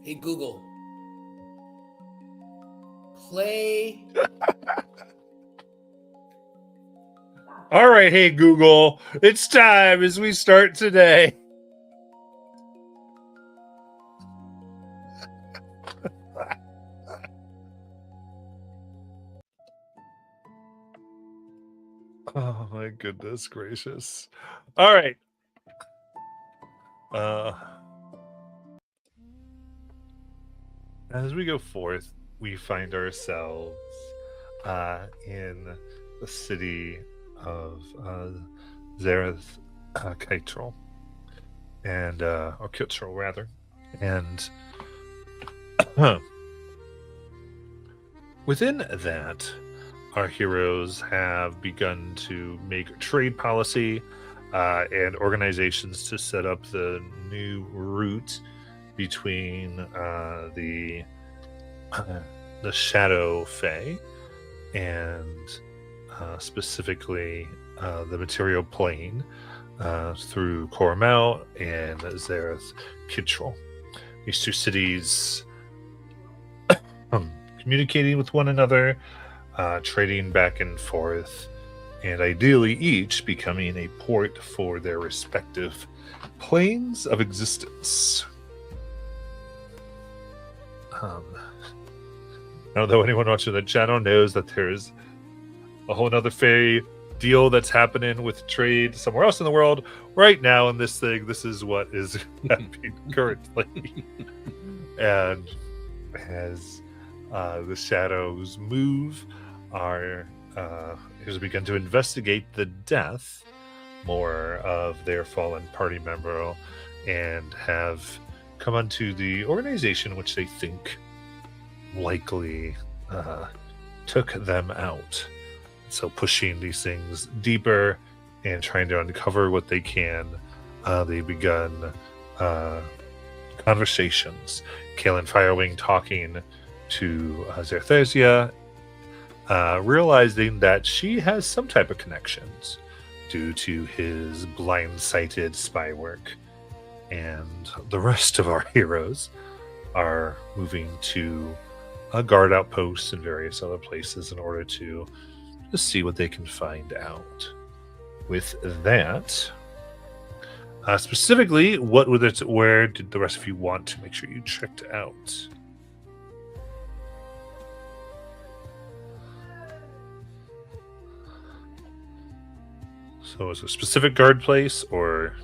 Hey, Google. Play. All right, hey, Google. It's time as we start today. Oh, my goodness gracious. All right. As we go forth, we find ourselves in the city of Zareth Keitrel, and or Kittrel rather, and within that, our heroes have begun to make trade policy and organizations to set up the new route between the Shadow Fae and specifically the material plane through Coromel and Zareth Keitrel. These two cities communicating with one another, trading back and forth, and ideally each becoming a port for their respective planes of existence. I don't know, anyone watching the channel knows that there's a whole nother Fae deal that's happening with trade somewhere else in the world. Right now in this thing, this is what is happening currently. And as the shadows move, our heroes begin to investigate the death more of their fallen party member and have come onto the organization which they think likely took them out. So pushing these things deeper and trying to uncover what they can, they've begun conversations. Kalen Firewing talking to Zerthesia, realizing that she has some type of connections due to his blind-sighted spy work. And the rest of our heroes are moving to a guard outpost and various other places in order to just see what they can find out. With that, specifically, where did the rest of you want to make sure you checked out? So is it a specific guard place, or?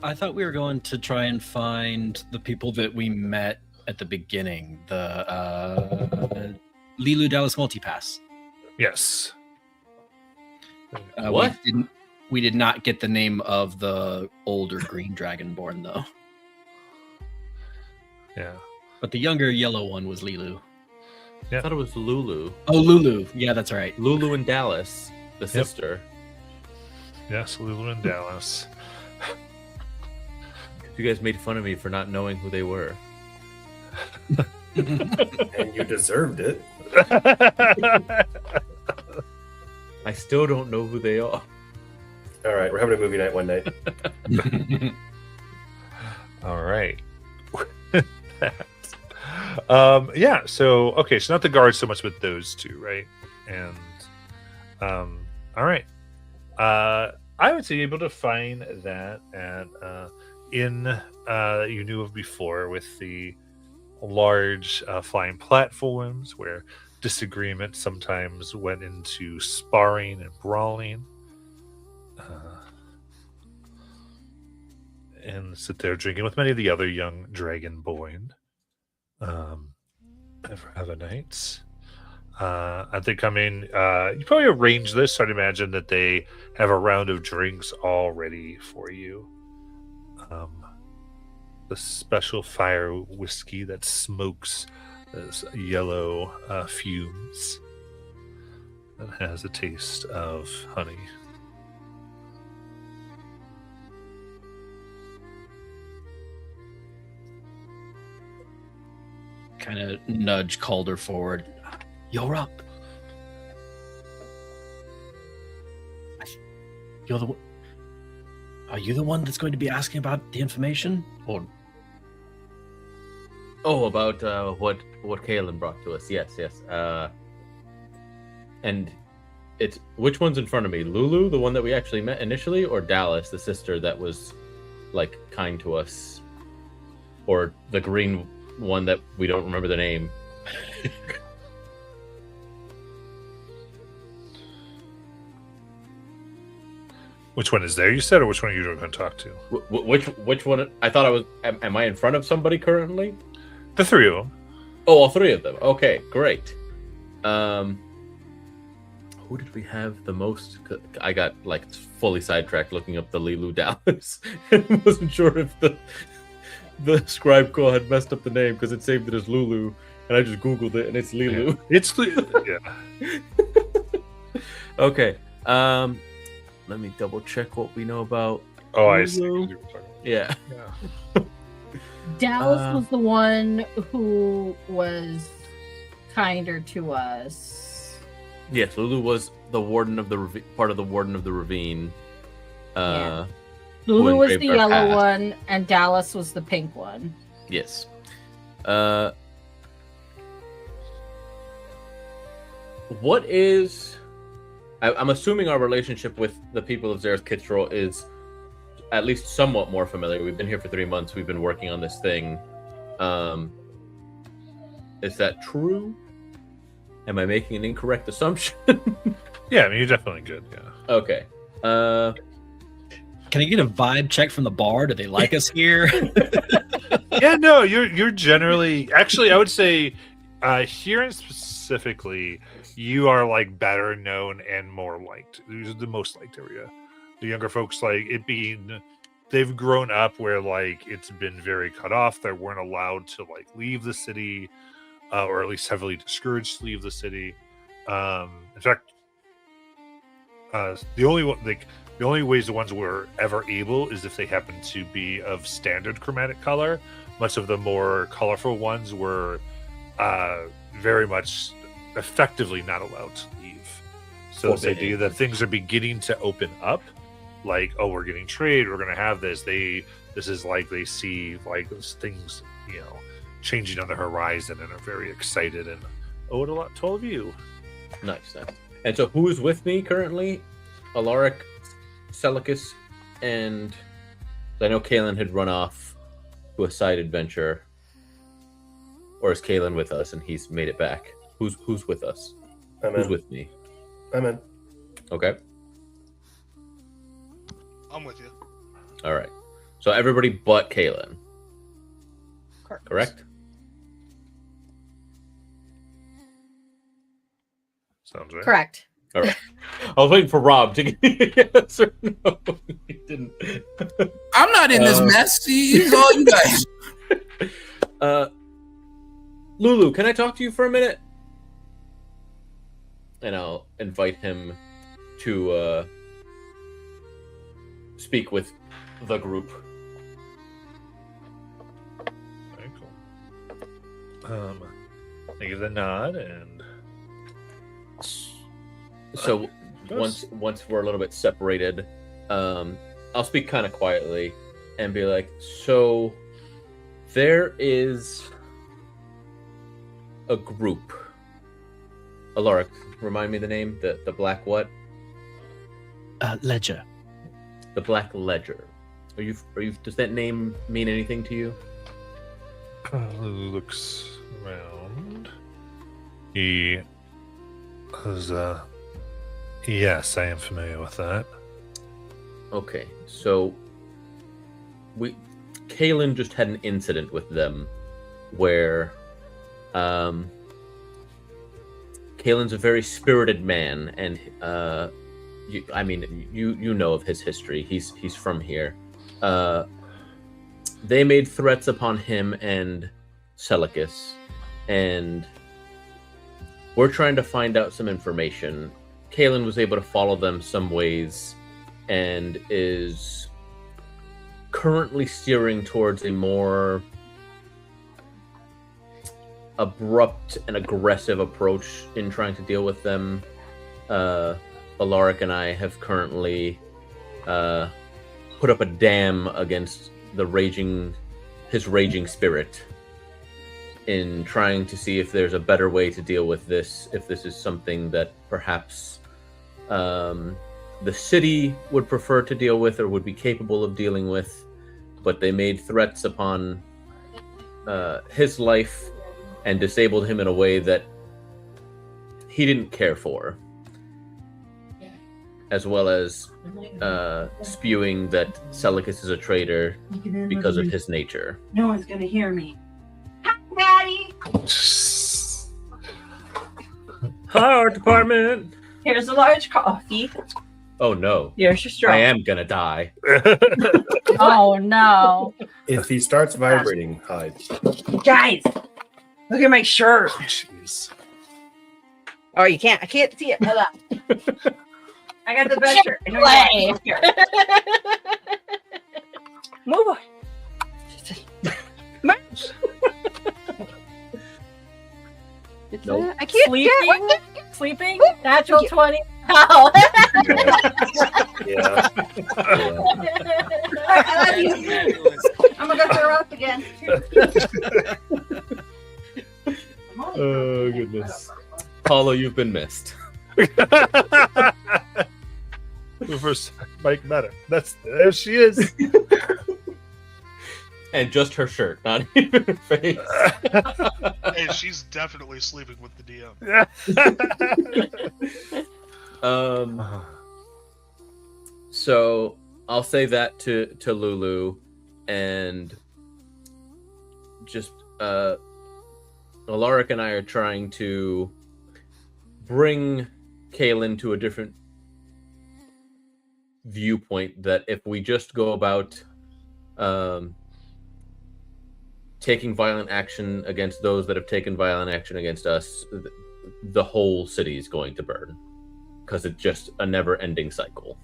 I thought we were going to try and find the people that we met at the beginning, the Lilu Dallas Multipass. Yes. What? We did not get the name of the older green dragonborn, though. Yeah. But the younger yellow one was Lilu. I thought it was Lulu. Oh, Lulu. Yeah, that's right. Lulu and Dallas, the sister. Yes, Lulu and Dallas. You guys made fun of me for not knowing who they were. And you deserved it. I still don't know who they are. All right, we're having a movie night one night. All right. Yeah, so okay, so not the guards so much with those two, right? And all right. I would be able to find that at in you knew of before with the large flying platforms where disagreement sometimes went into sparring and brawling. And sit there drinking with many of the other young dragonborn. Have a night. As they come in, you probably arrange this, so I'd imagine that they have a round of drinks all ready for you. The special fire whiskey that smokes those yellow fumes that has a taste of honey. Kind of nudge Calder forward. You're up. You're the. Are you the one that's going to be asking about the information, or? Oh, about what Kaelin brought to us. Yes. And it's which one's in front of me? Lulu, the one that we actually met initially, or Dallas, the sister that was like kind to us, or the green one that we don't remember the name. Which one is there, you said, or which one are you going to talk to? Which one? I thought I was. Am I in front of somebody currently? The three of them. Oh, all three of them. Okay, great. Who did we have the most? I got like fully sidetracked looking up the Lilu Dallas and wasn't sure if the scribe call had messed up the name because it saved it as Lulu, and I just googled it and it's Lilu. Yeah. It's yeah. Okay. Let me double check what we know about. Oh, I see. Lulu. Yeah. Dallas was the one who was kinder to us. Yes, Lulu was the warden of the part of the warden of the ravine. Yeah. who Lulu was the engraved our yellow path. one, and Dallas was the pink one. Yes. What is... I'm assuming our relationship with the people of Zereth Kittrell is at least somewhat more familiar. We've been here for 3 months. We've been working on this thing. Is that true? Am I making an incorrect assumption? Yeah, I mean, you're definitely good. Yeah. Okay. Can I get a vibe check from the bar? Do they like us here? Yeah, no, you're generally actually. I would say here in specifically, you are like better known and more liked. These are the most liked area. The younger folks like it being. They've grown up where like it's been very cut off. They weren't allowed to like leave the city, or at least heavily discouraged to leave the city. In fact, the only ways the ones were ever able is if they happen to be of standard chromatic color. Much of the more colorful ones were very much effectively not allowed to leave. So this Forbidden. idea that things are beginning to open up, like, oh, we're getting trade, we're going to have this. This is like they see like those things, changing on the horizon and are very excited and owe it a lot to all of you. Nice. And so who's with me currently? Alaric, Celicus, and I know Kaelin had run off to a side adventure. Or is Kaelin with us and he's made it back? Who's with us? Who's with me? I'm in. Okay. I'm with you. All right. So everybody but Kaelin, correct? Sounds right. Correct. All right. I was waiting for Rob to give me a yes or no. He didn't. I'm not in this mess. It's all you guys. Lulu, can I talk to you for a minute? And I'll invite him to speak with the group. Very cool. I give the nod and So once we're a little bit separated, I'll speak kind of quietly and be like, so there is a group. Alaric, remind me the name, the black what? Ledger. The Black Ledger. Are you? Does that name mean anything to you? Looks around. He was, yes, I am familiar with that. Okay, so Kalen just had an incident with them where Kalen's a very spirited man, and you know of his history. He's from here. They made threats upon him and Seleucus, and we're trying to find out some information. Kalen was able to follow them some ways and is currently steering towards a more abrupt and aggressive approach in trying to deal with them. Alaric and I have currently put up a dam against his raging spirit in trying to see if there's a better way to deal with this, if this is something that perhaps the city would prefer to deal with or would be capable of dealing with. But they made threats upon his life and disabled him in a way that he didn't care for, as well as spewing that Seleucus is a traitor because of his nature. No one's gonna hear me. Hi, Daddy. Hi, art department. Here's a large coffee. Oh no, Here's your straw. I am gonna die. Oh no. If he starts vibrating, hide. Guys, look at my shirt. Jeez. Oh, you can't. I can't see it. Hold on. I got the best shirt. I know Play. you got it. Move on. March. Nope. I can't. Sleeping? Get, Sleeping? Natural 20. Ow. Yeah. I love you. I'm gonna go throw up again. Oh goodness, Paulo, you've been missed. The first Mike met her. There she is. And just her shirt, not even her face. Hey, she's definitely sleeping with the DM. So I'll say that to Lulu, and just Alaric and I are trying to bring Kalen to a different viewpoint, that if we just go about taking violent action against those that have taken violent action against us, the whole city is going to burn, because it's just a never-ending cycle.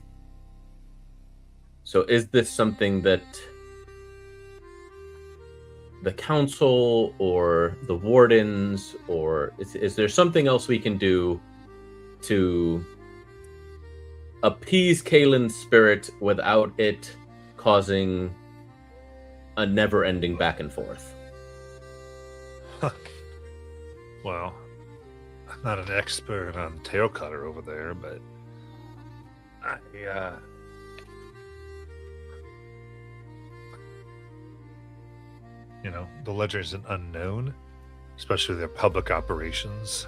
So is this something that the council or the wardens, or is there something else we can do to appease Kalen's spirit without it causing a never-ending back and forth? Well, I'm not an expert on tail cutter over there, but the ledger is an unknown, especially their public operations.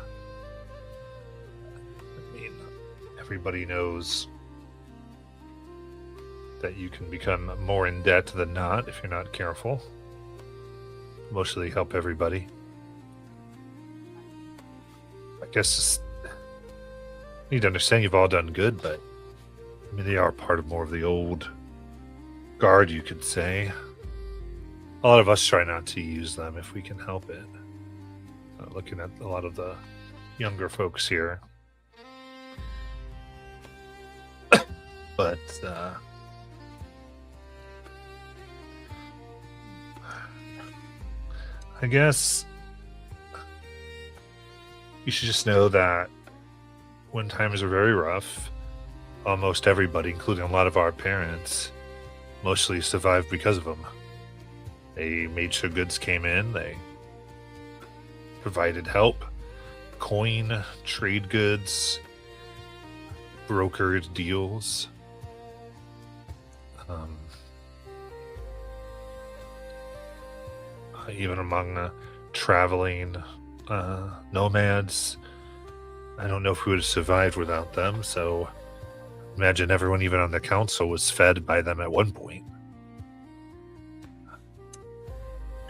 I mean, everybody knows that you can become more in debt than not if you're not careful. Mostly help everybody. I guess you need to understand you've all done good, but I mean, they are part of more of the old guard, you could say. A lot of us try not to use them if we can help it. Looking at a lot of the younger folks here. But, I guess you should just know that when times are very rough, almost everybody, including a lot of our parents, mostly survived because of them. They made sure goods came in, they provided help, coin, trade goods, brokered deals. Even among traveling nomads, I don't know if we would have survived without them. So imagine everyone, even on the council, was fed by them at one point.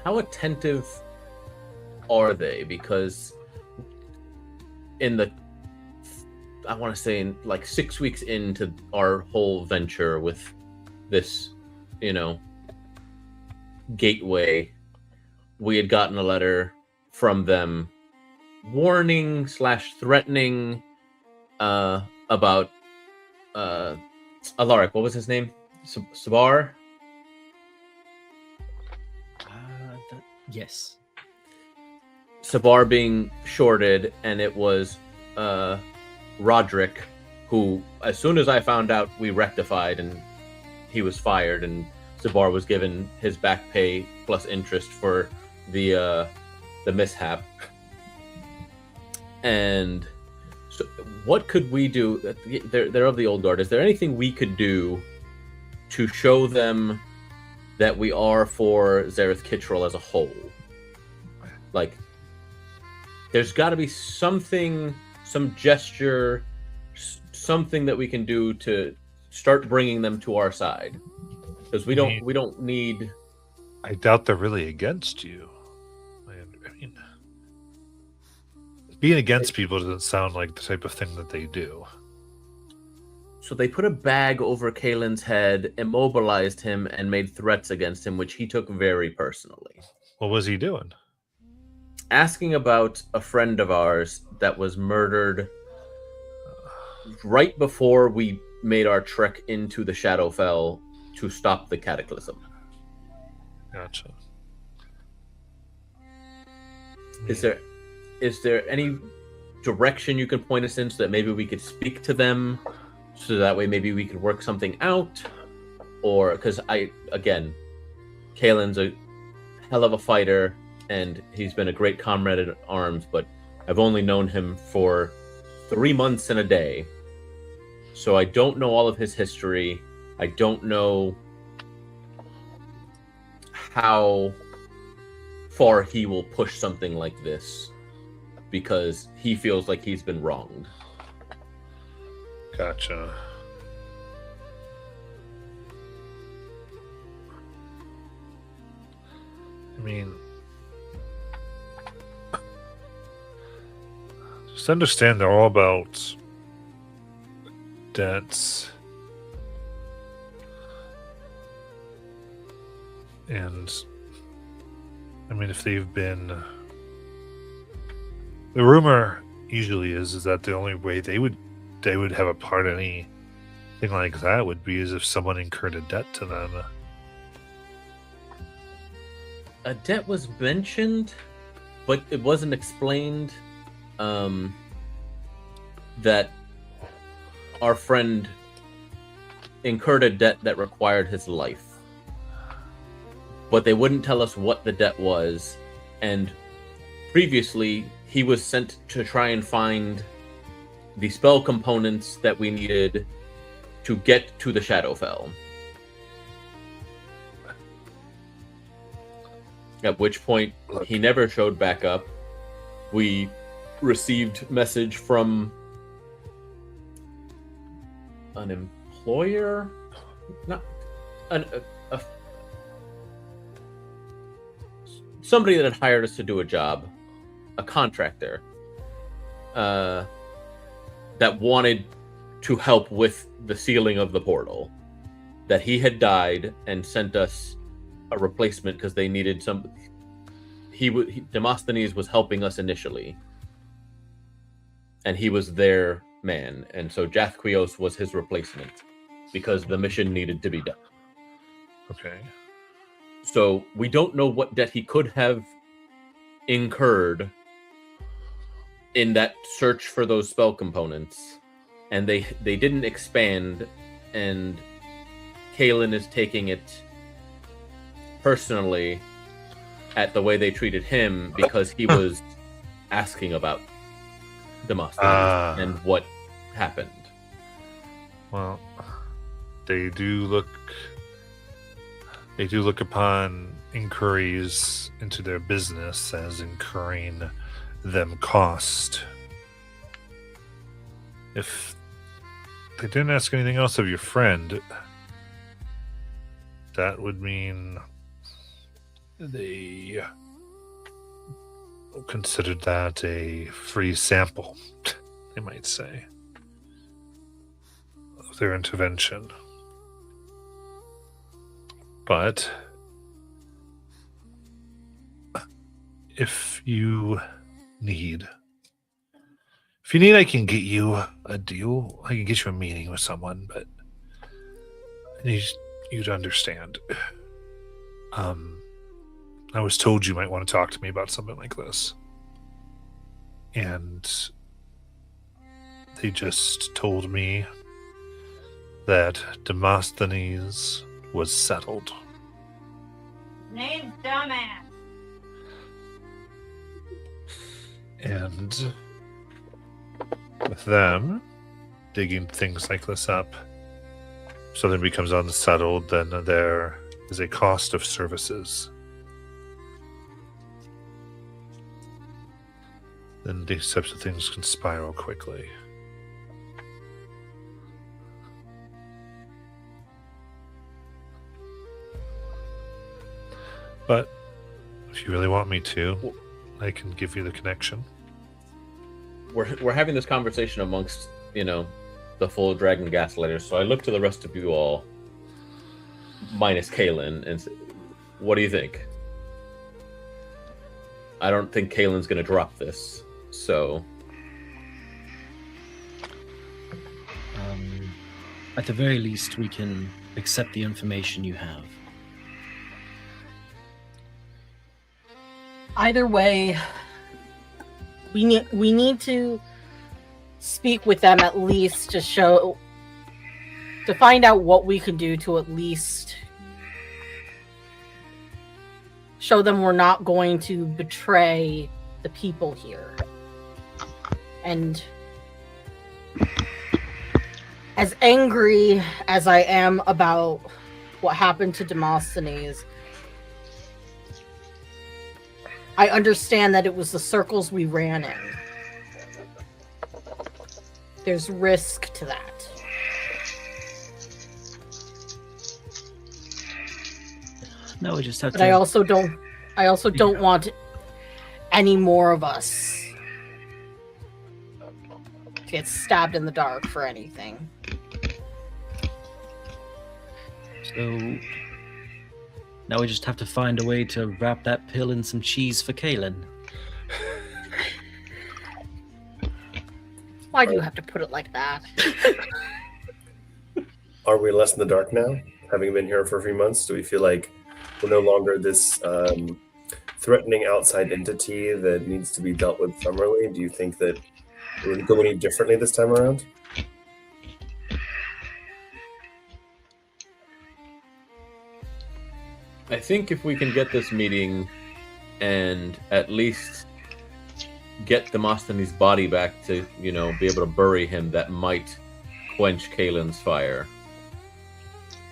How attentive are they? Because I want to say in like 6 weeks into our whole venture with this, gateway, we had gotten a letter from them warning / threatening about Alaric. What was his name? Sabar? Yes. Sabar being shorted, and it was Roderick, who, as soon as I found out, we rectified, and he was fired, and Sabar was given his back pay plus interest for the mishap. And so, what could we do? They're of the old guard. Is there anything we could do to show them that we are for Zareth Kittrell as a whole? Like, there's got to be something, some gesture, something that we can do to start bringing them to our side, because we don't need. I doubt they're really against you. I mean, being against people doesn't sound like the type of thing that they do. So they put a bag over Kaelin's head, immobilized him, and made threats against him, which he took very personally. What was he doing? Asking about a friend of ours that was murdered right before we made our trek into the Shadowfell to stop the cataclysm. Gotcha. Is there any direction you can point us in so that maybe we could speak to them, so that way maybe we could work something out? Or, because Kaelin's a hell of a fighter, and he's been a great comrade at arms, but I've only known him for 3 months and a day. So I don't know all of his history. I don't know how far he will push something like this, because he feels like he's been wronged. Gotcha. I mean, just understand they're all about debts. And I mean, if they've been, the rumor usually is that the only way they would have a part in anything like that would be as if someone incurred a debt to them. A debt was mentioned, but it wasn't explained that our friend incurred a debt that required his life. But they wouldn't tell us what the debt was, and previously he was sent to try and find the spell components that we needed to get to the Shadowfell. At which point he never showed back up. We received message from an employer, not somebody that had hired us to do a job, a contractor, that wanted to help with the sealing of the portal, that he had died and sent us a replacement because they needed some. Demosthenes was helping us initially, and he was their man, and so Jathquios was his replacement because the mission needed to be done. Okay. So we don't know what debt he could have incurred in that search for those spell components, and they didn't expand, and Kaelin is taking it personally at the way they treated him because he was asking about Demosthenes and what happened. Well, they do look They do look upon inquiries into their business as incurring them cost. If they didn't ask anything else of your friend, that would mean they considered that a free sample, they might say, of their intervention. But if you need, I can get you a deal. I can get you a meeting with someone, but I need you to understand. I was told you might want to talk to me about something like this. And they just told me that Demosthenes was settled. Name's dumbass. And with them digging things like this up, if something becomes unsettled, then there is a cost of services. Then these types of things can spiral quickly. But if you really want me to, I can give you the connection. We're having this conversation amongst, the full Dragon Gaslighters, so I look to the rest of you all, minus Kalen, and say, what do you think? I don't think Kalen's going to drop this, so... At the very least, we can accept the information you have. Either way, we need to speak with them at least to find out what we can do to at least show them we're not going to betray the people here. And as angry as I am about what happened to Demosthenes, I understand that it was the circles we ran in. There's risk to that. No, we just have But to... I also don't want any more of us to get stabbed in the dark for anything. So now we just have to find a way to wrap that pill in some cheese for Kalen. Why do you have to put it like that? Are we less in the dark now? Having been here for a few months, do we feel like we're no longer this threatening outside entity that needs to be dealt with summarily? Do you think that it would go any differently this time around? I think if we can get this meeting and at least get Demosthenes' body back to, be able to bury him, that might quench Kalen's fire.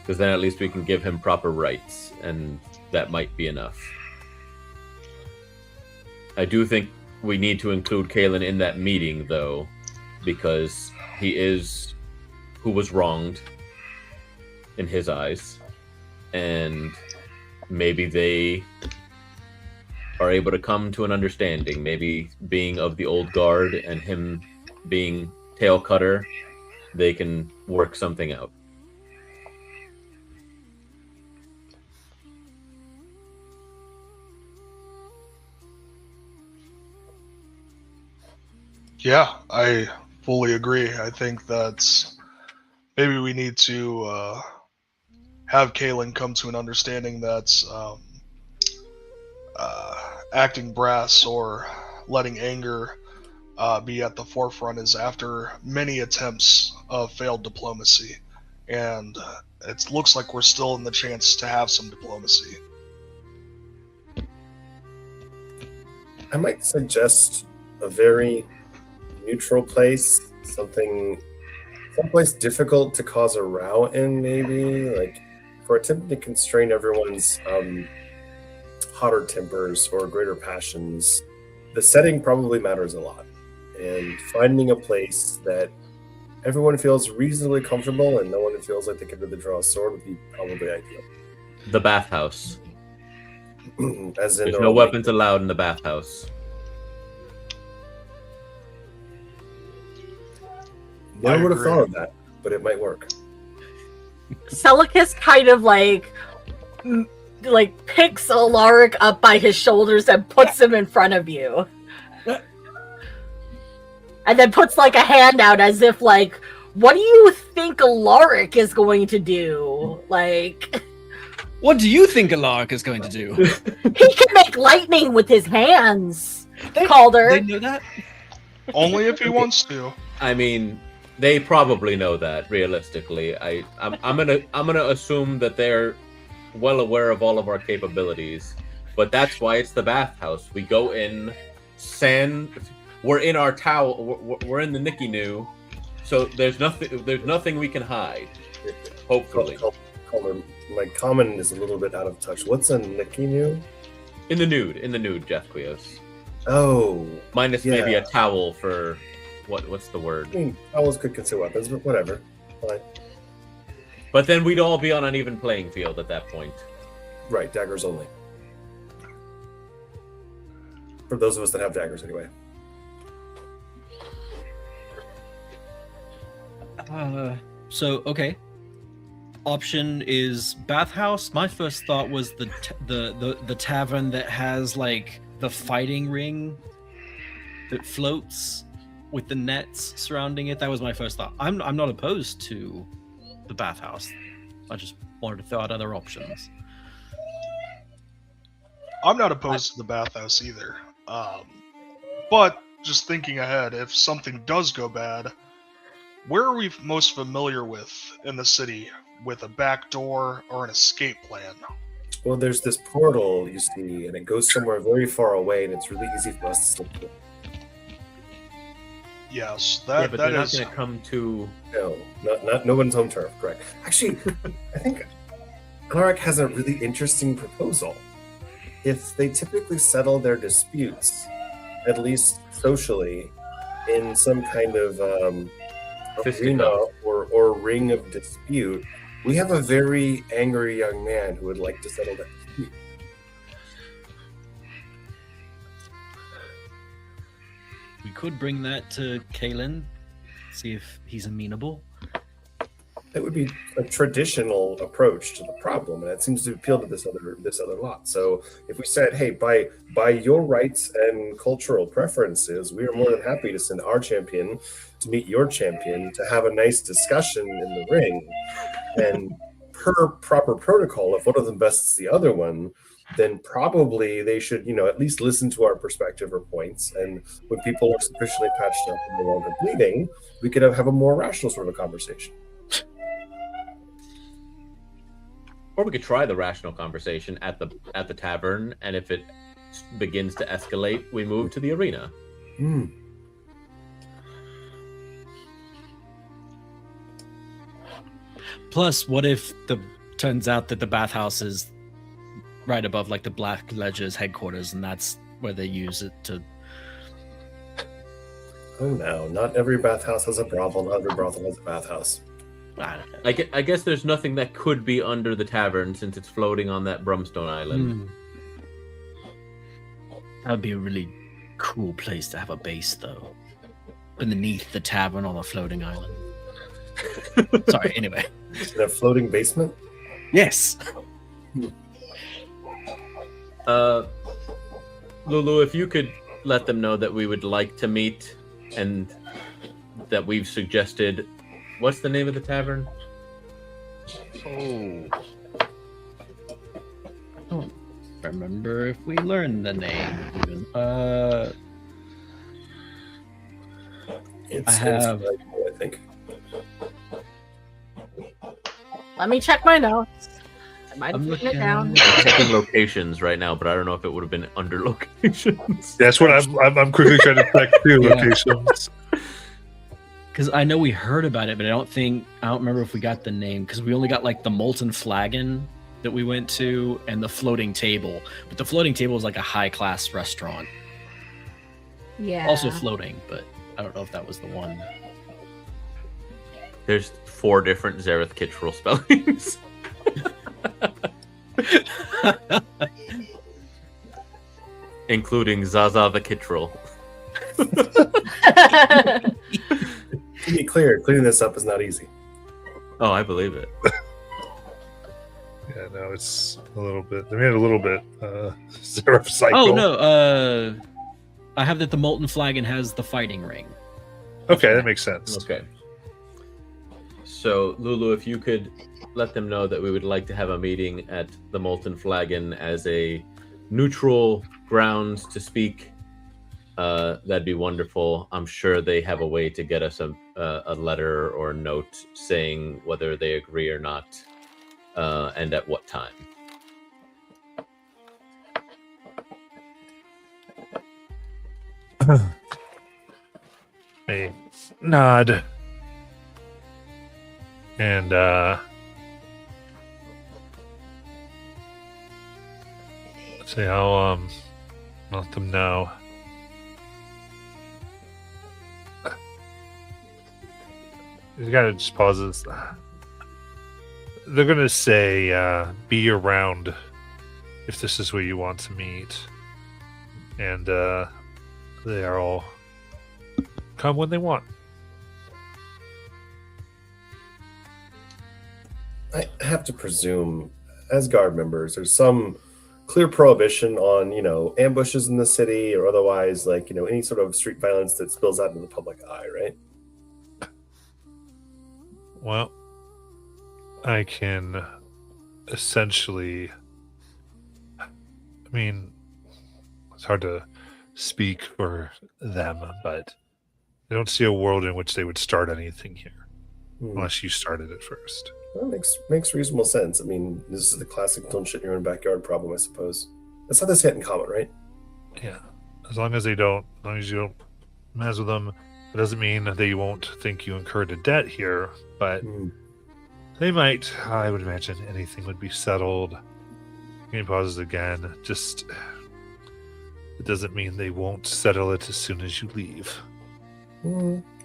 Because then at least we can give him proper rights, and that might be enough. I do think we need to include Kalen in that meeting, though, because he is who was wronged in his eyes, and maybe they are able to come to an understanding. Maybe being of the old guard and him being tail cutter, they can work something out. Yeah, I fully agree. I think that's maybe we need to have Kalen come to an understanding that's acting brass or letting anger be at the forefront is after many attempts of failed diplomacy. And it looks like we're still in the chance to have some diplomacy. I might suggest a very neutral place, someplace difficult to cause a row in, maybe. Like, for attempting to constrain everyone's hotter tempers or greater passions, the setting probably matters a lot. And finding a place that everyone feels reasonably comfortable and no one feels like they can really draw a sword would be probably ideal. The bathhouse. As in, There's no weapons allowed in the bathhouse. I would have agree. thought of that, but it might work. Celicus kind of like picks Alaric up by his shoulders and puts him in front of you. And then puts like a hand out as if like, what do you think Alaric is going to do? Like, What do you think Alaric is going to do? he can make lightning with his hands, They Calder. know that? Only if he wants to. I mean, they probably know that. Realistically, I'm gonna assume that they're well aware of all of our capabilities. But that's why it's the bathhouse. We go in, we're in our towel. We're in the Nicky New, so there's nothing we can hide. Hopefully, Calder, my common is a little bit out of touch. What's a Nikinu? in the nude, Jeff Quios. Oh, Minus Yeah. maybe a towel for what's the word? I mean, owls could consider weapons, but whatever. Fine. But then we'd all be on an even playing field at that point. Right, daggers only. For those of us that have daggers, anyway. So okay. Option is bathhouse. My first thought was the tavern that has like the fighting ring that floats with the nets surrounding it. That was my first thought. I'm not opposed to the bathhouse. I just wanted to throw out other options. I'm not opposed to the bathhouse either. But just thinking ahead, if something does go bad, where are we most familiar with in the city with a back door or an escape plan? Well, there's this portal, you see, and it goes somewhere very far away, and it's really easy for us to slip through. Yes, Yeah, that but that they're not is. going to come to. No one's home turf, correct. Actually, I think Alaric has a really interesting proposal. If they typically settle their disputes, at least socially, in some kind of arena Fisticuffs. or ring of dispute, we have a very angry young man who would like to settle that dispute. We could bring that to Kalen, see if he's amenable. That would be a traditional approach to the problem, and it seems to appeal to this other lot. So if we said, "Hey, by your rights and cultural preferences, we are more than happy to send our champion to meet your champion to have a nice discussion in the ring," and per proper protocol, if one of them bests the other one, then probably they should, at least listen to our perspective or points. And when people are sufficiently patched up and no longer bleeding, we could have a more rational sort of conversation. Or we could try the rational conversation at the tavern, and if it begins to escalate, we move to the arena. Hmm. Plus, what if turns out that the bathhouse is right above like the Black Ledger's headquarters, and that's where they use it to. Oh no, not every bathhouse has a brothel, not every brothel has a bathhouse. I don't know. I guess there's nothing that could be under the tavern since it's floating on that Brumstone Island. That would be a really cool place to have a base, though. Beneath the tavern on a floating island. Sorry, anyway. In a floating basement? Yes. Lulu, if you could let them know that we would like to meet and that we've suggested. What's the name of the tavern? Oh. I don't remember if we learned the name even. It's I have- I think. Let me check my notes. I might I'm have written it looking- down. Checking locations right now, but I don't know if it would have been under locations. That's what I'm quickly trying to check too. Yeah. Locations. Because I know we heard about it, but I don't remember if we got the name, because we only got like the Molten Flagon that we went to and the floating table. But the floating table is like a high class restaurant. Yeah. Also floating, but I don't know if that was the one. There's 4 different Zareth Kittrell spellings. Including Zaza the Kittrell. To be clear, cleaning this up is not easy. Oh, I believe it. Yeah, no, it's a little bit. They made it a little bit Seraph cycle. Oh no, I have that the Molten Flagon has the fighting ring. Okay, that makes sense. Okay. So, Lulu, if you could let them know that we would like to have a meeting at the Molten Flagon as a neutral ground to speak, that'd be wonderful. I'm sure they have a way to get us a letter or a note saying whether they agree or not, and at what time. A nod. And let's see, I'll let them know. You gotta just pause this. They're gonna say be around if this is where you want to meet. And they are all come when they want. I have to presume, as guard members, there's some clear prohibition on, ambushes in the city or otherwise, any sort of street violence that spills out into the public eye, right? Well, I can essentially. I mean, it's hard to speak for them, but I don't see a world in which they would start anything here unless you started it first. That makes reasonable sense. I mean, this is the classic "don't shit in your own backyard" problem, I suppose. That's how this hit in common, right? Yeah, as long as you don't mess with them, it doesn't mean that you won't think you incurred a debt here, but they might. I would imagine anything would be settled. He pauses again. Just it doesn't mean they won't settle it as soon as you leave.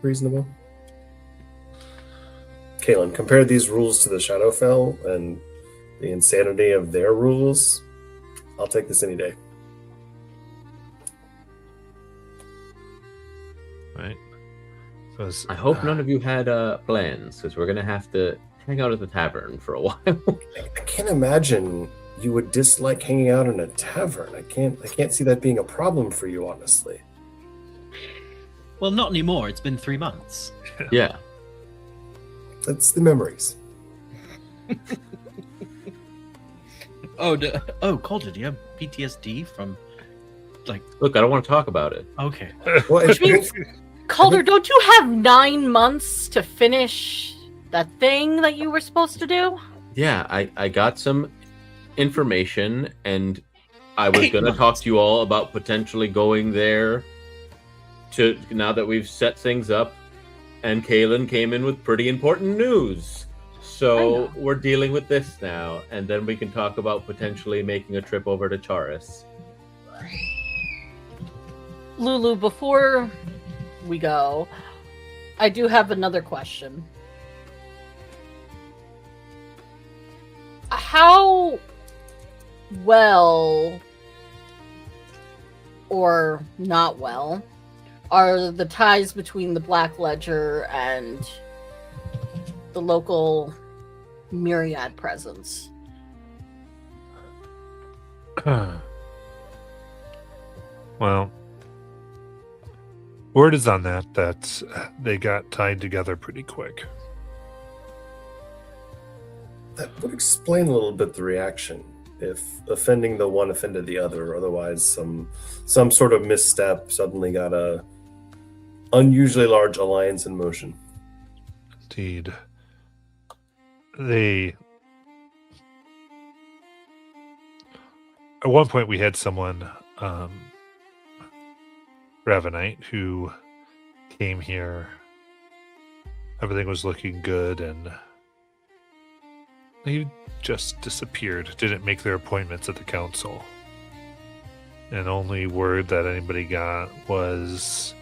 Reasonable. Kalen, compare these rules to the Shadowfell and the insanity of their rules. I'll take this any day. Right. I hope none of you had plans, because we're gonna have to hang out at the tavern for a while. I can't imagine you would dislike hanging out in a tavern. I can't see that being a problem for you, honestly. Well, not anymore. It's been 3 months. Yeah. That's the memories. Calder, do you have PTSD from, Look, I don't want to talk about it. Okay. Well, Which means, Calder, don't you have 9 months to finish that thing that you were supposed to do? Yeah, I got some information, and I was going to talk to you all about potentially going there now that we've set things up, and Kalen came in with pretty important news. So we're dealing with this now, and then we can talk about potentially making a trip over to Charis. Lulu, before we go, I do have another question. How well, or not well, are the ties between the Black Ledger and the local Myriad presence? Well, word is on that they got tied together pretty quick. That would explain a little bit the reaction. If offending the one offended the other, or otherwise some sort of misstep suddenly got a unusually large alliance in motion. Indeed. At one point we had someone, Ravenite, who came here everything was looking good, and they just disappeared. Didn't make their appointments at the council. And only word that anybody got was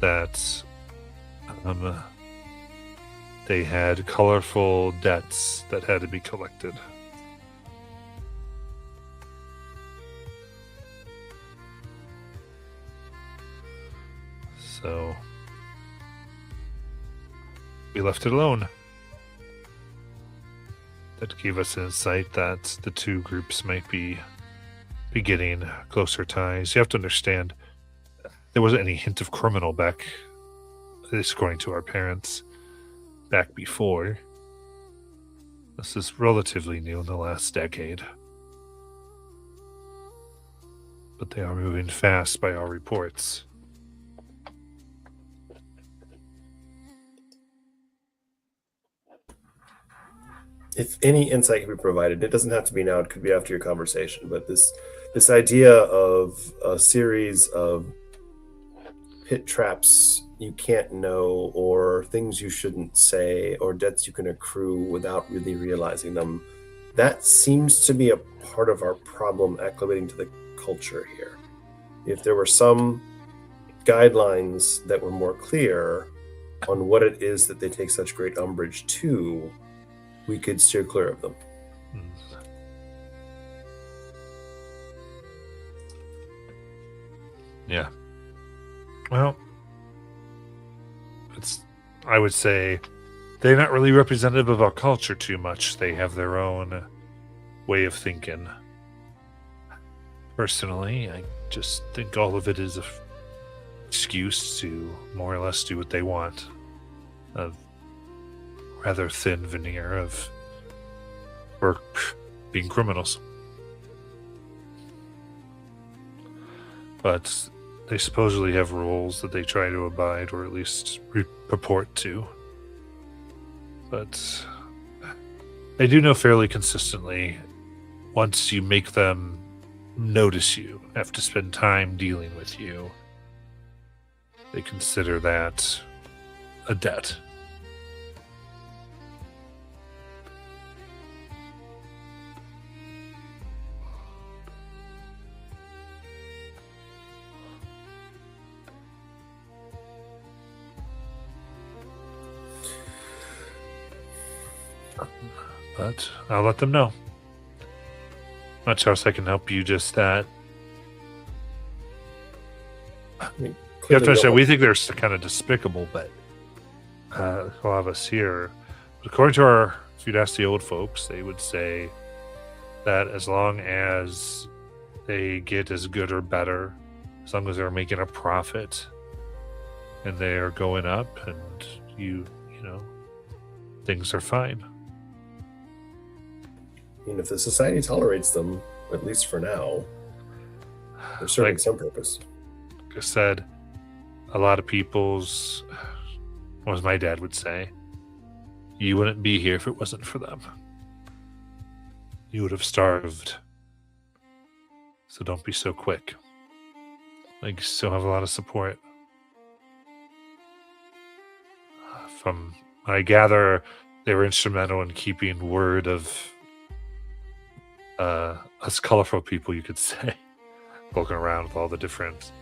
that they had colorful debts that had to be collected. So we left it alone. That gave us insight that the two groups might be getting closer ties. You have to understand, there wasn't any hint of criminal back, at least according to our parents, back before. This is relatively new in the last decade. But they are moving fast by our reports. If any insight can be provided, it doesn't have to be now, it could be after your conversation, but this idea of a series of pit traps you can't know, or things you shouldn't say, or debts you can accrue without really realizing them, that seems to be a part of our problem acclimating to the culture here. If there were some guidelines that were more clear on what it is that they take such great umbrage to, we could steer clear of them. Yeah. Well, I would say they're not really representative of our culture too much. They have their own way of thinking. Personally, I just think all of it is an excuse to more or less do what they want. A rather thin veneer of being criminals. But they supposedly have rules that they try to abide, or at least purport to. But they do know fairly consistently, once you make them notice you, have to spend time dealing with you, they consider that a debt. But I'll let them know. Much else I can help you, just that. I mean, You have to clearly understand, no we think they're kind of despicable, but a lot of us here, according to if you'd ask the old folks, they would say that as long as they get as good or better, as long as they're making a profit and they are going up, and you know, things are fine. I mean, if the society tolerates them, at least for now, they're serving Like- some purpose. Like I said, a lot of people's, as my dad would say, you wouldn't be here if it wasn't for them. You would have starved. So don't be so quick. Like, you still have a lot of support. From what I gather, they were instrumental in keeping word of us colorful people, you could say, walking around with all the different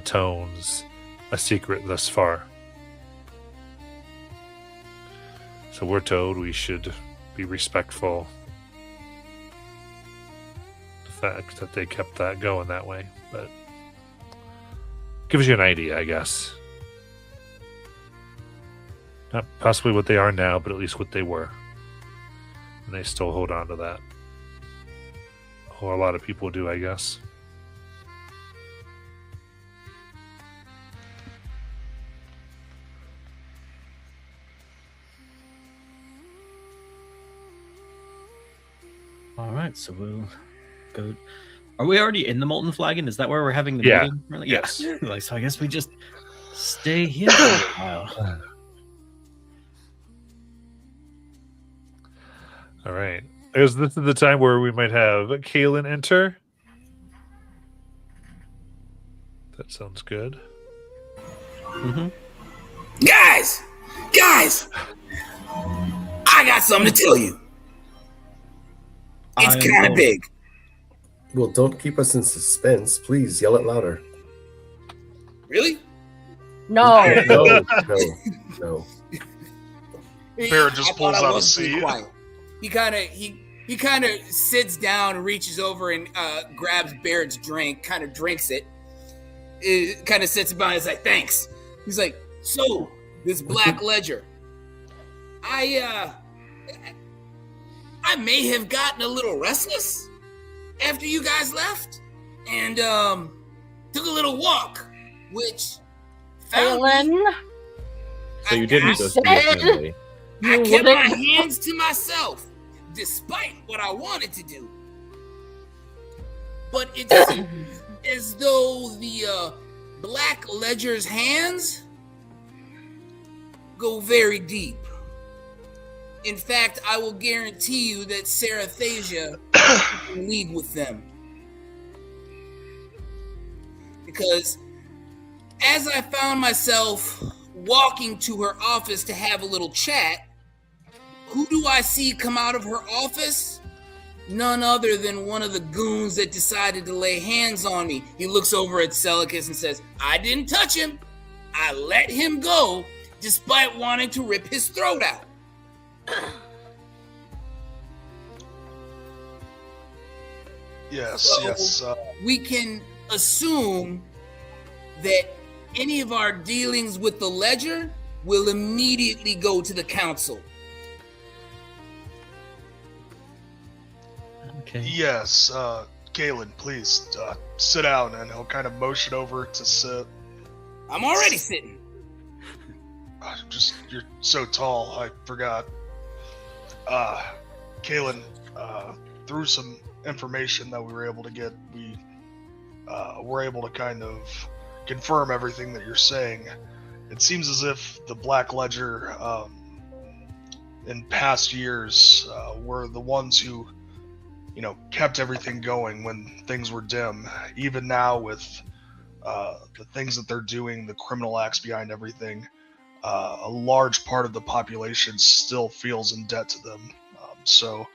tones, a secret thus far. So we're told we should be respectful. The fact that they kept that going that way, but gives you an idea, I guess. Not possibly what they are now, but at least what they were. And they still hold on to that. Or a lot of people do, I guess. All right, so we'll go. Are we already in the Molten Flagon? Is that where we're having the Yeah. meeting? Really? Yes. Yeah. Like, so I guess we just stay here for a while. All right. This is the time where we might have Kaylin enter. That sounds good. Mm-hmm. Guys, Guys, I got something to tell you. It's I am kind of going- big. Well, don't keep us in suspense. Please yell it louder. Really? No. No, no. Barrett just I thought pulls I out a was being seed. quiet. He kind of sits down, reaches over, and grabs Barrett's drink. Kind of drinks it. It kind of sits by. He's like, "Thanks." He's like, "So this Black Ledger, I may have gotten a little restless after you guys left, and took a little walk, which found me. Alan, So you didn't go see said- his family. I you kept my wouldn't. hands to myself, despite what I wanted to do. But it seems as though the Black Ledger's hands go very deep. In fact, I will guarantee you that Sarathasia is in league with them. Because as I found myself walking to her office to have a little chat, who do I see come out of her office? None other than one of the goons that decided to lay hands on me. He looks over at Celicus and says, "I didn't touch him. I let him go, despite wanting to rip his throat out." Yes, So- yes. We can assume that any of our dealings with the Ledger will immediately go to the council. Okay. Yes, Galen, please sit down, and he'll kind of motion over to sit. I'm already sitting. You're so tall, I forgot. Galen, through some information that we were able to get, we were able to kind of confirm everything that you're saying. It seems as if the Black Ledger, in past years, were the ones who, kept everything going when things were dim. Even now, with the things that they're doing, the criminal acts behind everything, a large part of the population still feels in debt to them. So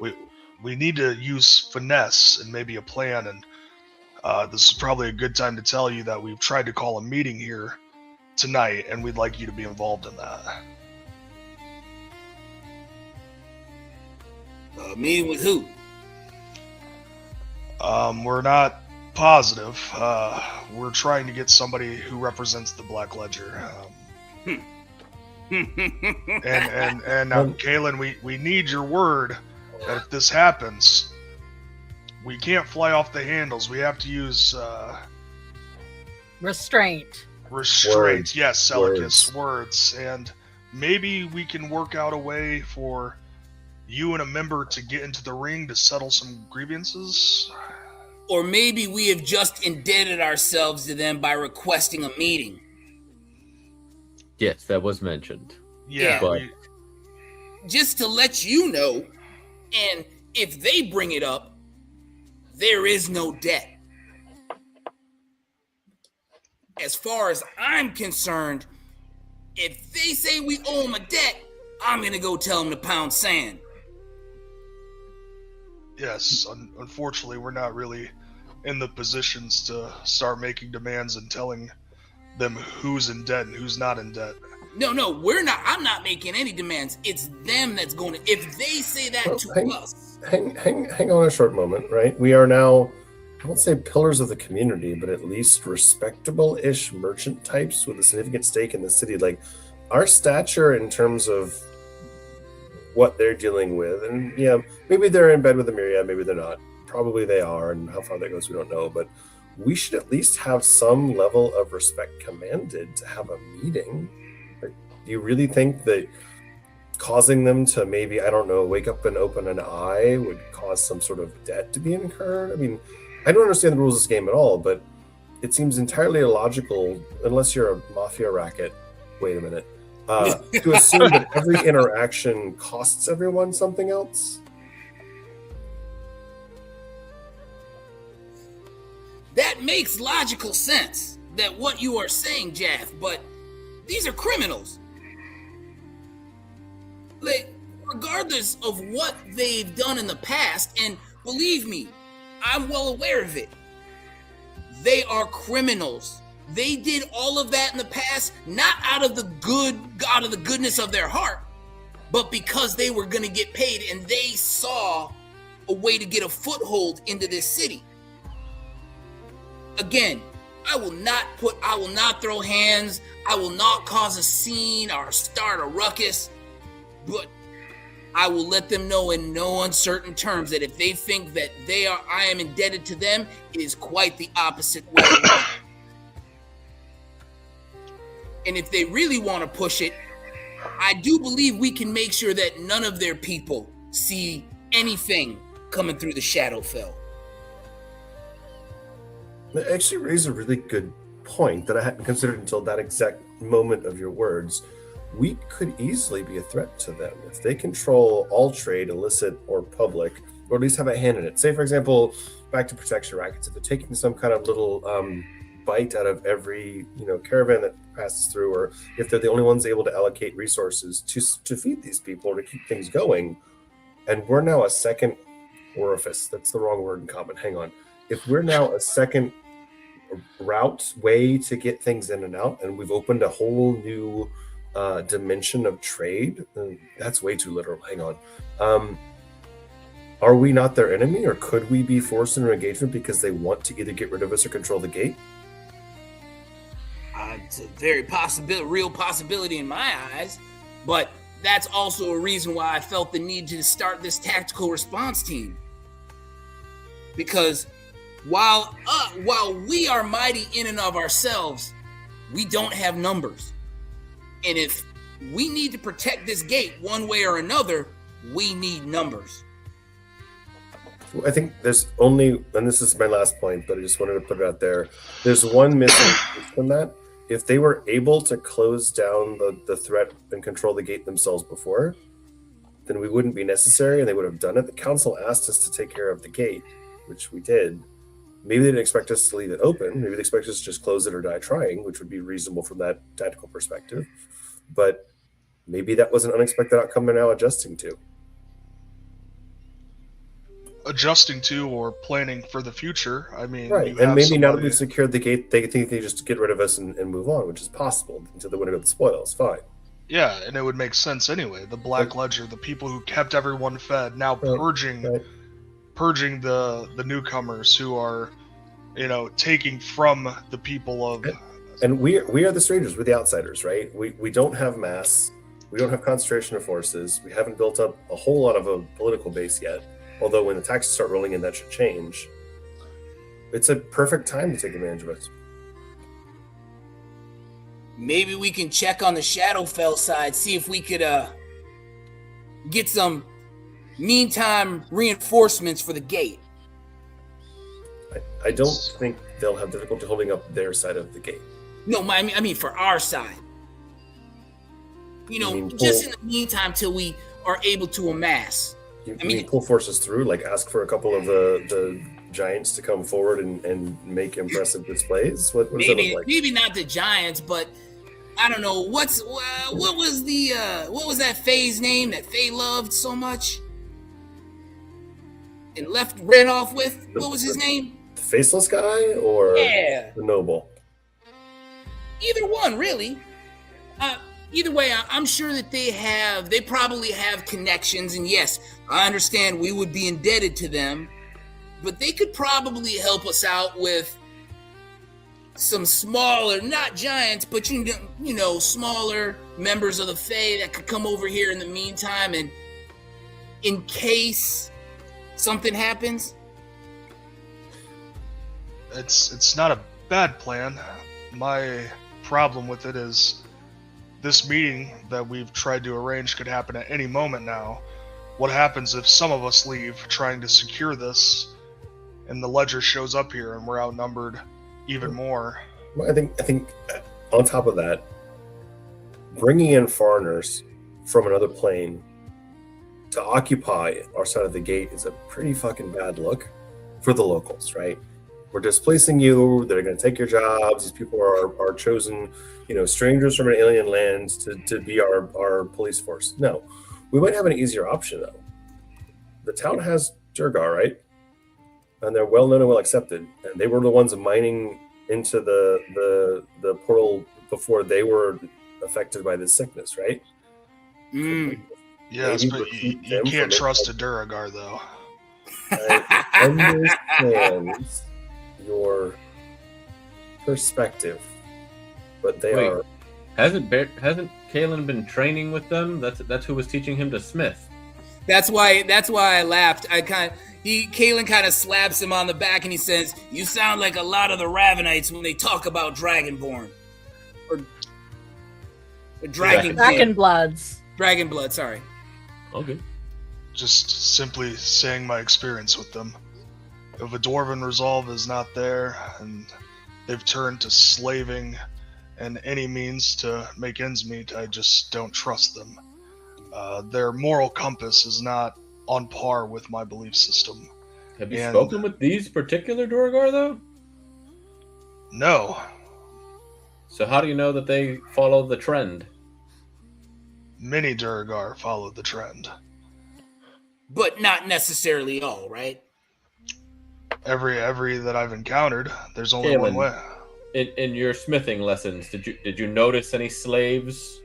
we need to use finesse and maybe a plan. And this is probably a good time to tell you that we've tried to call a meeting here tonight, and we'd like you to be involved in that. Meeting with who? We're not positive. We're trying to get somebody who represents the Black Ledger. And Galen, we need your word that if this happens, we can't fly off the handles. We have to use Restraint. restraint. Words. Yes, Celicus, words. And maybe we can work out a way for you and a member to get into the ring to settle some grievances. Or maybe we have just indebted ourselves to them by requesting a meeting. Yes, that was mentioned. Yeah, But- Just to let you know, and if they bring it up, there is no debt. As far as I'm concerned, if they say we owe them a debt, I'm gonna go tell them to pound sand. yes, unfortunately, we're not really in the positions to start making demands and telling them who's in debt and who's not in debt. No, we're not. I'm not making any demands. It's them that's going to. If they say that Well, to us, Hang on a short moment, right? We are now, I won't say pillars of the community, but at least respectable-ish merchant types with a significant stake in the city. Like, our stature in terms of what they're dealing with, and yeah, maybe they're in bed with the Myriad, maybe they're not. Probably they are, and how far that goes, we don't know. But we should at least have some level of respect commanded to have a meeting. Like, do you really think that causing them to maybe, I don't know, wake up and open an eye would cause some sort of debt to be incurred? I mean, I don't understand the rules of this game at all, but it seems entirely illogical, unless you're a mafia racket. Wait a minute. To assume that every interaction costs everyone something else. that makes logical sense. That what you are saying, Jaff. But these are criminals. like, regardless of what they've done in the past, and believe me, I'm well aware of it, they are criminals. They did all of that in the past, not out of the goodness of their heart, but because they were going to get paid and they saw a way to get a foothold into this city. Again, I will not throw hands, I will not cause a scene or start a ruckus, but I will let them know in no uncertain terms that if they think that I am indebted to them, it is quite the opposite way around. And if they really want to push it, I do believe we can make sure that none of their people see anything coming through the Shadowfell. That actually raised a really good point that I hadn't considered until that exact moment of your words. We could easily be a threat to them if they control all trade, illicit or public, or at least have a hand in it. Say, for example, back to protection rackets, if they're taking some kind of little bite out of every caravan that passes through, or if they're the only ones able to allocate resources to feed these people or to keep things going, and we're now a second orifice. That's the wrong word in common. Hang on. If we're now a second way to get things in and out, and we've opened a whole new dimension of trade, that's way too literal. Hang on. Are we not their enemy, or could we be forced into engagement because they want to either get rid of us or control the gate? It's a very real possibility in my eyes, but that's also a reason why I felt the need to start this tactical response team. Because while we are mighty in and of ourselves, we don't have numbers. And if we need to protect this gate one way or another, we need numbers. I think there's only, and this is my last point, but I just wanted to put it out there. There's one missing piece from that. If they were able to close down the threat and control the gate themselves before, then we wouldn't be necessary and they would have done it. The council asked us to take care of the gate, which we did. Maybe they didn't expect us to leave it open. Maybe they expect us to just close it or die trying, which would be reasonable from that tactical perspective. But maybe that was an unexpected outcome they're now adjusting to. Adjusting to or planning for the future. I mean, right. And maybe now that we've secured the gate, they think they just get rid of us and move on, which is possible until they want to go to the spoils. Fine. Yeah, and it would make sense anyway. The Black Ledger, the people who kept everyone fed, now purging the newcomers who are, taking from the people of. And we are the strangers. We're the outsiders, right? We don't have mass. We don't have concentration of forces. We haven't built up a whole lot of a political base yet. Although when the taxes start rolling in, that should change. It's a perfect time to take advantage of it. Maybe we can check on the Shadowfell side, see if we could get some meantime reinforcements for the gate. I don't think they'll have difficulty holding up their side of the gate. No, I mean for our side. Just in the meantime till we are able to amass. You mean pull forces through, like ask for a couple of the giants to come forward and make impressive displays? What does that look like? Maybe not the giants, but I don't know. What was that Faye's name that Faye loved so much and ran off with? What was his name? The faceless guy or the noble? Either one, really. Either way, I'm sure that they probably have connections, and yes, I understand we would be indebted to them, but they could probably help us out with some smaller, not giants, but smaller members of the Fae that could come over here in the meantime, and in case something happens. It's not a bad plan. My problem with it is this meeting that we've tried to arrange could happen at any moment now. What happens if some of us leave trying to secure this and the ledger shows up here and we're outnumbered even more? Well, I think on top of that, bringing in foreigners from another plane to occupy our side of the gate is a pretty fucking bad look for the locals, right? We're displacing you. They're going to take your jobs. These people are chosen, strangers from an alien land to be our police force. No, We might have an easier option though. The town has Durgar, right? And they're well known and well accepted. And they were the ones mining into the portal before they were affected by this sickness, right? Yes, Maybe but recruit you them can't from trust a inside. Duragar, though. I understand your perspective, but they Wait. are. Hasn't Kalen been training with them? That's who was teaching him to smith. That's why I laughed. Kalen kind of slaps him on the back and he says, "You sound like a lot of the Ravenites when they talk about Dragonborn." Or Dragon Bloods. Dragonblood, sorry. Okay. Just simply saying my experience with them. If a Dwarven resolve is not there, and they've turned to slaving and any means to make ends meet, I just don't trust them. Their moral compass is not on par with my belief system. Have you spoken with these particular Duragar, though? No. So how do you know that they follow the trend? Many Duragar follow the trend. But not necessarily all, right? Every that I've encountered, there's only one way. In your smithing lessons, did you notice any slaves?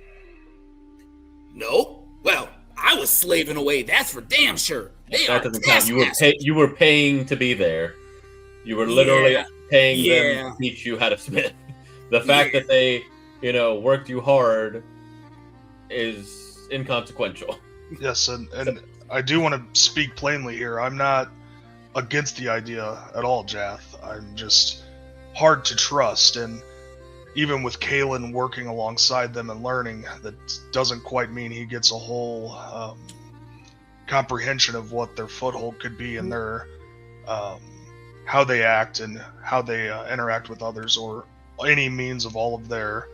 No. Well, I was slaving away. That's for damn sure. That doesn't count. You were paying to be there. You were literally paying them to teach you how to smith. The fact that they, worked you hard is inconsequential. Yes, and I do want to speak plainly here. I'm not against the idea at all, Jath. I'm just hard to trust, and even with Kalen working alongside them and learning, that doesn't quite mean he gets a whole comprehension of what their foothold could be and their how they act and how they interact with others, or any means of all of their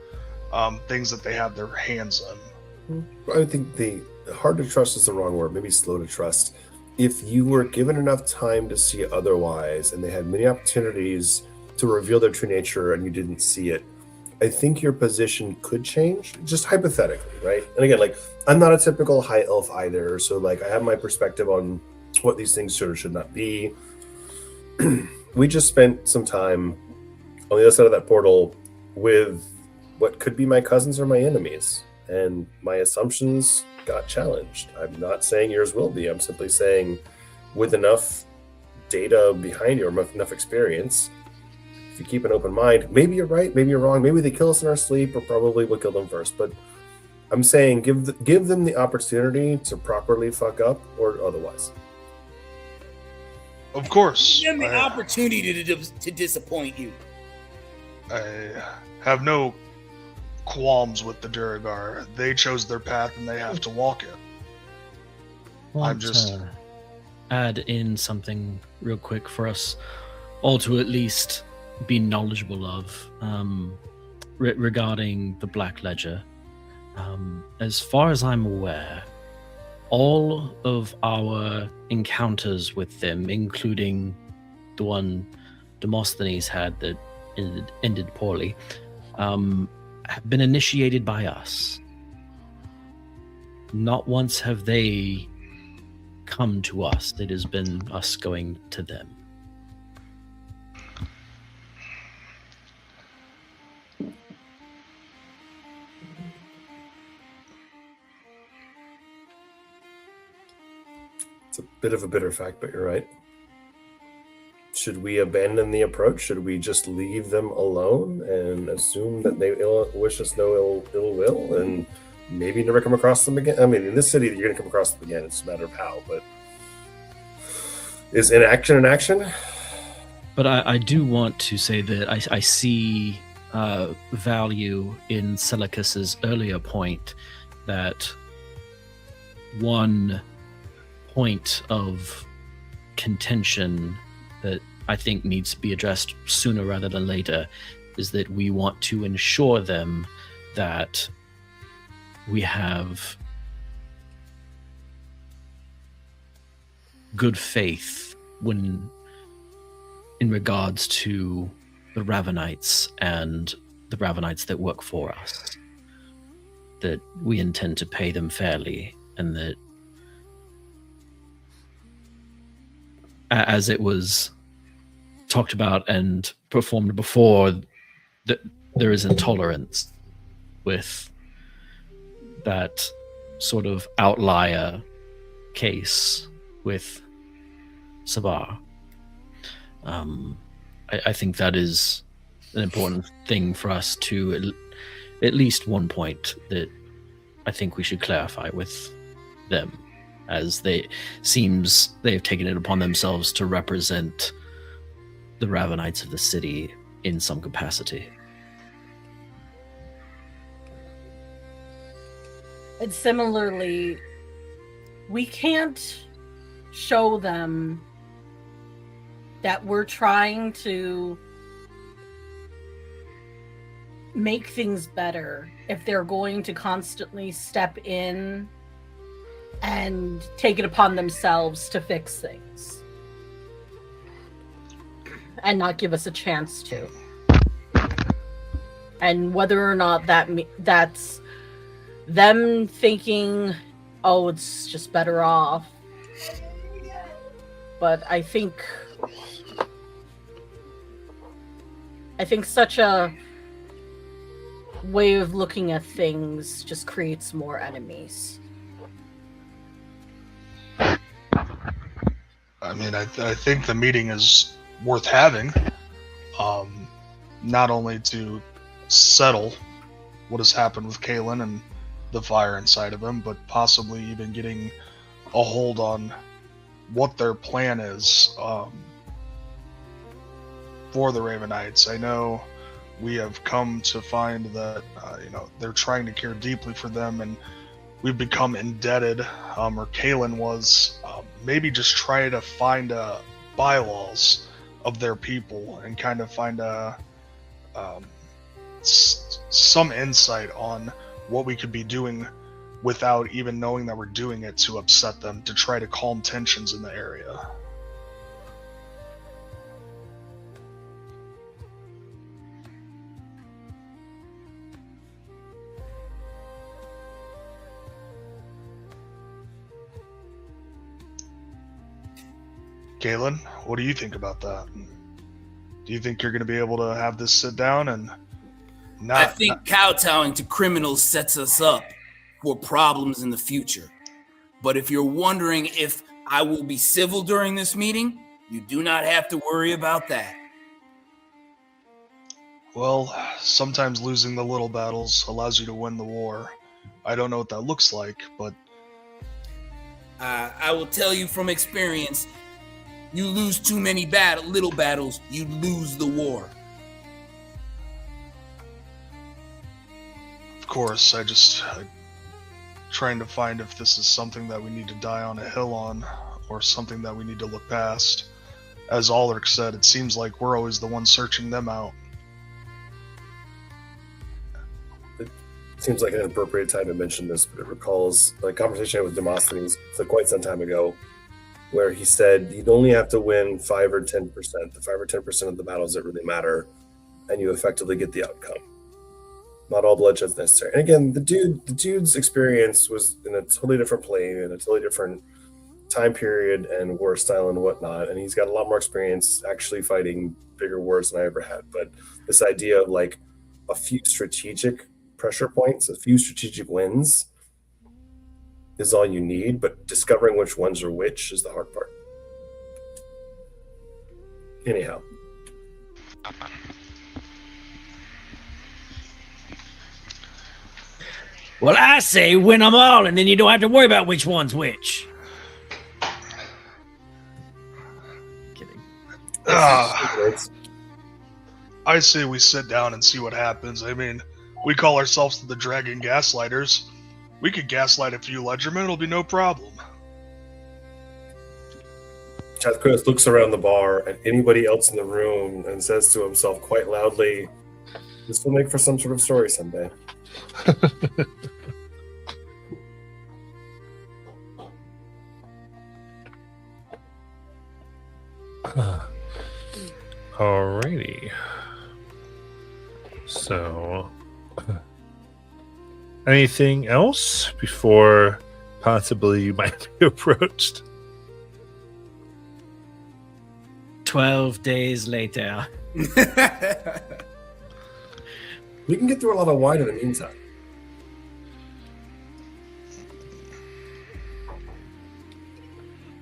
things that they have their hands on. I think the hard to trust is the wrong word. Maybe slow to trust. If you were given enough time to see otherwise, and they had many opportunities to reveal their true nature, and you didn't see it, I think your position could change, just hypothetically, right? And again, I'm not a typical high elf either, so I have my perspective on what these things should or should not be. We just spent some time on the other side of that portal with what could be my cousins or my enemies, and my assumptions got challenged. I'm not saying yours will be. I'm simply saying, with enough data behind you or enough experience, if you keep an open mind, maybe you're right, maybe you're wrong, maybe they kill us in our sleep, or probably we'll kill them first. But I'm saying give them the opportunity to properly fuck up or otherwise. Of course. Give them the opportunity to disappoint you. I have no qualms with the Duragar. They chose their path and they have to walk it. I'm just add in something real quick for us all to at least be knowledgeable of regarding the Black Ledger. As far as I'm aware, all of our encounters with them, including the one Demosthenes had that ended poorly, have been initiated by us. Not once have they come to us. It has been us going to them. It's a bit of a bitter fact, but you're right. Should we abandon the approach? Should we just leave them alone and assume that they wish us no ill will and maybe never come across them again? I mean, in this city, you're going to come across them again. It's a matter of how, but is inaction an action? But I do want to say that I see value in Seleucus's earlier point that one point of contention that I think needs to be addressed sooner rather than later is that we want to ensure them that we have good faith when in regards to the Ravenites and the Ravenites that work for us, that we intend to pay them fairly and that as it was talked about and performed before, that there is intolerance with that sort of outlier case with Sabar. I think that is an important thing for us to at least one point that I think we should clarify with them, as seems they have taken it upon themselves to represent the Ravenites of the city in some capacity. And similarly, we can't show them that we're trying to make things better if they're going to constantly step in and take it upon themselves to fix things and not give us a chance to. And whether or not that's them thinking, oh, it's just better off. But I think such a way of looking at things just creates more enemies. I mean, I think the meeting is worth having, not only to settle what has happened with Kalen and the fire inside of him, but possibly even getting a hold on what their plan is for the Ravenites. I know we have come to find that they're trying to care deeply for them, and we've become indebted, or Kalen was, maybe just try to find bylaws of their people and kind of find some insight on what we could be doing without even knowing that we're doing it to upset them, to try to calm tensions in the area. Galen, what do you think about that? Do you think you're going to be able to have this sit down and I think kowtowing to criminals sets us up for problems in the future. But if you're wondering if I will be civil during this meeting, you do not have to worry about that. Well, sometimes losing the little battles allows you to win the war. I don't know what that looks like, but I will tell you from experience, you lose too many little battles, you lose the war. of course, I'm trying to find if this is something that we need to die on a hill on, or something that we need to look past. As Ulrich said, it seems like we're always the ones searching them out. It seems like an appropriate time to mention this, but it recalls a conversation I had with Demosthenes quite some time ago, where he said you'd only have to win 5 or 10%, the 5 or 10% of the battles that really matter, and you effectively get the outcome. Not all bloodshed is necessary. And again, the dude's experience was in a totally different plane, in a totally different time period and war style and whatnot, and he's got a lot more experience actually fighting bigger wars than I ever had. But this idea of like a few strategic pressure points, a few strategic wins is all you need, but discovering which ones are which is the hard part. Anyhow. Well, I say win them all, and then you don't have to worry about which one's which. Kidding. I say we sit down and see what happens. I mean, we call ourselves the Dragon Gaslighters. We could gaslight a few Ledgermen, it'll be no problem. Chathkos looks around the bar at anybody else in the room and says to himself quite loudly, this will make for some sort of story someday. Alrighty. So, anything else before possibly you might be approached. 12 days later. We can get through a lot of wine in the meantime.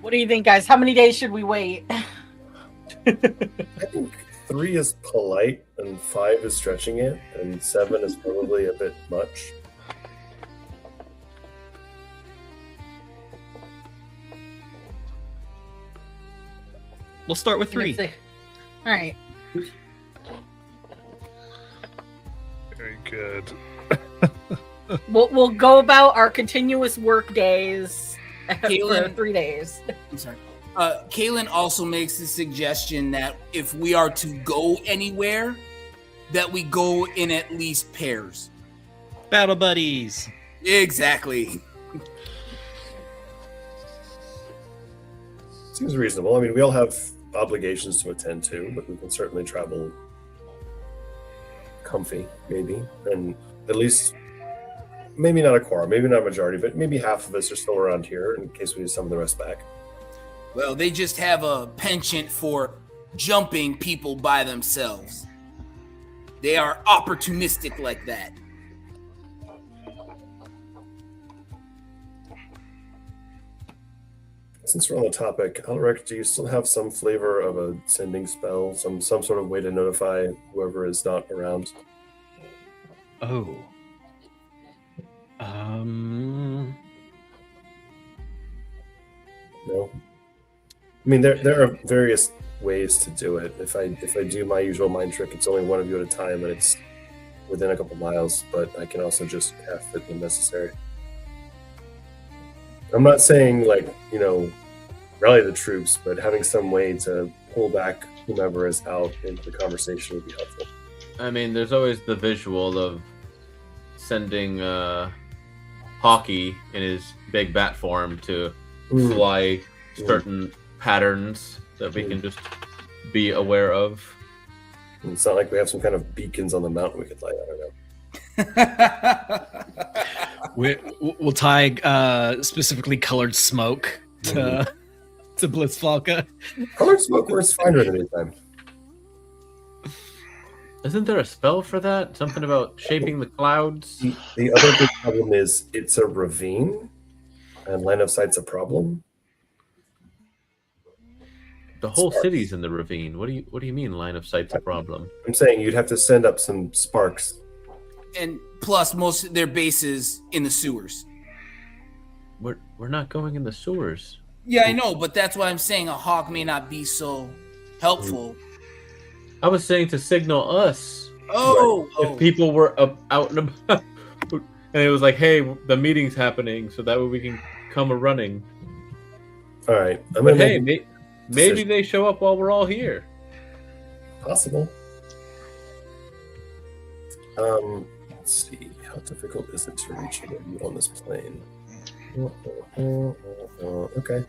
What do you think, guys? How many days should we wait? I think 3 is polite, and 5 is stretching it, and 7 is probably a bit much. We'll start with 3. All right. Very good. We'll go about our continuous work days for Kaylin- 3 days. I'm sorry. Kaylin also makes the suggestion that if we are to go anywhere, that we go in at least pairs. Battle buddies. Exactly. Seems reasonable. I mean, we all have obligations to attend to, but we can certainly travel comfy, maybe. And at least, maybe not a quorum, maybe not a majority, but maybe half of us are still around here in case we need some of the rest back. Well, they just have a penchant for jumping people by themselves. They are opportunistic like that. Since we're on the topic, Alaric, do you still have some flavor of a sending spell, some sort of way to notify whoever is not around? Oh. No. I mean, there are various ways to do it. If I do my usual mind trick, it's only one of you at a time, and it's within a couple miles. But I can also just half it when necessary. I'm not saying rally the troops, but having some way to pull back whomever is out into the conversation would be helpful. I mean, there's always the visual of sending Hockey in his big bat form to fly certain patterns that we can just be aware of. It's not like we have some kind of beacons on the mountain we could light. I don't know. We'll tie specifically colored smoke to Blitzfalka. Colored smoke works fine during the daytime. Isn't there a spell for that? Something about shaping the clouds? The other big problem is it's a ravine, and line of sight's a problem. The whole city's in the ravine. What do you mean line of sight's a problem? I'm saying you'd have to send up some sparks. And plus, most of their bases in the sewers. We're not going in the sewers. Yeah, I know, but that's why I'm saying a hawk may not be so helpful. I was saying to signal us. If people were out and about. And it was like, hey, the meeting's happening, so that way we can come running. All right. But hey, maybe they show up while we're all here. Possible. Let's see. How difficult is it to reach you on this plane? Okay.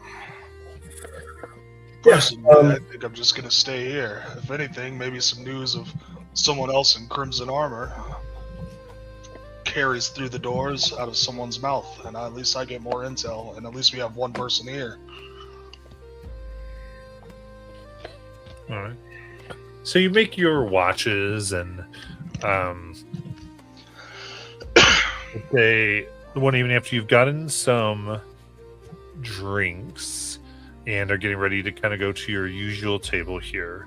Personally, I think I'm just gonna stay here. If anything, maybe some news of someone else in crimson armor carries through the doors out of someone's mouth, and at least I get more intel, and at least we have one person here. All right. So you make your watches, and one evening after you've gotten some drinks and are getting ready to kind of go to your usual table here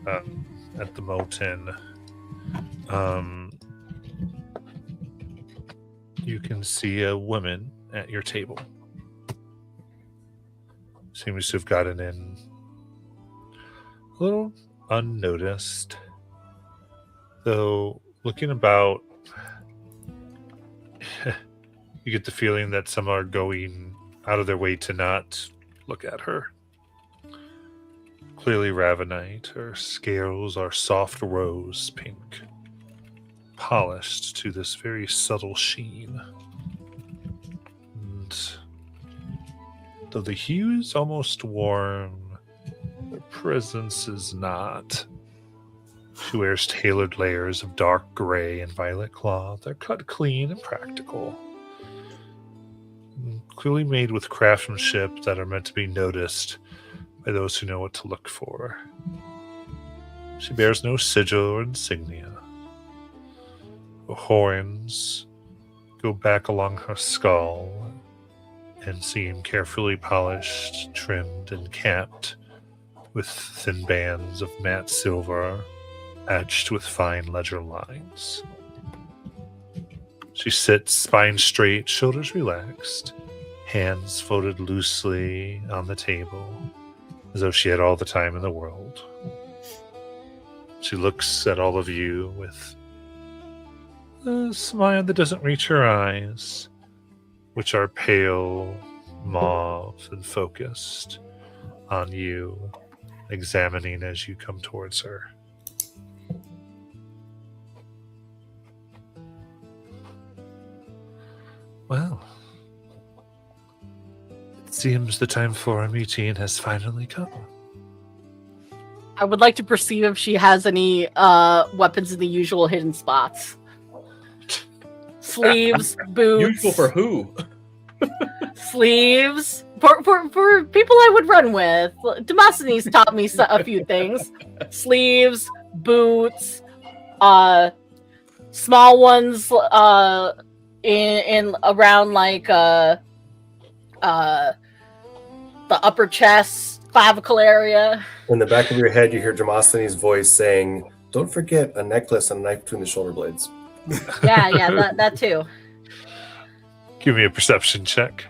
at the Moten, you can see a woman at your table. Seems to have gotten in a little unnoticed, though looking about, you get the feeling that some are going out of their way to not look at her. Clearly Ravenite. Her scales are soft rose pink, polished to this very subtle sheen. And though the hue is almost warm, her presence is not. She wears tailored layers of dark gray and violet cloth. They're cut clean and practical. clearly made with craftsmanship that are meant to be noticed by those who know what to look for. She bears no sigil or insignia. Her horns go back along her skull and seem carefully polished, trimmed, and capped with thin bands of matte silver etched with fine ledger lines. She sits spine straight, shoulders relaxed, hands folded loosely on the table, as though she had all the time in the world. She looks at all of you with a smile that doesn't reach her eyes, which are pale, mauve, and focused on you, examining as you come towards her. Well, it seems the time for our meeting has finally come. I would like to perceive if she has any weapons in the usual hidden spots. Sleeves, boots. Useful for who? Sleeves. For people I would run with. Demosthenes taught me a few things. Sleeves, boots, small ones in around like the upper chest, clavicle area. In the back of your head, you hear Demosthenes' voice saying, "Don't forget a necklace and a knife between the shoulder blades." Yeah, that too. Give me a perception check.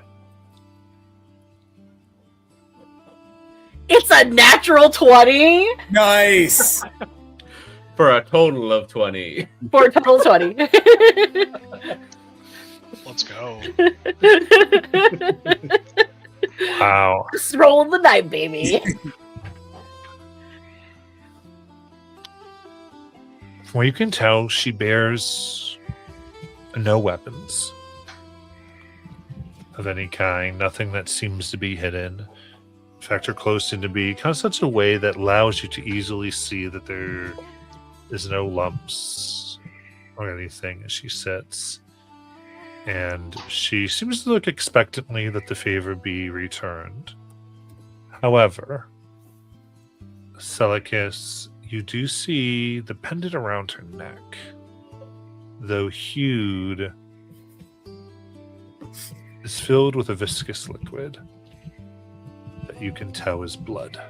It's a natural 20 Nice. For a total of 20. for a total 20. Let's go. Wow. Just rolling the dice, baby. From what you can tell, she bears no weapons of any kind, nothing that seems to be hidden. In fact, her clothes seem to be kind of such a way that allows you to easily see that there is no lumps or anything as she sits. And she seems to look expectantly that the favor be returned. However, Seleucus, you do see the pendant around her neck, though hued, is filled with a viscous liquid that you can tell is blood.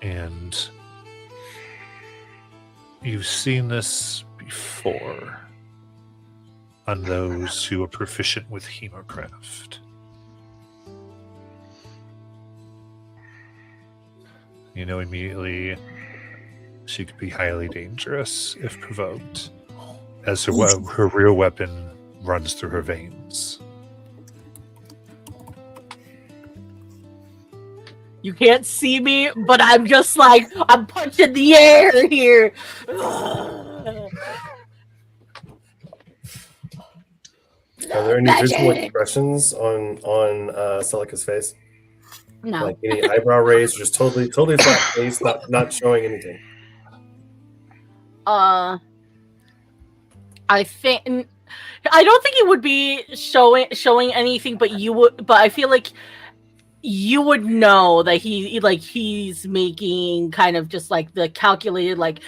And you've seen this before on those who are proficient with hemocraft. You know immediately she could be highly dangerous if provoked, as her real weapon runs through her veins. You can't see me, but I'm just like, I'm punching the air here. Are there any visible expressions on Seleucus' face? No. Like any eyebrow raise, or just totally flat face, not showing anything? I don't think it would be showing anything, but I feel like you would know that he's making kind of just like the calculated, like,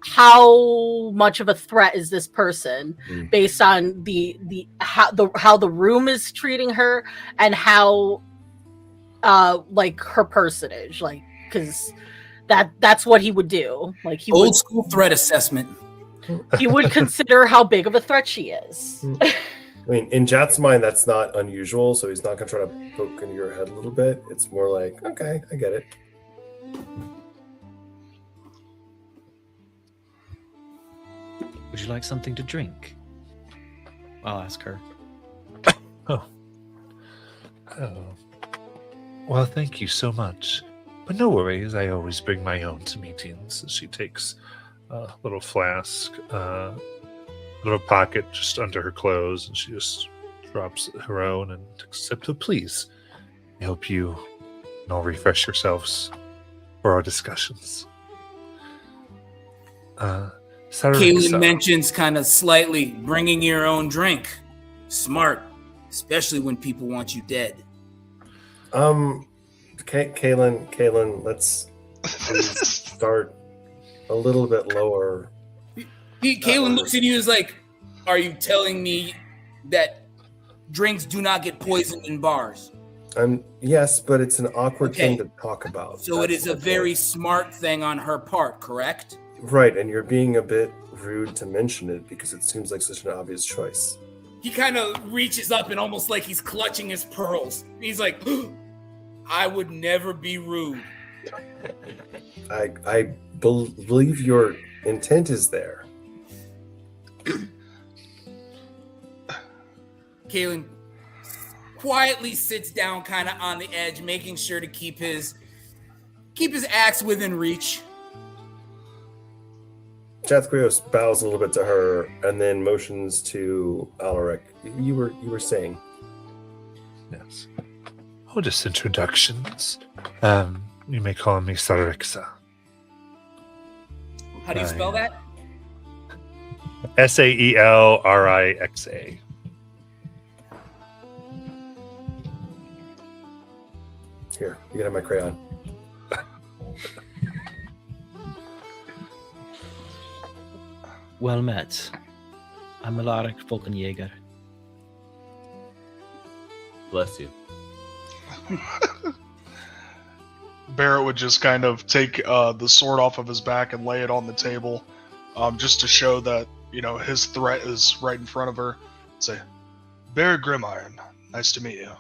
how much of a threat is this person based on how the room is treating her and how like her personage, like, because that's what he would do. Like, he Old school threat assessment. he would consider how big of a threat she is. I mean, in Jat's mind, that's not unusual, so he's not going to try to poke into your head a little bit. It's more like, okay, I get it. Would you like something to drink? I'll ask her. Oh. Well, thank you so much. But no worries, I always bring my own to meetings. She takes a little flask, little pocket just under her clothes, and she just drops her own and takes a sip. So please, I hope you can all refresh yourselves for our discussions. Kaylin Sarissa. mentions kind of slightly bringing your own drink. Smart, especially when people want you dead. Kaylin, let's please start a little bit lower. Kaylin looks at you and is like, are you telling me that drinks do not get poisoned in bars? Yes, but it's an awkward Okay. thing to talk about. So it That's is a the very point. smart thing on her part, correct? Right, and you're being a bit rude to mention it because it seems like such an obvious choice. He kind of reaches up and almost like he's clutching his pearls. He's like, I would never be rude. I believe your intent is there. Kaylin quietly sits down kind of on the edge, making sure to keep his axe within reach. Jathquios bows a little bit to her and then motions to Alaric. You were saying. Yes. Oh, just introductions. You may call me Sarissa. How do you spell that? Saelrixa. Here, you can have my crayon. Well met. I'm Alaric Volkenjäger. Bless you. Barrett would just kind of take the sword off of his back and lay it on the table, just to show that, you know, his threat is right in front of her. Say, Barrett Grimiron, nice to meet you.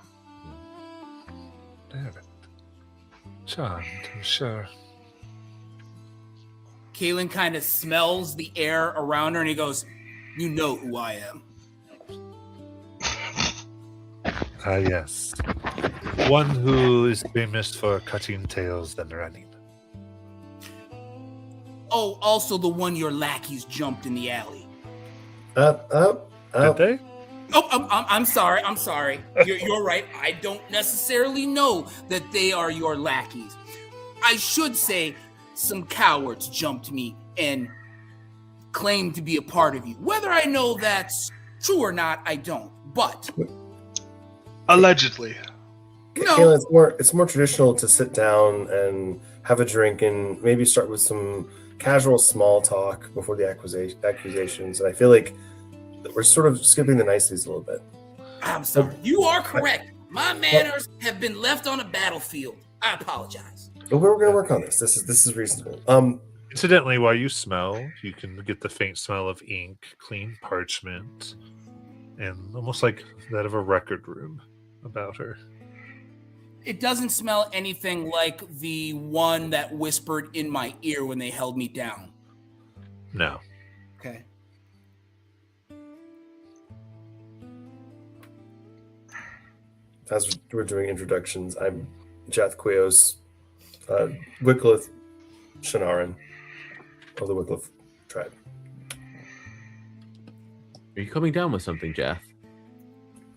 Damn it. Charmed, I'm sure. Kaylin kind of smells the air around her and he goes, you know who I am. Ah, yes. One who is famous for cutting tails than running. Oh, also the one your lackeys jumped in the alley. Up. Did they? Oh, I'm sorry. I'm sorry. You're right. I don't necessarily know that they are your lackeys. I should say some cowards jumped me and claimed to be a part of you. Whether I know that's true or not, I don't. But Allegedly. no, Kaylin, it's more traditional to sit down and have a drink and maybe start with some casual small talk before the accusations. And I feel like we're sort of skipping the niceties a little bit. I'm sorry. You are correct. My manners have been left on a battlefield. I apologize. But we're going to work on this. This is reasonable. Incidentally, while you smell, you can get the faint smell of ink, clean parchment, and almost like that of a record room about her. It doesn't smell anything like the one that whispered in my ear when they held me down. No. Okay. As we're doing introductions, I'm Jathquios, Wycliffe Shanaran of the Wycliffe tribe. Are you coming down with something, Jath?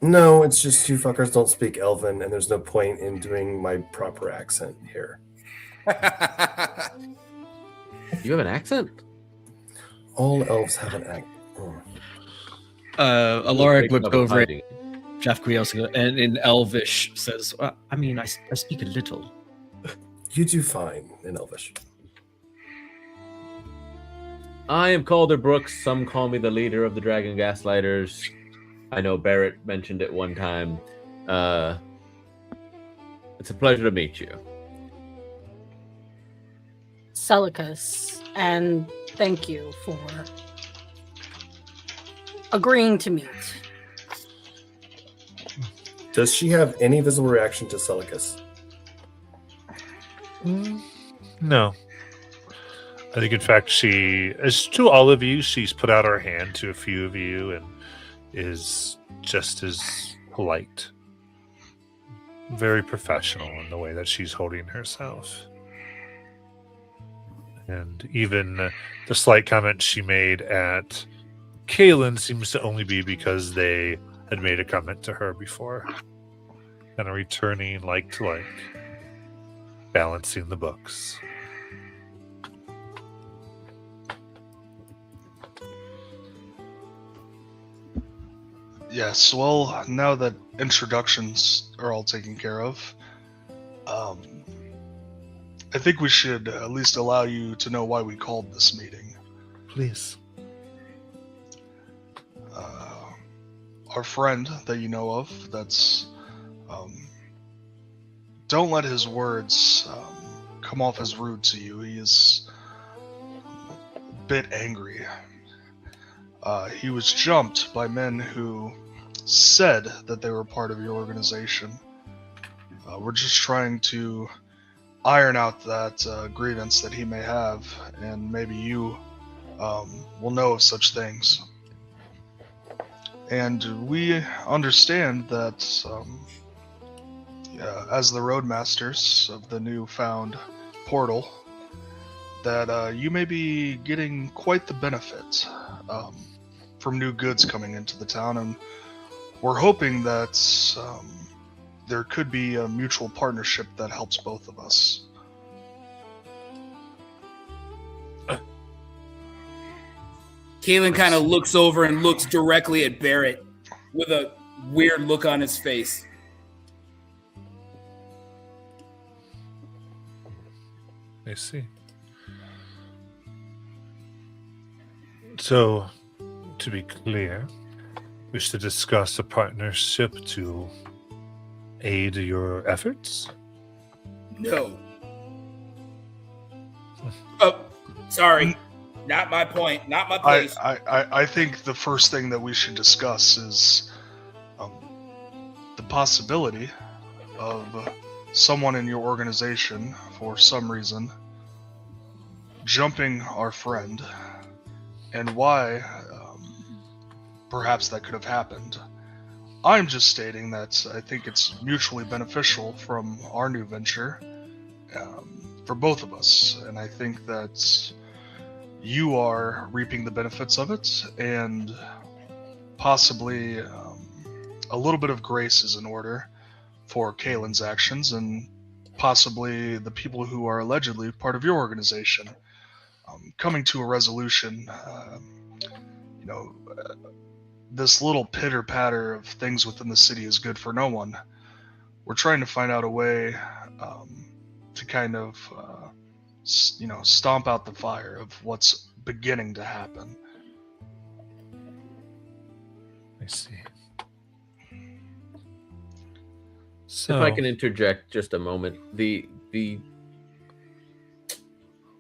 No, it's just you fuckers don't speak Elven, and there's no point in doing my proper accent here. You have an accent? All elves have an accent. Alaric looks over at hiding. Jeff Quielska and in Elvish says, I mean, I speak a little. You do fine in Elvish. I am Calder Brooks. Some call me the leader of the Dragon Gaslighters. I know Barrett mentioned it one time. It's a pleasure to meet you. Celicus, and thank you for agreeing to meet. Does she have any visible reaction to Celicus? No. I think, in fact, as to all of you, she's put out her hand to a few of you and is just as polite. Very professional in the way that she's holding herself. And even the slight comment she made at Kaylin seems to only be because they had made a comment to her before. Kind of returning like to like, balancing the books. Yes, well, now that introductions are all taken care of, I think we should at least allow you to know why we called this meeting. Please. Our friend that you know of, that's... don't let his words come off as rude to you. He is a bit angry. He was jumped by men who said that they were part of your organization. We're just trying to iron out that grievance that he may have, and maybe you will know of such things. And we understand that as the Roadmasters of the newfound portal, that you may be getting quite the benefit from new goods coming into the town, and we're hoping that there could be a mutual partnership that helps both of us. Kalen kind of looks over and looks directly at Barrett with a weird look on his face. I see. So, to be clear, wish to discuss a partnership to aid your efforts? No. Oh, sorry. Not my point. Not my place. I think the first thing that we should discuss is the possibility of someone in your organization, for some reason, jumping our friend, and why perhaps that could have happened. I'm just stating that I think it's mutually beneficial from our new venture for both of us, and I think that you are reaping the benefits of it, and possibly a little bit of grace is in order for Kalen's actions, and possibly the people who are allegedly part of your organization coming to a resolution. This little pitter-patter of things within the city is good for no one. We're trying to find out a way to kind of stomp out the fire of what's beginning to happen. I see. So, if I can interject just a moment, the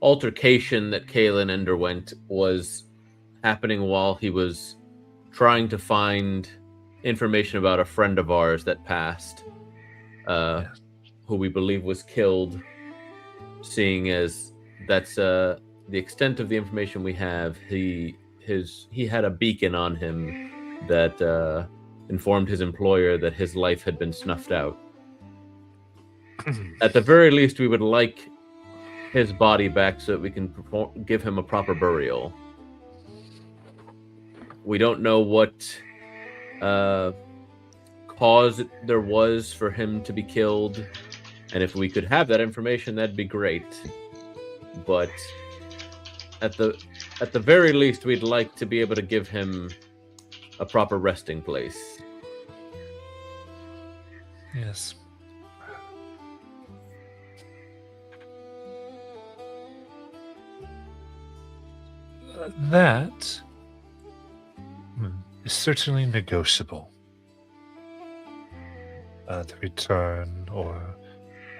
altercation that Kalen underwent was happening while he was trying to find information about a friend of ours that passed, who we believe was killed. Seeing as that's the extent of the information we have, he had a beacon on him that informed his employer that his life had been snuffed out. At the very least, we would like his body back so that we can give him a proper burial. We don't know what cause there was for him to be killed, and if we could have that information, that'd be great. But at the very least, we'd like to be able to give him a proper resting place. yes. That is certainly negotiable. The return, or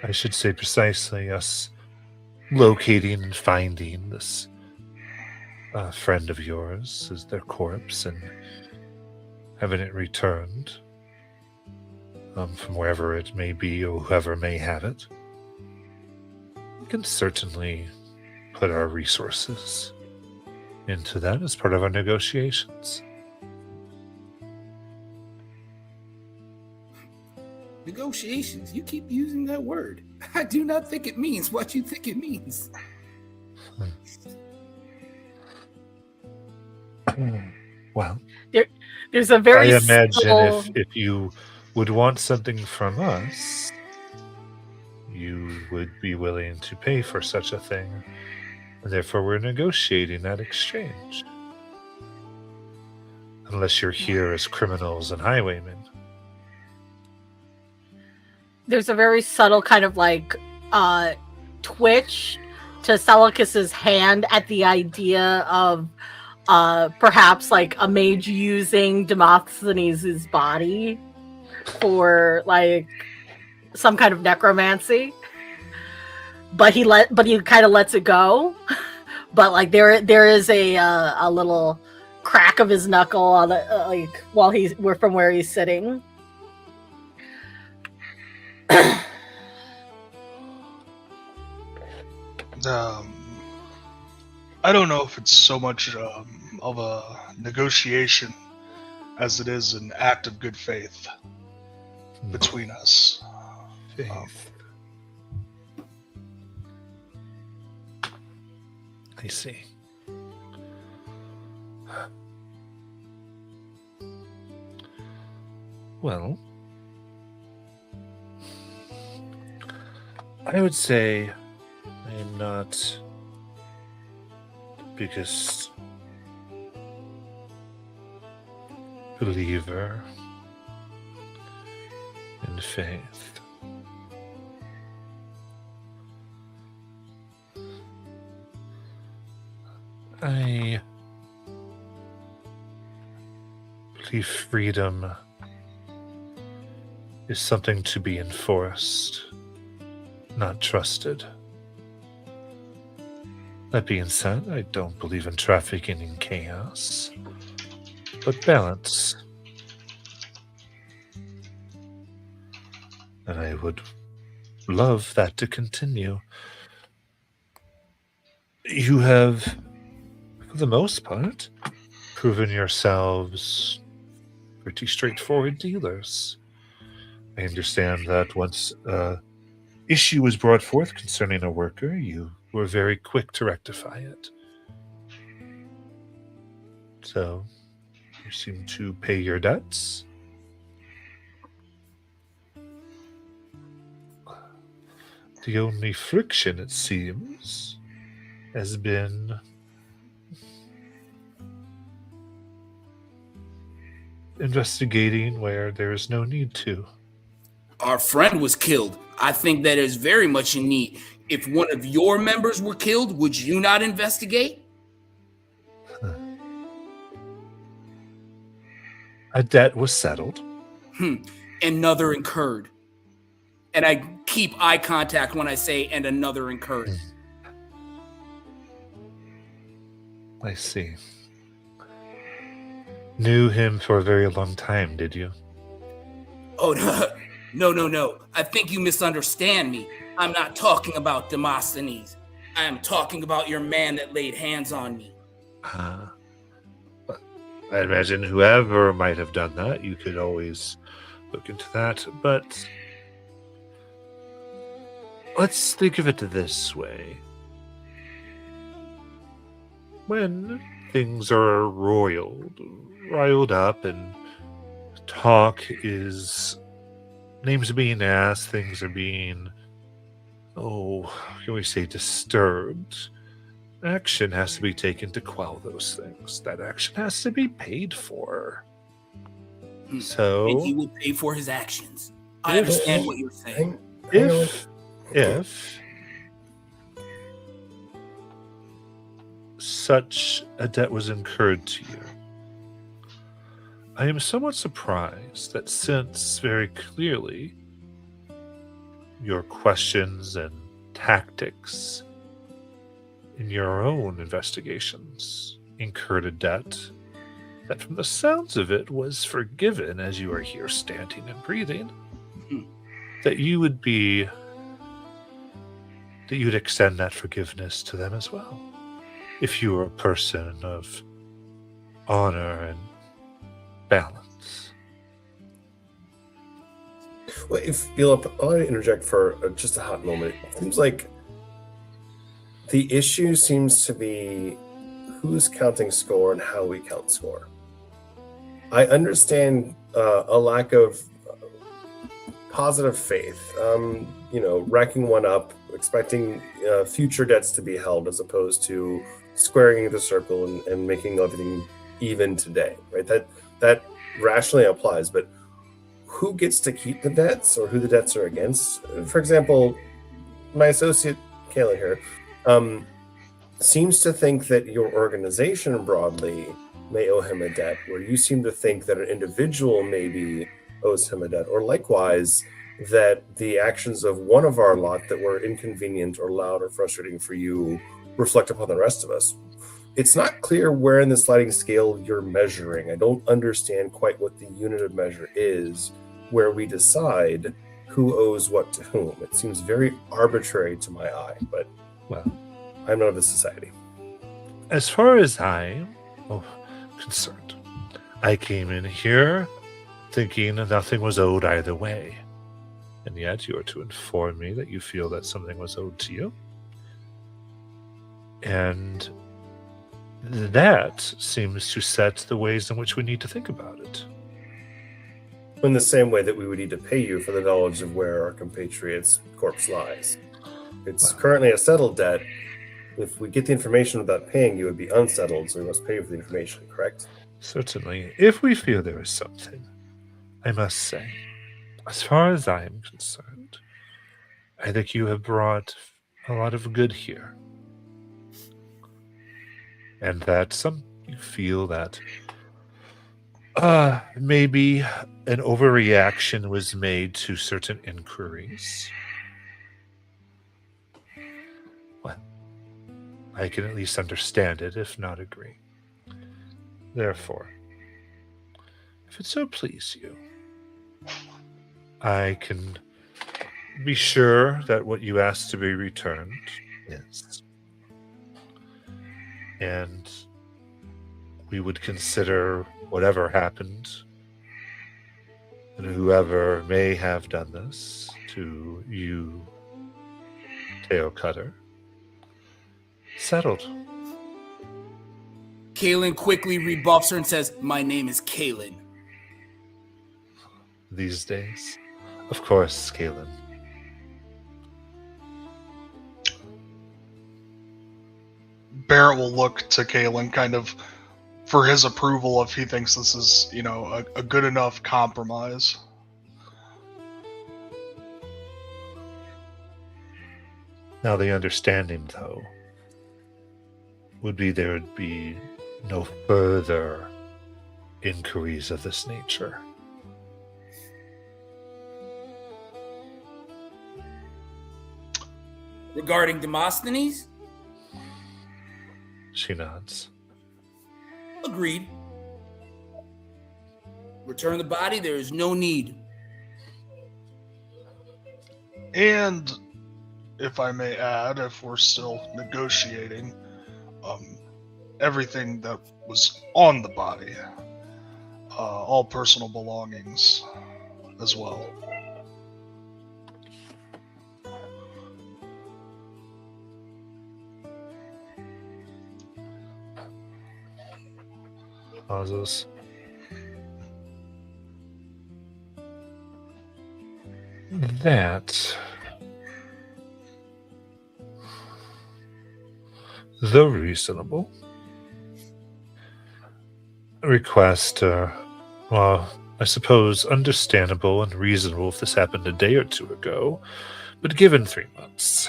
I should say precisely, us locating and finding this friend of yours as their corpse and having it returned from wherever it may be or whoever may have it. We can certainly put our resources into that as part of our negotiations. Negotiations. You keep using that word. I do not think it means what you think it means. Well, There's a very I imagine subtle- if you would want something from us, you would be willing to pay for such a thing. And therefore, we're negotiating that exchange. unless you're here as criminals and highwaymen. There's a very subtle kind of like twitch to Seleucus's hand at the idea of perhaps like a mage using Demosthenes' body for like some kind of necromancy. But he kind of lets it go. But like there is a little crack of his knuckle on the like while we're from where he's sitting. I don't know if it's so much of a negotiation as it is an act of good faith between us. Faith. I see. Well, I would say I am not the biggest believer in faith. I believe freedom is something to be enforced, not trusted. That being said, I don't believe in trafficking in chaos, but balance. And I would love that to continue. You have, for the most part, proven yourselves pretty straightforward dealers. I understand that once issue was brought forth concerning a worker, you were very quick to rectify it. So, you seem to pay your debts. The only friction, it seems, has been investigating where there is no need to. Our friend was killed. I think that is very much in need. If one of your members were killed, would you not investigate? A debt was settled. Another incurred. And I keep eye contact when I say, and another incurred. I see. Knew him for a very long time, did you? Oh, no. I think you misunderstand me. I'm not talking about Demosthenes. I am talking about your man that laid hands on me. I imagine whoever might have done that, you could always look into that. But let's think of it this way. When things are riled up and talk is, names are being asked, things are being, can we say disturbed? Action has to be taken to quell those things. That action has to be paid for. So, and he will pay for his actions. I understand what you're saying. If such a debt was incurred to you, I am somewhat surprised that since very clearly your questions and tactics in your own investigations incurred a debt that from the sounds of it was forgiven as you are here standing and breathing, that you would extend that forgiveness to them as well. If you were a person of honor and balance. Well, if Philip, I want to interject for just a hot moment. It seems like the issue seems to be who's counting score and how we count score. I understand a lack of positive faith, racking one up, expecting future debts to be held as opposed to squaring the circle and making everything even today, right? That rationally applies, but who gets to keep the debts or who the debts are against? For example, my associate Kayla here seems to think that your organization broadly may owe him a debt, where you seem to think that an individual maybe owes him a debt, or likewise that the actions of one of our lot that were inconvenient or loud or frustrating for you reflect upon the rest of us. It's not clear where in the sliding scale you're measuring. I don't understand quite what the unit of measure is where we decide who owes what to whom. It seems very arbitrary to my eye, but Well, I'm not of the society. as far as I am concerned, I came in here thinking nothing was owed either way. And yet you are to inform me that you feel that something was owed to you. And that seems to set the ways in which we need to think about it. In the same way that we would need to pay you for the knowledge of where our compatriot's corpse lies. It's currently a settled debt. If we get the information without paying you, it would be unsettled, so we must pay you for the information, correct? Certainly, if we feel there is something, I must say, as far as I am concerned, I think you have brought a lot of good here. And that some you feel that maybe an overreaction was made to certain inquiries. Well, I can at least understand it, if not agree. Therefore, if it so please you, I can be sure that what you asked to be returned is. And we would consider whatever happened and whoever may have done this to you, Teo Cutter, settled. Kalen quickly rebuffs her and says, "My name is Kalen." These days, of course, Kalen. Barrett will look to Kalen kind of for his approval if he thinks this is, you know, a good enough compromise. Now the understanding, though, would be there would be no further inquiries of this nature. Regarding Demosthenes? She nods. Agreed. Return the body, there is no need. And if I may add, if we're still negotiating, everything that was on the body, all personal belongings as well. Pauses. That, the reasonable request, well, I suppose understandable and reasonable if this happened a day or two ago, but given 3 months,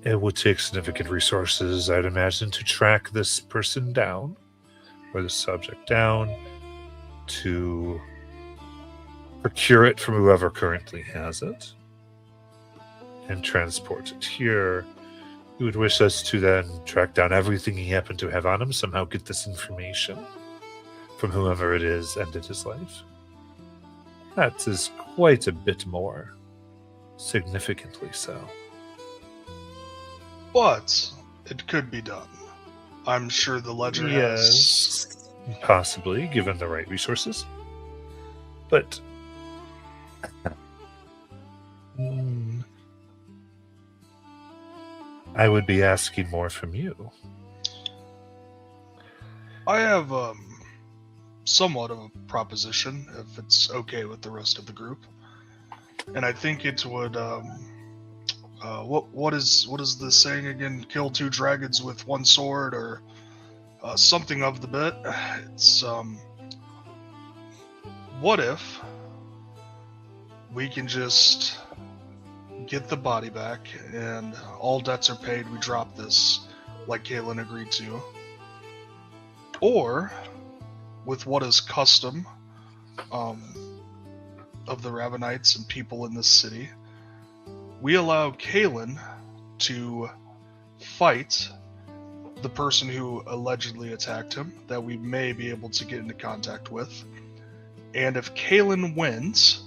it would take significant resources, I'd imagine, to track this person down, or the subject down, to procure it from whoever currently has it, and transport it here. You would wish us to then track down everything he happened to have on him, somehow get this information from whoever it is, ended his life. That is quite a bit more, significantly so. But it could be done. I'm sure the ledger has... Yes, possibly, given the right resources. But I would be asking more from you. I have somewhat of a proposition, if it's okay with the rest of the group. And I think it would what is the saying again? Kill 2 dragons with 1 sword, or something of the bit. It's what if we can just get the body back and all debts are paid? We drop this, like Caitlin agreed to, or with what is custom of the Ravenites and people in this city, we allow Kalen to fight the person who allegedly attacked him, that we may be able to get into contact with. And if Kalen wins,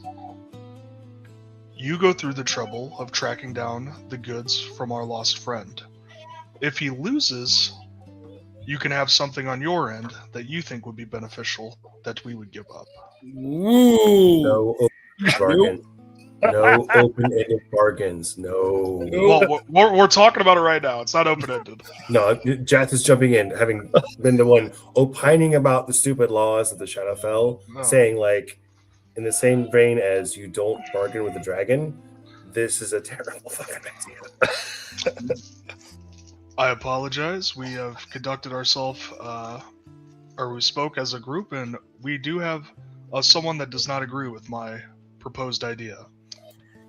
you go through the trouble of tracking down the goods from our lost friend. If he loses, you can have something on your end that you think would be beneficial that we would give up. Ooh. No open bargain. No open-ended bargains. No. Well, we're talking about it right now. It's not open-ended. No, Jath is jumping in, having been the one opining about the stupid laws of the Shadowfell, No. saying, like, in the same vein as you don't bargain with the dragon, this is a terrible fucking idea. I apologize. We have conducted ourselves, or we spoke as a group, and we do have someone that does not agree with my proposed idea.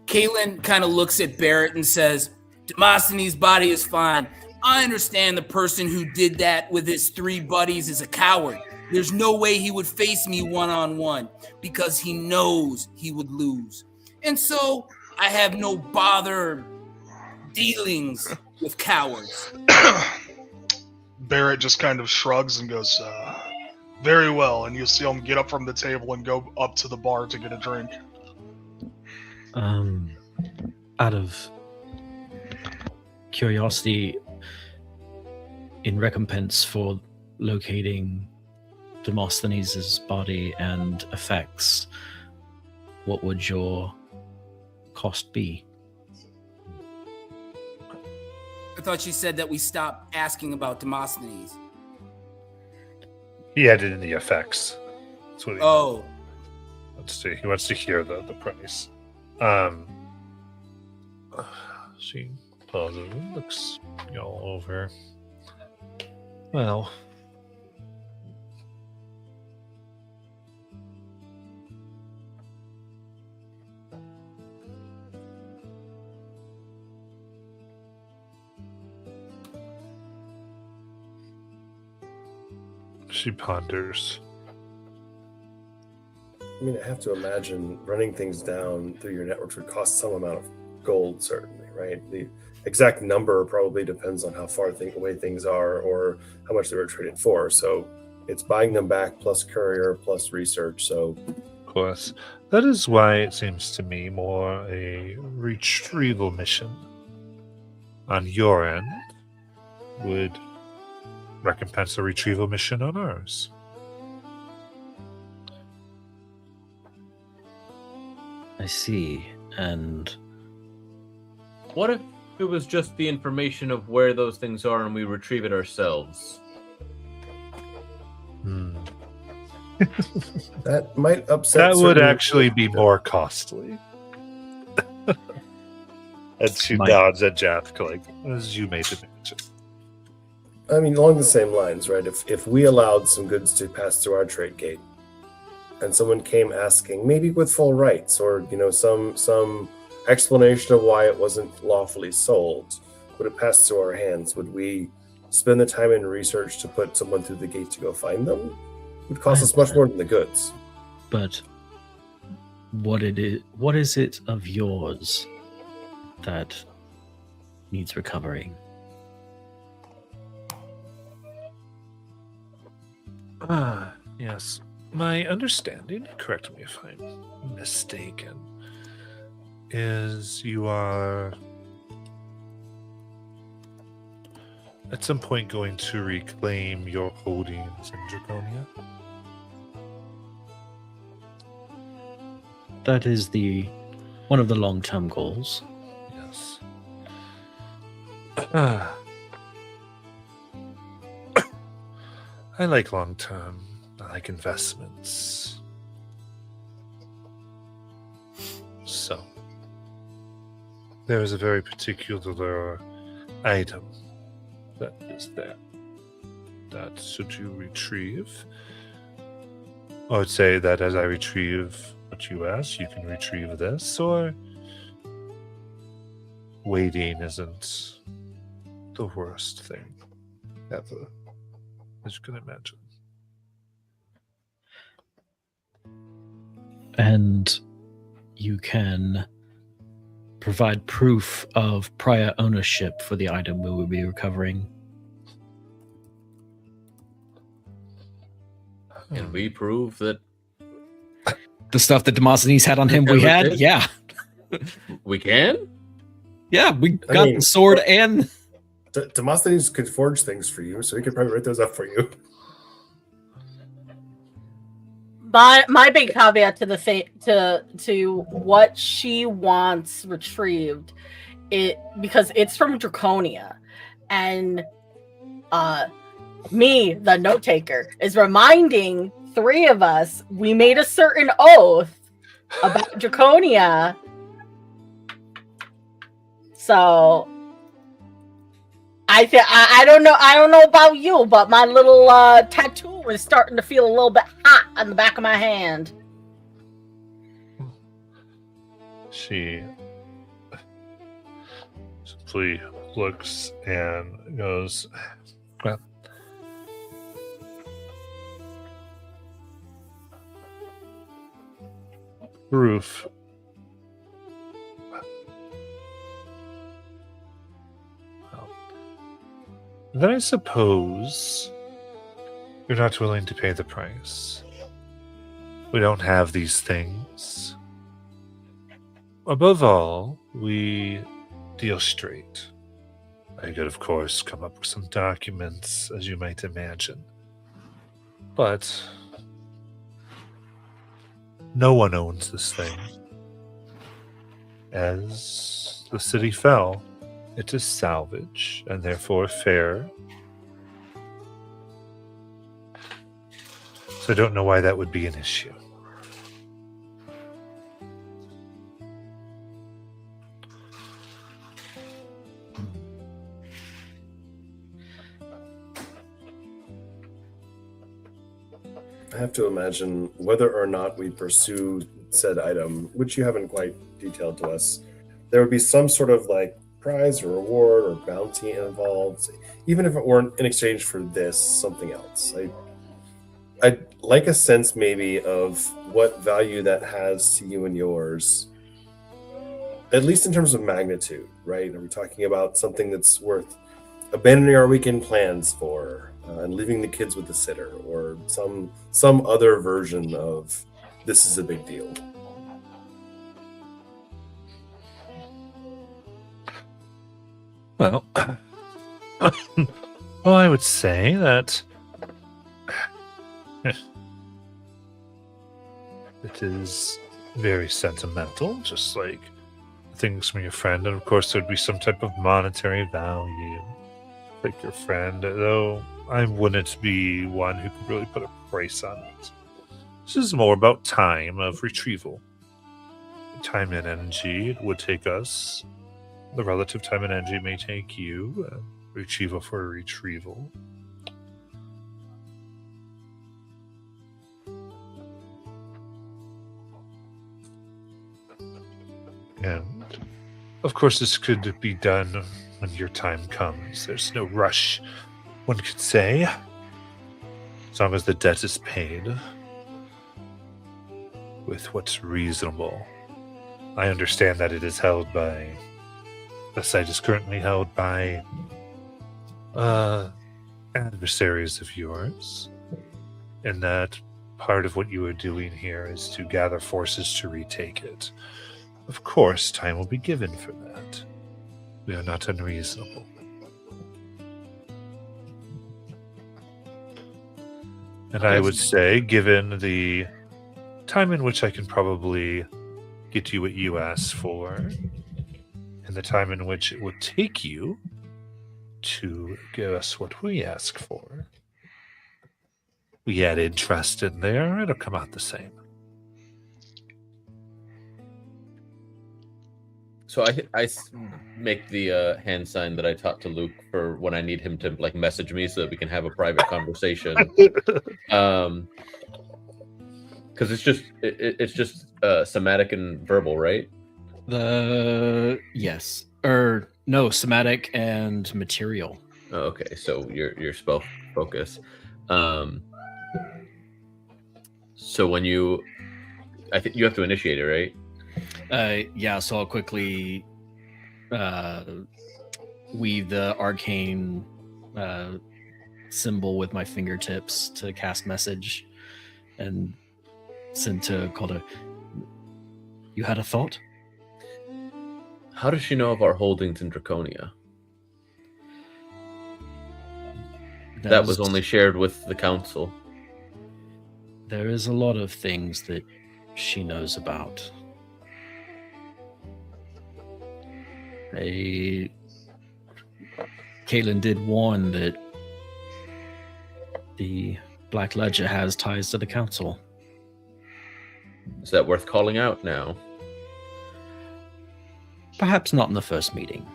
Caitlin kind of looks at Barrett and says, Demosthenes' body is fine. I understand the person who did that with his 3 buddies is a coward. There's no way he would face me one-on-one because he knows he would lose. And so I have no bother dealings with cowards. Barrett just kind of shrugs and goes, very well, and you see him get up from the table and go up to the bar to get a drink. Out of curiosity, in recompense for locating Demosthenes' body and effects, what would your cost be? I thought you said that we stopped asking about Demosthenes. He added in the effects. That's what he Oh, Let's see. He wants to hear the price. She pauses and looks y'all over. Well, she ponders. I mean, I have to imagine running things down through your networks would cost some amount of gold, certainly, right? The exact number probably depends on how far away things are or how much they were traded for. So it's buying them back plus courier plus research. So, Of course, that is why it seems to me more a retrieval mission on your end would recompense a retrieval mission on ours. I see. And What if it was just the information of where those things are and we retrieve it ourselves? that might upset. That would certain- actually be more costly. And she Might. nods at Jath, like, as you made the mention. I mean, along the same lines, right? If we allowed some goods to pass through our trade gate, and someone came asking, maybe with full rights, or some explanation of why it wasn't lawfully sold, would it pass through our hands? Would we spend the time and research to put someone through the gate to go find them? It would cost us much more than the goods. but what is it of yours that needs recovering? Ah, yes. My understanding, correct me if I'm mistaken, is you are at some point going to reclaim your holdings in Draconia. That is one of the long-term goals. Yes. I like long term. I like investments. So, there is a very particular item that is there. That should you retrieve, I would say that as I retrieve what you asked, you can retrieve this, or waiting isn't the worst thing ever, as you can imagine. And you can provide proof of prior ownership for the item we will be recovering. Can we prove that The stuff that Demosthenes had on him, we had? Everything? Yeah. we can? Yeah, we I got mean, the sword and... Demosthenes could forge things for you, so he could probably write those up for you. My big caveat to the to what she wants retrieved, because it's from Draconia, and me, the note taker, is reminding three of us we made a certain oath about Draconia. So I don't know about you, but my little tattoo is starting to feel a little bit hot on the back of my hand. She simply looks and goes, well, proof. Well, then I suppose you're not willing to pay the price. We don't have these things. Above all, we deal straight. I could, of course, come up with some documents, as you might imagine. But no one owns this thing. As the city fell, it is salvage, and therefore fair. So I don't know why that would be an issue. I have to imagine whether or not we pursue said item, which you haven't quite detailed to us, there would be some sort of like prize or reward or bounty involved, even if it weren't in exchange for this, something else. I'd like a sense maybe of what value that has to you and yours, at least in terms of magnitude, right? Are we talking about something that's worth abandoning our weekend plans for, and leaving the kids with the sitter, or some other version of this is a big deal? Well, well, I would say that it is very sentimental, just like things from your friend, and of course there'd be some type of monetary value, like your friend, though I wouldn't be one who could really put a price on it. This is more about time of retrieval. Time and energy it would take us. The relative time and energy may take you. Retrieval for retrieval. And of course this could be done when your time comes. There's no rush, one could say, as long as the debt is paid with what's reasonable. I understand that it is held by, the site is currently held by adversaries of yours, and that part of what you are doing here is to gather forces to retake it. Of course, time will be given for that. We are not unreasonable. And I would say, given the time in which I can probably get you what you asked for, and the time in which it would take you to give us what we ask for, we add interest in there, it'll come out the same. So I make the hand sign that I taught to Luke for when I need him to like message me so that we can have a private conversation. Because it's just somatic and verbal, right? Yes, no, somatic and material. Oh, okay, so your spell focus. So when I think you have to initiate it, right? Yeah, so I'll quickly weave the arcane symbol with my fingertips to cast message and send to Calder. You had a thought? How does she know of our holdings in Draconia? That was only shared with the council. There is a lot of things that she knows about. Caitlin did warn that the Black Ledger has ties to the council. Is that worth calling out now? Perhaps not in the first meeting.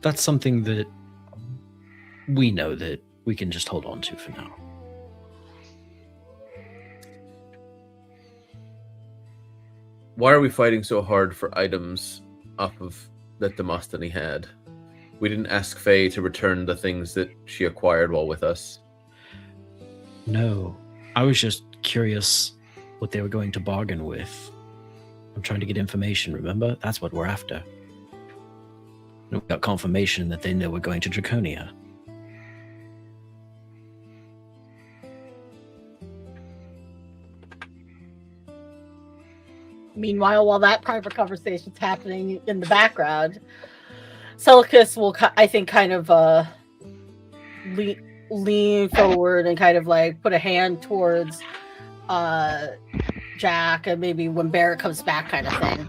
That's something that we know that we can just hold on to for now. Why are we fighting so hard for items off of that Demosthenes had? We didn't ask Faye to return the things that she acquired while with us. No, I was just curious what they were going to bargain with. I'm trying to get information, remember? That's what we're after. We got confirmation that they know we're going to Draconia. Meanwhile, while that private conversation's happening in the background, Celicus will, I think, kind of lean forward and kind of like put a hand towards Jack, and maybe when Barrett comes back, kind of thing,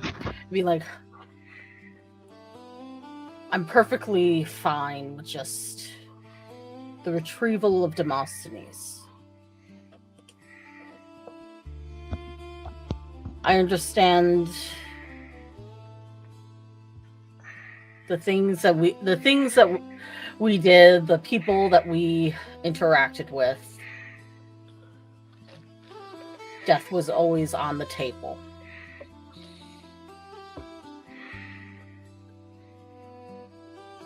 be like, "I'm perfectly fine with just the retrieval of Demosthenes. I understand the things that we did, the people that we interacted with. Death was always on the table.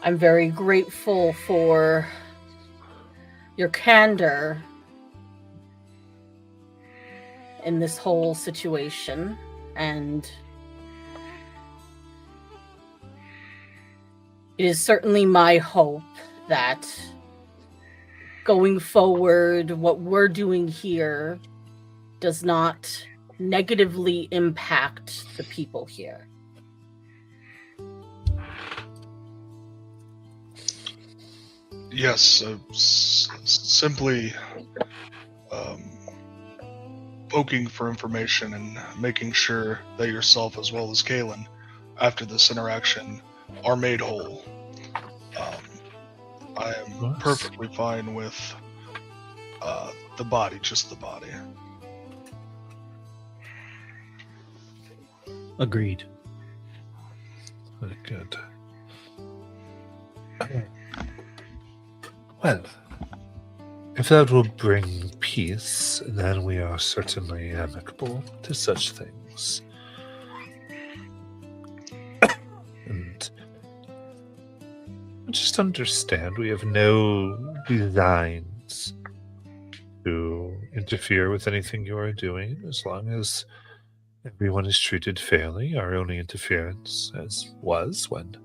I'm very grateful for your candor in this whole situation, and it is certainly my hope that going forward, what we're doing here does not negatively impact the people here." Yes, simply poking for information and making sure that yourself as well as Galen, after this interaction, are made whole. I am perfectly fine with the body, just the body. Agreed. Very good. Well, if that will bring peace, then we are certainly amicable to such things. And just understand, we have no designs to interfere with anything you are doing, as long as everyone is treated fairly. Our only interference, as was when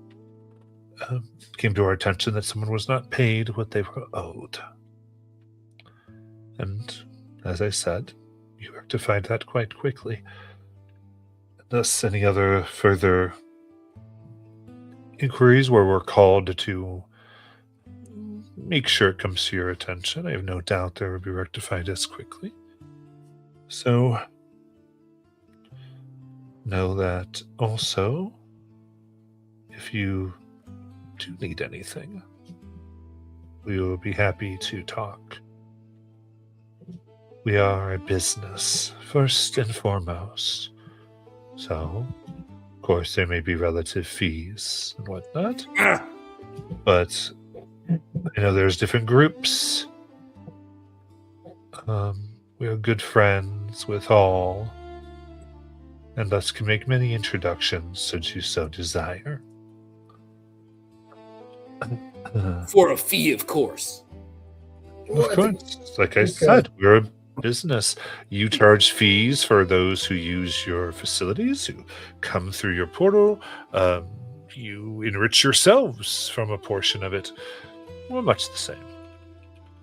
it came to our attention that someone was not paid what they were owed. And as I said, you rectified that quite quickly. Thus, any other further inquiries where we're called to make sure it comes to your attention, I have no doubt they will be rectified as quickly. So, know that also, if you do need anything, we will be happy to talk. We are a business, first and foremost. So, of course, there may be relative fees and whatnot. Ah, But I know there's different groups. We are good friends with all, and thus can make many introductions should you so desire. for a fee, of course. Well, Of I think- course, like I Okay. said, we're a business. You charge fees for those who use your facilities, who come through your portal. You enrich yourselves from a portion of it. We're much the same.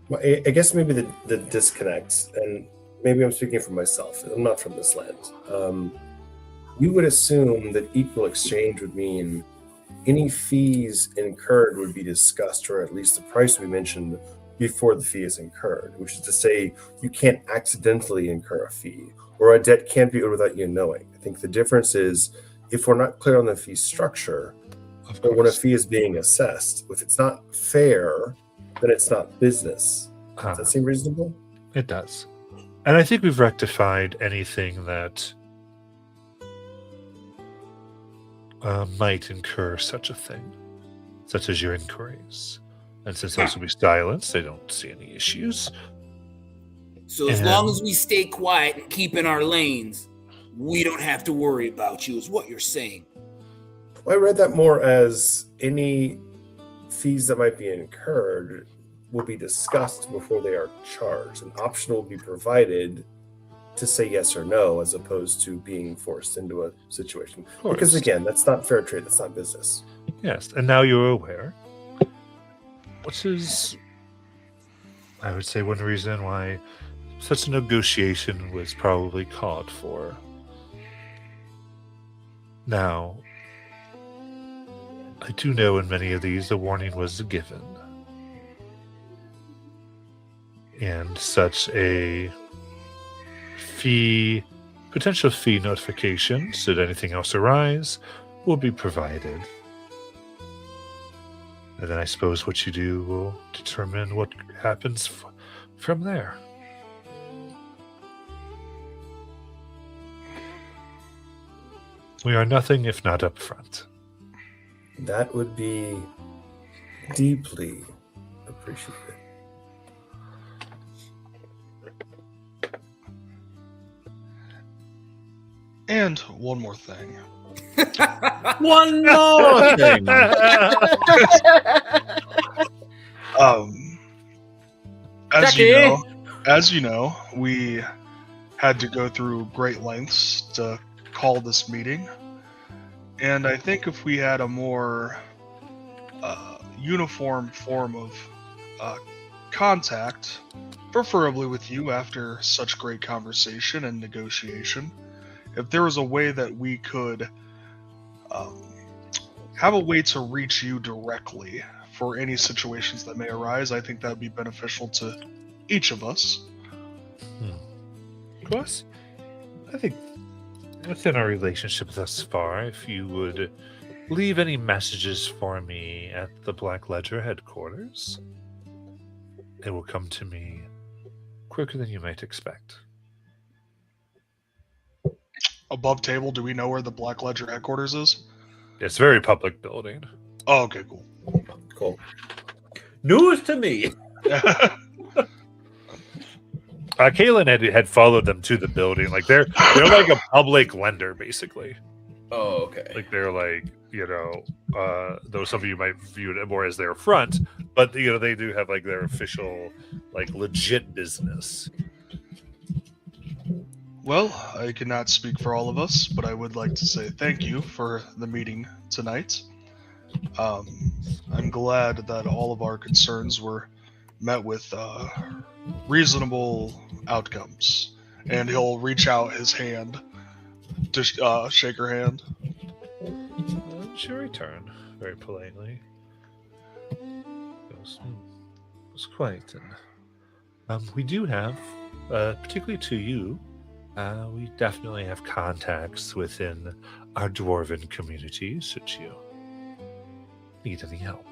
Well, I guess maybe the disconnect, and maybe I'm speaking for myself. I'm not from this land. You would assume that equal exchange would mean any fees incurred would be discussed, or at least the price we mentioned before the fee is incurred, which is to say you can't accidentally incur a fee, or a debt can't be owed without you knowing. I think the difference is if we're not clear on the fee structure, Of or when a course. fee is being assessed, if it's not fair, then it's not business. Ah, Does that seem reasonable? it does. And I think we've rectified anything that might incur such a thing, such as your inquiries. And since those will be silenced, I don't see any issues. So as And- long as we stay quiet and keep in our lanes, we don't have to worry about you, is what you're saying. Well, I read that more as any fees that might be incurred will be discussed before they are charged. An option will be provided to say yes or no, as opposed to being forced into a situation. Of course. Because again, that's not fair trade. That's not business. Yes, and now you're aware. Which is, I would say, one reason why such a negotiation was probably called for. Now, I do know in many of these a warning was given. And such a potential fee notification, should anything else arise, will be provided. And then I suppose what you do will determine what happens from there. We are nothing if not upfront. That would be deeply appreciated. And one more thing. One more thing. As Jackie! as you know, we had to go through great lengths to call this meeting, and I think if we had a more uniform form of contact, preferably with you after such great conversation and negotiation, if there was a way that we could have a way to reach you directly for any situations that may arise, I think that would be beneficial to each of us. Of course. I think within our relationship thus far, if you would leave any messages for me at the Black Ledger headquarters, it will come to me quicker than you might expect. Above table, do we know where the Black Ledger headquarters is? It's a very public building. Oh, okay, cool. Cool. News to me. Kaylin had followed them to the building. Like they're like a public lender, basically. Oh, okay. Like they're like, though some of you might view it more as their front, but they do have like their official, like legit business. Well, I cannot speak for all of us, but I would like to say thank you for the meeting tonight. I'm glad that all of our concerns were met with reasonable outcomes. And he'll reach out his hand to shake her hand. She'll return very politely. Goes, it was quite. And we do have, particularly to you, we definitely have contacts within our dwarven community, should you need any help.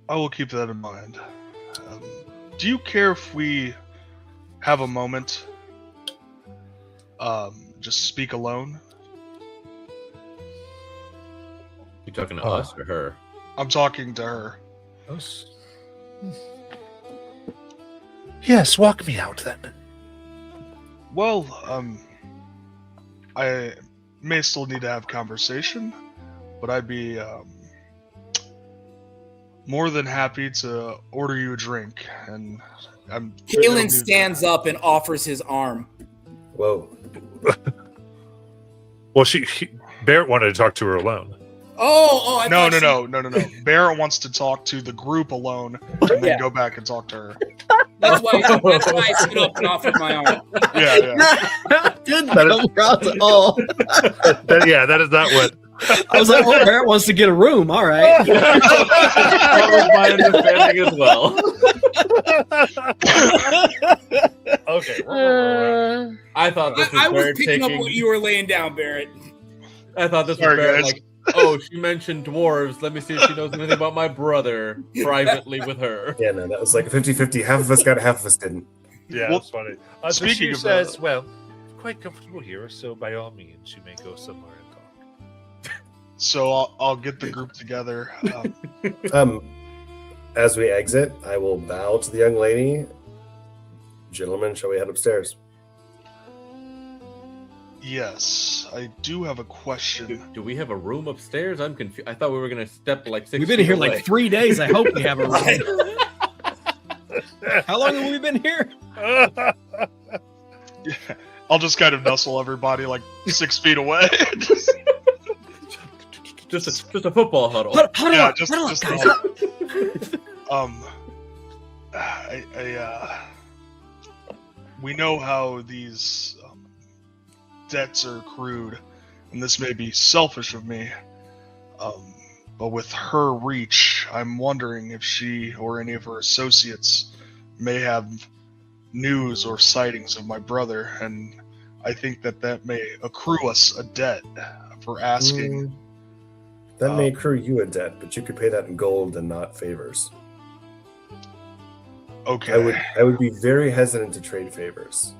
I will keep that in mind. do you care if we have a moment? Just speak alone. You talking to Oh. us or her? I'm talking to her. Us? Yes, walk me out then. Well, I may still need to have conversation, but I'd be more than happy to order you a drink. And Kalen stands up and offers his arm. Whoa. Well, Barrett wanted to talk to her alone. Oh, I No. thought Barrett wants to talk to the group alone and then go back and talk to her. That's why I stood up and offered my arm. Yeah. Didn't come across at all. That is not what. I was like, oh, Barrett wants to get a room. All right. That was my understanding as well. Okay. I thought this was I was Barrett picking taking. up what you were laying down, Barrett. I thought this Sorry, was Barrett guys. like, oh, she mentioned dwarves. Let me see if she knows anything about my brother privately with her. Yeah, no, that was like a 50-50. Half of us got it, half of us didn't. Yeah, Well, that's funny. speaking She of says, that- well, quite comfortable here, so by all means, you may go somewhere and talk. So I'll get the group together. As we exit, I will bow to the young lady. Gentlemen, shall we head upstairs? Yes, I do have a question. Do we have a room upstairs? I'm confused. I thought we were gonna step like 6 We've been feet here away. like 3 days. I hope we have a room. How long have we been here? I'll just kind of nestle everybody like 6 feet away. just a football huddle. Huddle Yeah, up, just- huddle up, just guys. We know how these debts are accrued, and this may be selfish of me, but with her reach, I'm wondering if she or any of her associates may have news or sightings of my brother, and I think that may accrue us a debt for asking. That may accrue you a debt, but you could pay that in gold and not favors. Okay. I would be very hesitant to trade favors.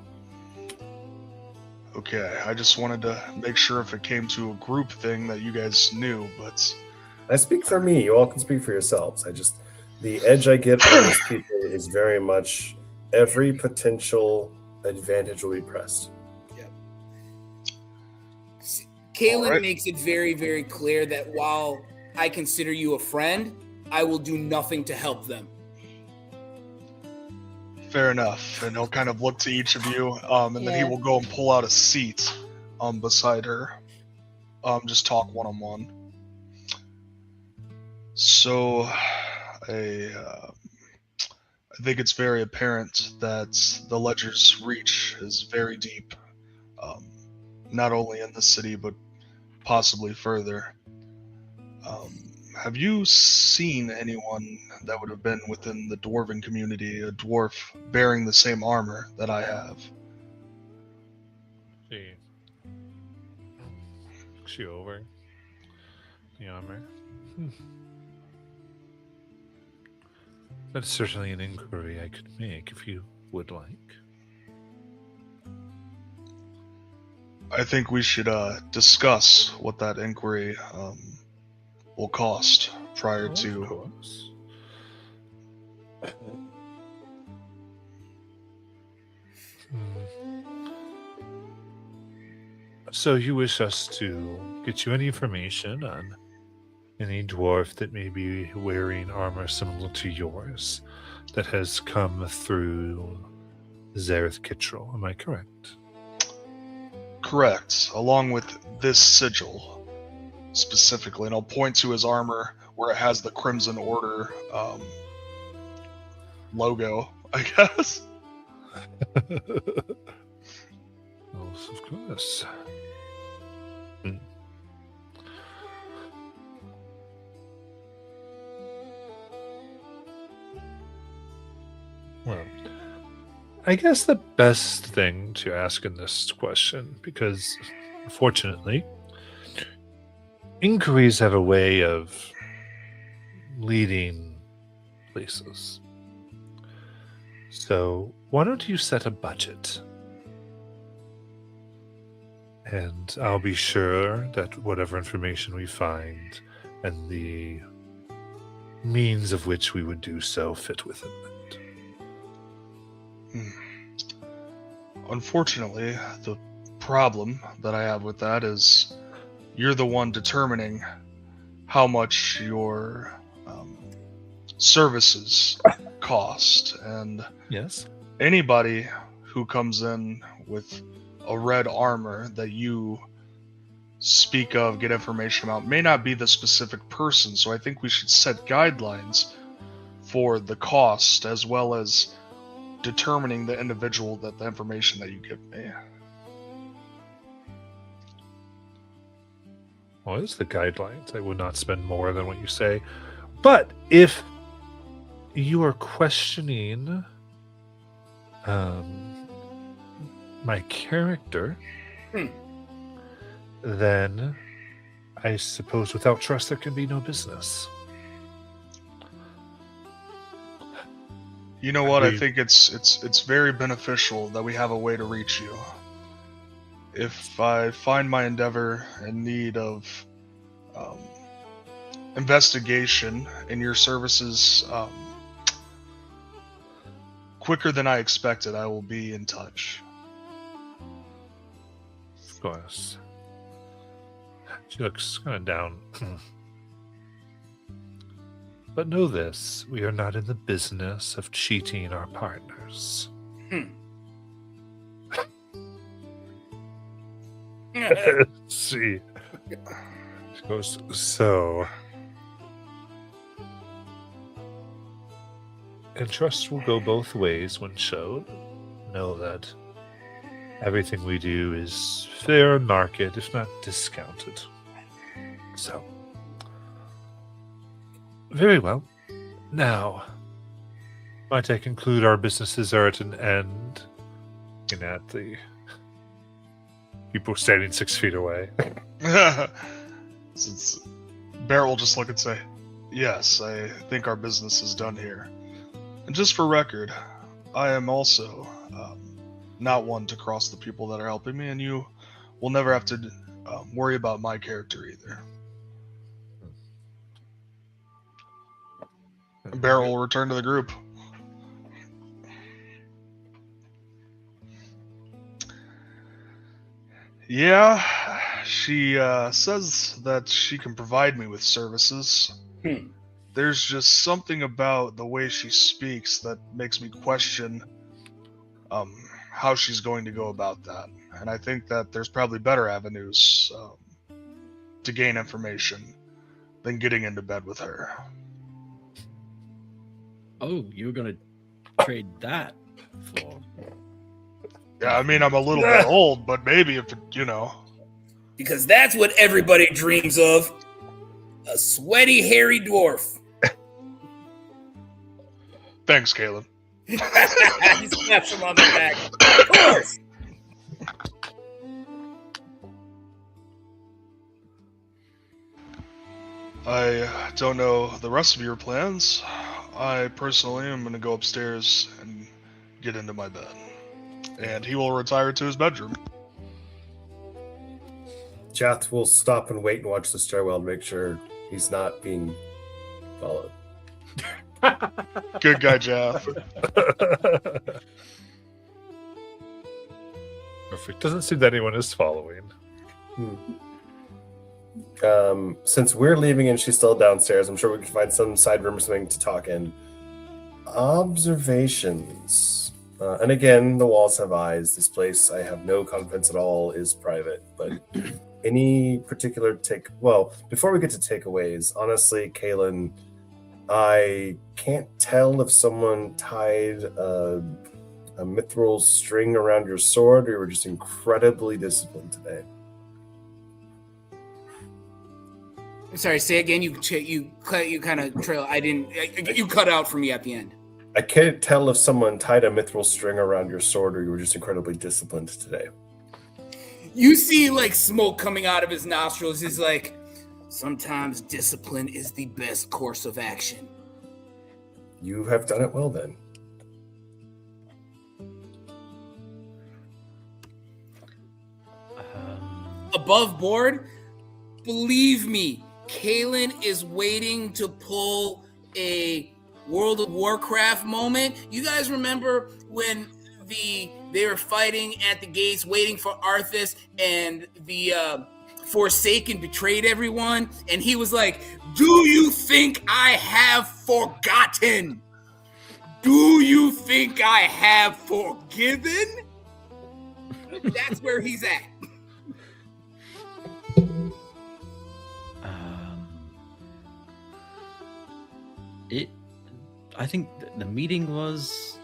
Okay, I just wanted to make sure if it came to a group thing that you guys knew, but I speak for me. You all can speak for yourselves. The edge I get from these people is very much every potential advantage will be pressed. Kalen Alright. makes it very, very clear that while I consider you a friend, I will do nothing to help them. fair enough. And he'll kind of look to each of you, and then he will go and pull out a seat beside her. Just talk one-on-one. So, I think it's very apparent that the Ledger's reach is very deep, not only in the city, but possibly further. Have you seen anyone that would have been within the dwarven community, a dwarf bearing the same armor that I have? She over the armor. That's certainly an inquiry I could make if you would like. I think we should discuss what that inquiry will cost prior Of to. course. So you wish us to get you any information on any dwarf that may be wearing armor similar to yours that has come through Zareth Kittrell, am I correct? Correct, along with this sigil specifically, and I'll point to his armor where it has the Crimson Order logo, I guess. Yes, of course. Well, I guess the best thing to ask in this question, because unfortunately, inquiries have a way of leading places. So, why don't you set a budget? And I'll be sure that whatever information we find and the means of which we would do so fit within it. Unfortunately, the problem that I have with that is you're the one determining how much your services cost, and Yes? anybody who comes in with a red armor that you speak of, get information about, may not be the specific person. So I think we should set guidelines for the cost, as well as determining the individual that the information that you give me. Well, it's the guidelines. I would not spend more than what you say. But if you are questioning my character, then I suppose without trust there can be no business. You know what? I We- think it's very beneficial that we have a way to reach you. If I find my endeavor in need of investigation in your services quicker than I expected, I will be in touch. Of course. She looks kind of down. But know this, we are not in the business of cheating our partners. See. She goes, so. And trust will go both ways when shown. Know that everything we do is fair market, if not discounted. So. Very well. Now, might I conclude our businesses are at an end? Looking at the people standing 6 feet away. Barrett will just look and say, "Yes, I think our business is done here." And just for record, I am also not one to cross the people that are helping me, and you will never have to worry about my character either. Barrett will return to the group. Yeah, she says that she can provide me with services. There's just something about the way she speaks that makes me question how she's going to go about that. And I think that there's probably better avenues to gain information than getting into bed with her. Oh, you're gonna trade that for? Yeah, I mean, I'm a little bit old, but maybe if it, you know. Because that's what everybody dreams of. A sweaty, hairy dwarf. Thanks, Caleb. He slaps him on the back. Of course. I don't know the rest of your plans. I personally am going to go upstairs and get into my bed. And he will retire to his bedroom. Jath will stop and wait and watch the stairwell to make sure he's not being followed. Good guy, Jeff. Perfect. Doesn't seem that anyone is following. Since we're leaving and she's still downstairs, I'm sure we can find some side room or something to talk in. Observations. And again, the walls have eyes. This place, I have no confidence at all, is private. But any particular well, before we get to takeaways, honestly, Kaylin, I can't tell if someone tied a mithril string around your sword or you were just incredibly disciplined today. I'm sorry, say again. You kind of trail. You cut out for me at the end. I can't tell if someone tied a mithril string around your sword or you were just incredibly disciplined today. You see, like, smoke coming out of his nostrils. He's like, sometimes discipline is the best course of action. You have done it well then. above board, believe me, Kalen is waiting to pull a World of Warcraft moment. You guys remember when they were fighting at the gates, waiting for Arthas, and the Forsaken betrayed everyone, and he was like, "Do you think I have forgotten? Do you think I have forgiven?" That's where he's at. I think the meeting was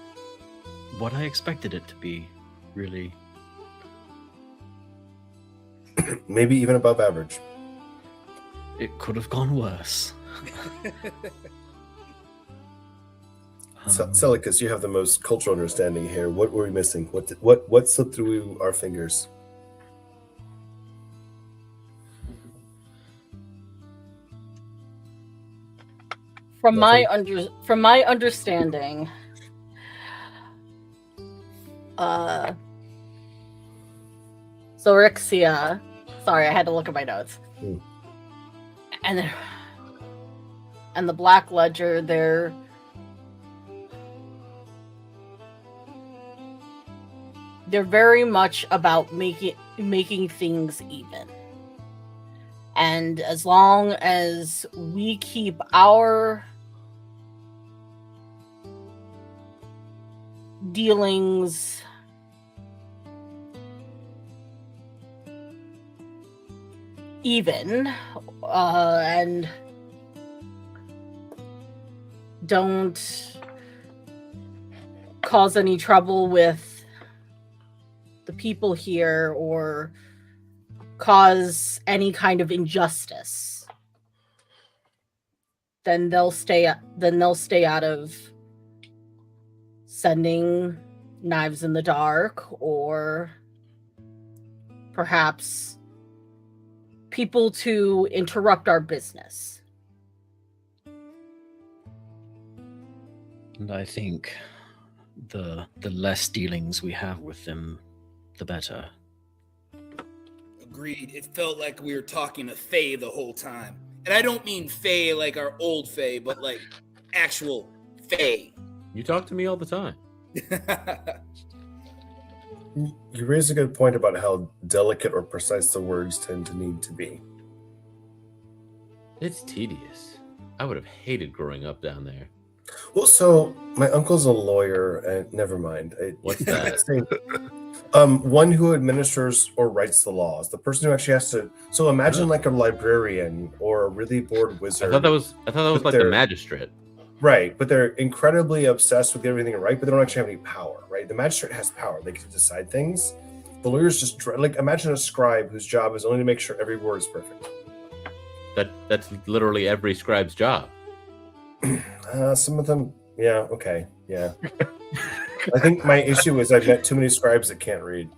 what I expected it to be, really. Maybe even above average. It could have gone worse. Celicus, you have the most cultural understanding here. What were we missing? What slipped through our fingers? From my understanding, Zorixia. Sorry, I had to look at my notes. And the Black Ledger, they're very much about making things even. And as long as we keep our dealings even, and don't cause any trouble with the people here or cause any kind of injustice, then they'll stay out of sending knives in the dark, or perhaps people to interrupt our business. And I think the less dealings we have with them, the better. Agreed. It felt like we were talking to Faye the whole time. And I don't mean Faye like our old Faye, but like actual Faye. You talk to me all the time. You raise a good point about how delicate or precise the words tend to need to be. It's tedious. I would have hated growing up down there. Well, so my uncle's a lawyer, and never mind. What's that? One who administers or writes the laws. The person who actually has to. So imagine like a librarian or a really bored wizard. I thought that was like the magistrate. Right, but they're incredibly obsessed with getting everything right, but they don't actually have any power, right? The magistrate has power; they can decide things. The lawyers just like imagine a scribe whose job is only to make sure every word is perfect. That's literally every scribe's job. Some of them, yeah, okay, yeah. I think my issue is I've met too many scribes that can't read.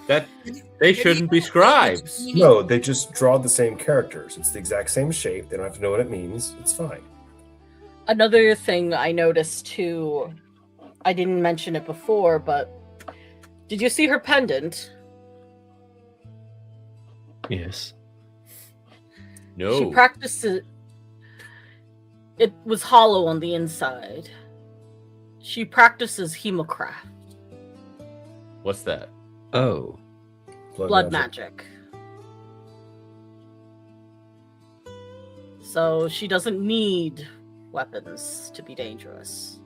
That they shouldn't be scribes. No, they just draw the same characters. It's the exact same shape. They don't have to know what it means. It's fine. Another thing I noticed too, I didn't mention it before, but did you see her pendant? Yes. No. She practiced it. It was hollow on the inside. She practices hemocraft. What's that? Oh. Blood magic. So she doesn't need weapons to be dangerous.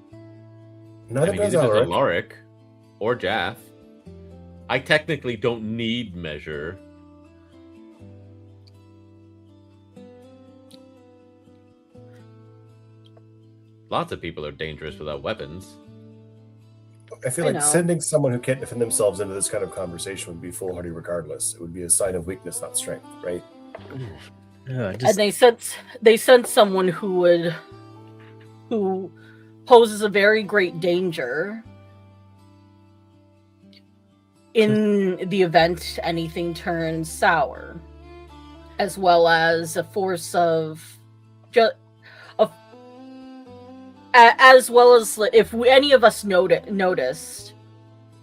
Not neither does Alaric or Jaff. I technically don't need measure. Lots of people are dangerous without weapons. I feel like sending someone who can't defend themselves into this kind of conversation would be foolhardy regardless. It would be a sign of weakness, not strength, right? And they sent someone who poses a very great danger in the event anything turns sour, as well as a force as well as if any of us noticed,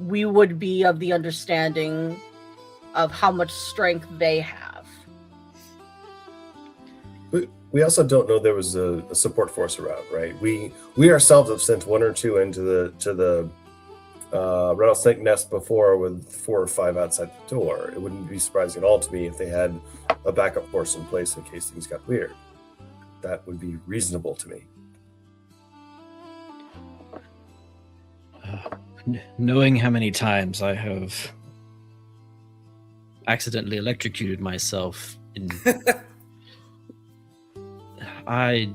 we would be of the understanding of how much strength they have. We also don't know there was a support force around, right? We ourselves have sent one or two into the rattlesnake nest before with 4 or 5 outside the door. It wouldn't be surprising at all to me if they had a backup force in place in case things got weird. That would be reasonable to me. Knowing how many times I have accidentally electrocuted myself in I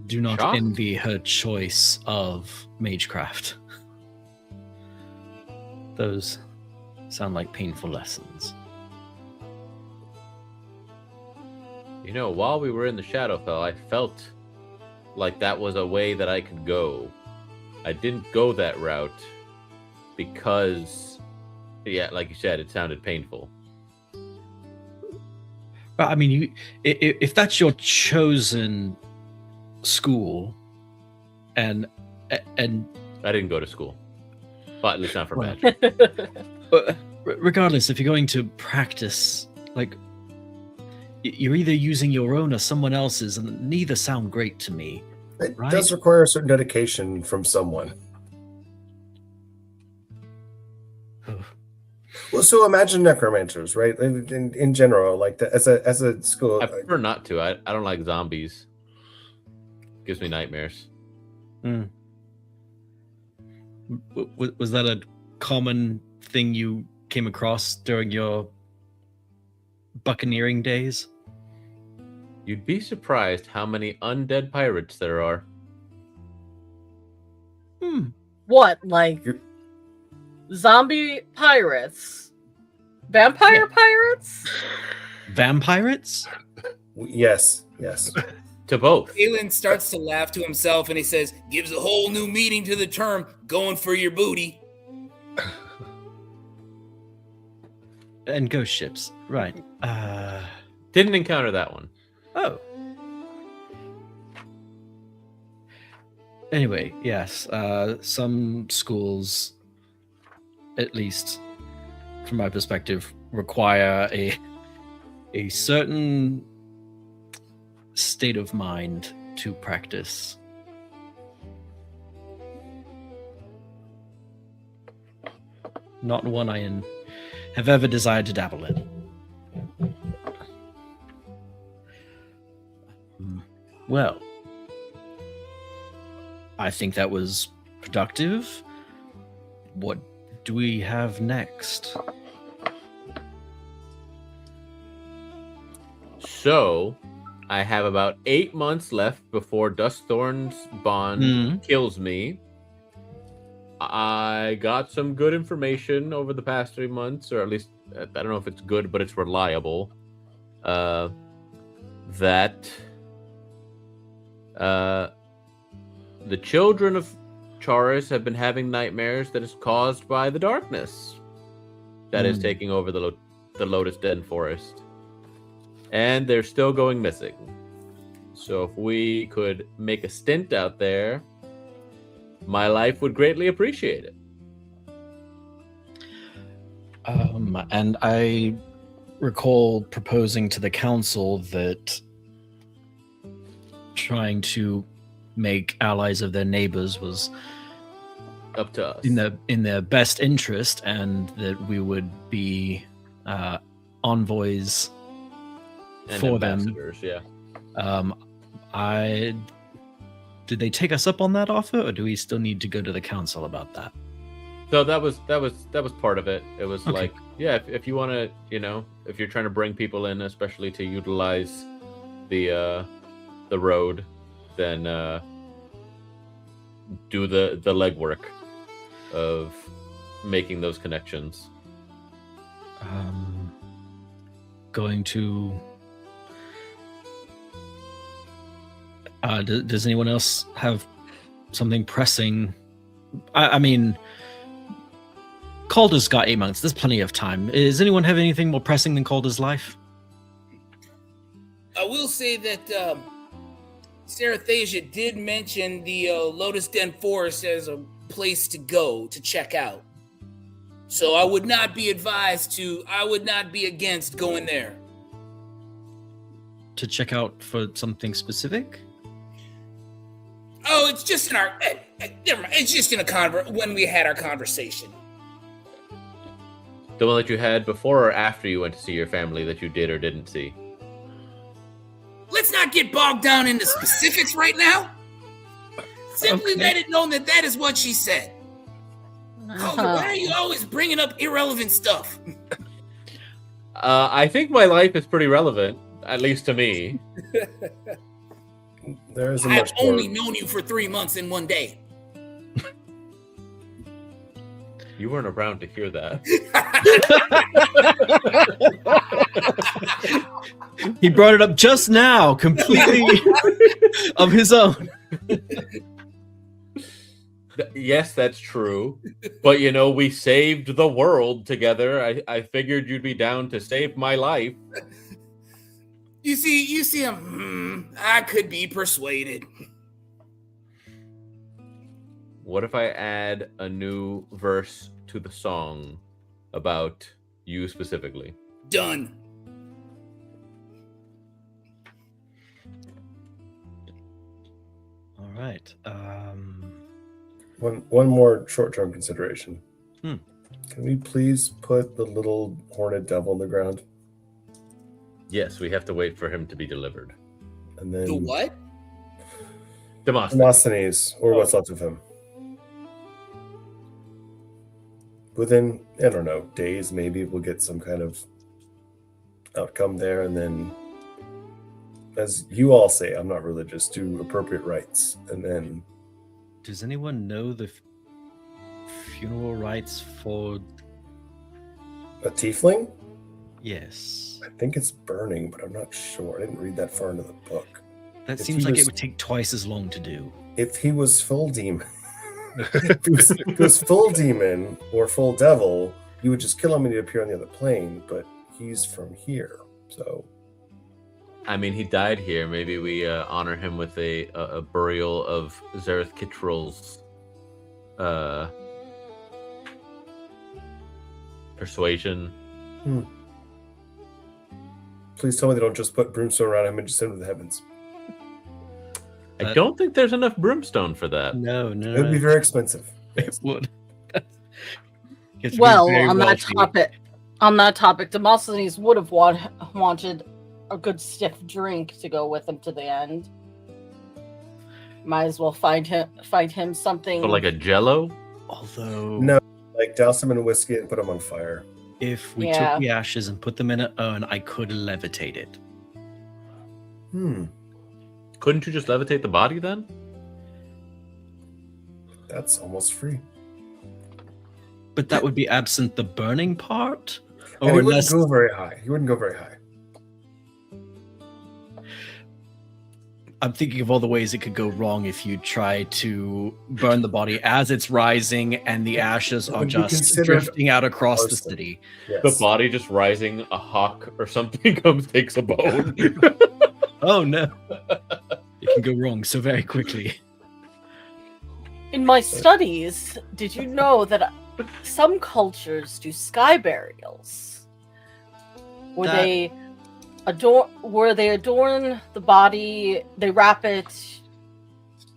do not Shock? envy her choice of magecraft. Those sound like painful lessons. You know, while we were in the Shadowfell, I felt like that was a way that I could go. I didn't go that route because, yeah, like you said, it sounded painful. But I mean, if that's your chosen school, and I didn't go to school, but at least not for Right. magic. Regardless, if you're going to practice, like, you're either using your own or someone else's, and neither sound great to me. It Right. does require a certain dedication from someone. Oh. Well, so imagine necromancers, right? In general, like as a school. I prefer not to. I don't like zombies. Gives me nightmares. Was that a common thing you came across during your buccaneering days? You'd be surprised how many undead pirates there are. What, like zombie pirates? Vampire pirates? Vampirates? Yes. To both. Galen starts to laugh to himself and he says, gives a whole new meaning to the term going for your booty. And ghost ships, right. Didn't encounter that one. Oh. Anyway, yes, some schools, at least from my perspective, require a certain state of mind to practice. Not one I have ever desired to dabble in. Well, I think that was productive. What do we have next? So, I have about 8 months left before Dustthorn's bond kills me. I got some good information over the past 3 months, or at least, I don't know if it's good, but it's reliable. That the children of Charis have been having nightmares that is caused by the darkness that is taking over the Lotus Den Forest. And they're still going missing. So if we could make a stint out there, my life would greatly appreciate it. And I recall proposing to the council that trying to make allies of their neighbors was up to us in their best interest, and that we would be envoys and for them. ambassadors. Yeah. Did they take us up on that offer, or do we still need to go to the council about that? So that was part of it. It was Okay. like, yeah, if you want to, if you're trying to bring people in, especially to utilize the road, then do the legwork of making those connections. Going to. Does anyone else have something pressing? I mean, Calder's got 8 months. There's plenty of time. Does anyone have anything more pressing than Calder's life? I will say that Sarathasia did mention the Lotus Den Forest as a place to go to check out. So I would not be against going there. To check out for something specific? Oh, it's just in our. Never mind. It's just in when we had our conversation. The one that you had before or after you went to see your family that you did or didn't see? Let's not get bogged down into specifics right now. Simply let it known that is what she said. Calder, why are you always bringing up irrelevant stuff? I think my life is pretty relevant, at least to me. There isn't I've much more. only known you for 3 months in one day. You weren't around to hear that. He brought it up just now, completely of his own. Yes, that's true. But, we saved the world together. I figured you'd be down to save my life. You see him. I could be persuaded. What if I add a new verse to the song about you specifically? Done. All right. One more short-term consideration. Hmm. Can we please put the little horned devil in the ground? Yes, we have to wait for him to be delivered. And then The what? Demosthenes, or what's left of him. Within, I don't know, days, maybe we'll get some kind of outcome there, and then, as you all say, I'm not religious, do appropriate rites, and then... Does anyone know the funeral rites for... A tiefling? Yes. I think it's burning, but I'm not sure. I didn't read that far into the book. That If seems he like was- it would take twice as long to do. If he was full demon... if he was full demon or full devil, you would just kill him and he'd appear on the other plane, but he's from here, so... I mean, he died here. Maybe we honor him with a burial of Zareth Kittrell's persuasion. Please tell me they don't just put brimstone around him and just send him to the heavens. I don't think there's enough brimstone for that. No. It would be very expensive. It would. Well, on that topic, Demosthenes would have wanted a good stiff drink to go with him to the end. Might as well find him something. So like a Jello? Although, No, like douse him in whiskey and put him on fire. if we Yeah. took the ashes and put them in an urn, I could levitate it. Couldn't you just levitate the body then? That's almost free. But that would be absent the burning part? And he Or wouldn't unless go very high. He wouldn't go very high. I'm thinking of all the ways it could go wrong if you try to burn the body as it's rising and the ashes It are would be just considered drifting out across the arson. city. Yes. The body just rising, a hawk or something comes, takes a bone. Oh no. It can go wrong so very quickly. In my studies, did you know that some cultures do sky burials, where That- they adorn the body, they wrap it,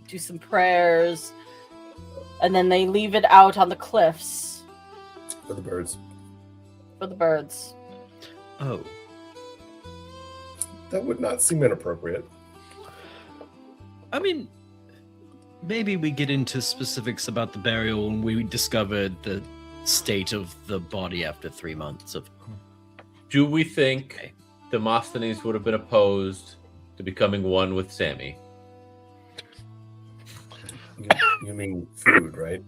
do some prayers, and then they leave it out on the cliffs For the birds. for the birds. Oh. That would not seem inappropriate. I mean, maybe we get into specifics about the burial when we discovered the state of the body after 3 months of. Do we think Okay. Demosthenes would have been opposed to becoming one with Sammy? You mean food, right?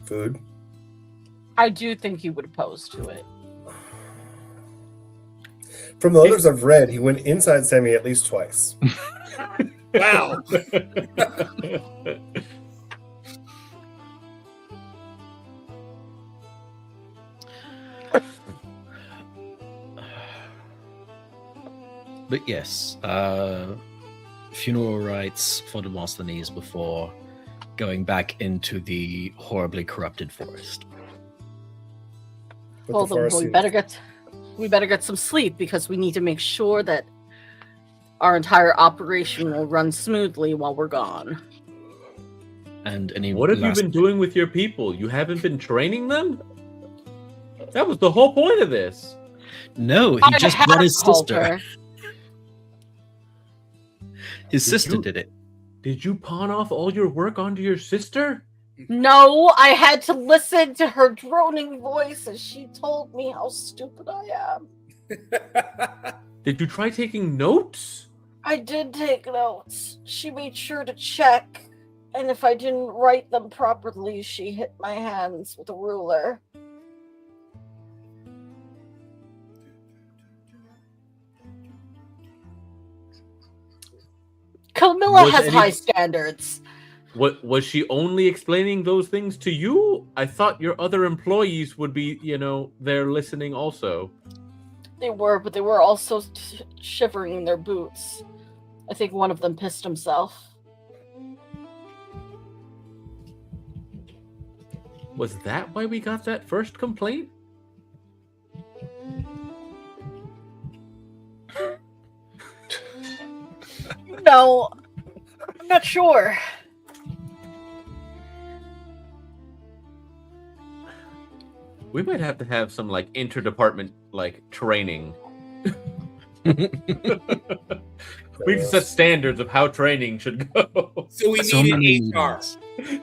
Food? I do think he would oppose to it. From the others I've read, he went inside Sammy at least twice. Wow. But yes, funeral rites for Demosthenes before going back into the horribly corrupted forest. But Well, the then forest we better get some sleep because we need to make sure that our entire operation will run smoothly while we're gone. And any What have you last- been doing with your people? You haven't been training them? That was the whole point of this. No, he I just have brought his told sister. her. His Did sister you- did it. Did you pawn off all your work onto your sister? No, I had to listen to her droning voice as she told me how stupid I am. Did you try taking notes? I did take notes. She made sure to check, and if I didn't write them properly, she hit my hands with a ruler. Camilla Was has any- high standards. What was she only explaining those things to you? I thought your other employees would be, there listening also. They were, but they were also shivering in their boots. I think one of them pissed himself. Was that why we got that first complaint? No, I'm not sure. We might have to have some interdepartment training. We can set standards of how training should go. So we So need many an HR. meetings.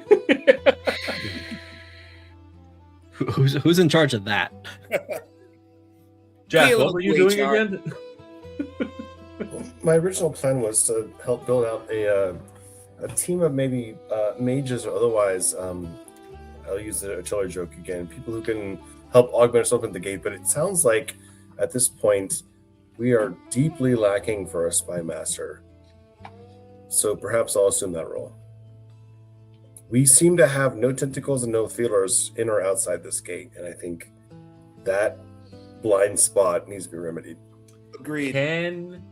Who's in charge of that? Jack, Caleb, what were you doing HR. again? My original plan was to help build out a team of maybe mages or otherwise. I'll use the artillery joke again. People who can help augment us open the gate. But it sounds like at this point we are deeply lacking for a spy master. So perhaps I'll assume that role. We seem to have no tentacles and no feelers in or outside this gate, and I think that blind spot needs to be remedied. Agreed. Can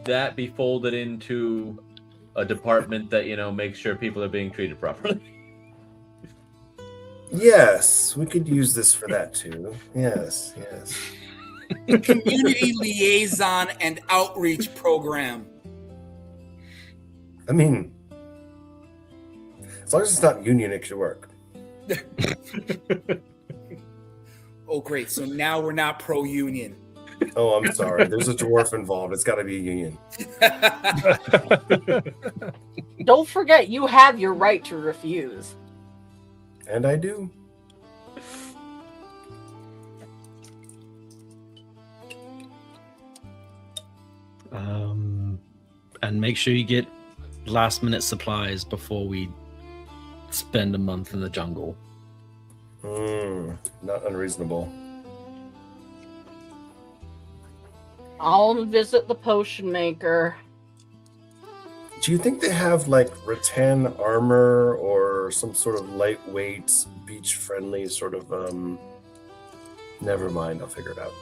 that be folded into a department that, makes sure people are being treated properly? Yes, we could use this for that too. Yes. Community liaison and outreach program. I mean, as long as it's not union, it should work. Oh, great. So now we're not pro-union. Oh, I'm sorry. There's a dwarf involved. It's got to be a union. Don't forget, you have your right to refuse. And I do. And make sure you get last minute supplies before we spend a month in the jungle. Not unreasonable. I'll visit the potion maker. Do you think they have rattan armor or some sort of lightweight, beach-friendly sort of? Never mind. I'll figure it out.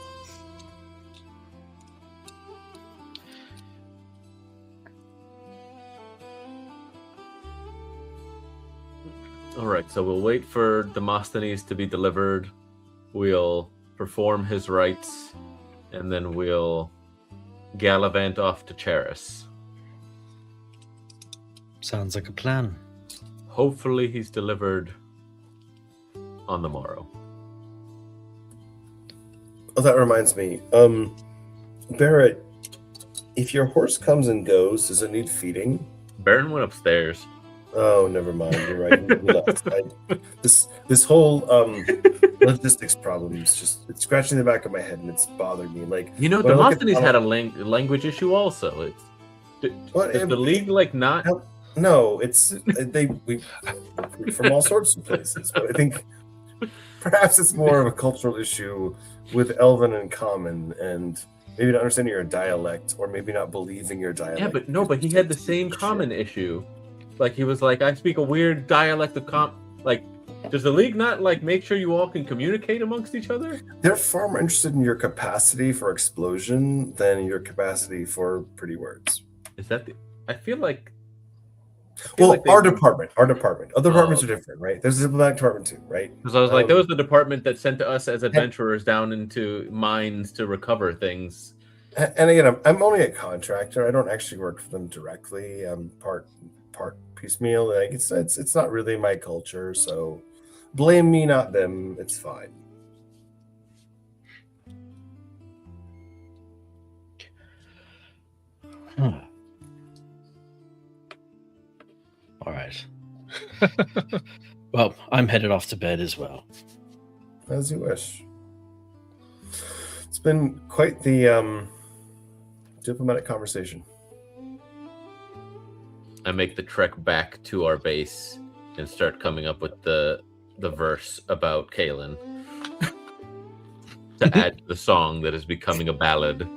All right, so we'll wait for Demosthenes to be delivered. We'll perform his rites, and then we'll gallivant off to Charis. Sounds like a plan. Hopefully he's delivered on the morrow. Oh, that reminds me. Barrett, if your horse comes and goes, does it need feeding? Baron went upstairs. Oh, never mind. You're right. He left. This whole logistics problem is it's scratching the back of my head and it's bothering me. When I look at Demosthenes had a language issue also. What? Does the league not? No, it's we from all sorts of places, but I think perhaps it's more of a cultural issue with Elven and Common, and maybe not understanding your dialect, or maybe not believing your dialect. Yeah, but he had the same common issue. He was like, I speak a weird dialect of does the league not make sure you all can communicate amongst each other? They're far more interested in your capacity for explosion than your capacity for pretty words. Is that I feel like feel Well, like they our would- department. Other Oh, departments okay. are different, right? There's a diplomatic department too, right? Because I was like, that Um, was the department that sent us as adventurers down into mines to recover things. And again, I'm only a contractor. I don't actually work for them directly. I'm part piecemeal. Like it's not really my culture. So blame me, not them. It's fine. All right. Well, I'm headed off to bed as well. As you wish. It's been quite the diplomatic conversation. I make the trek back to our base and start coming up with the verse about Kalen to add to the song that is becoming a ballad.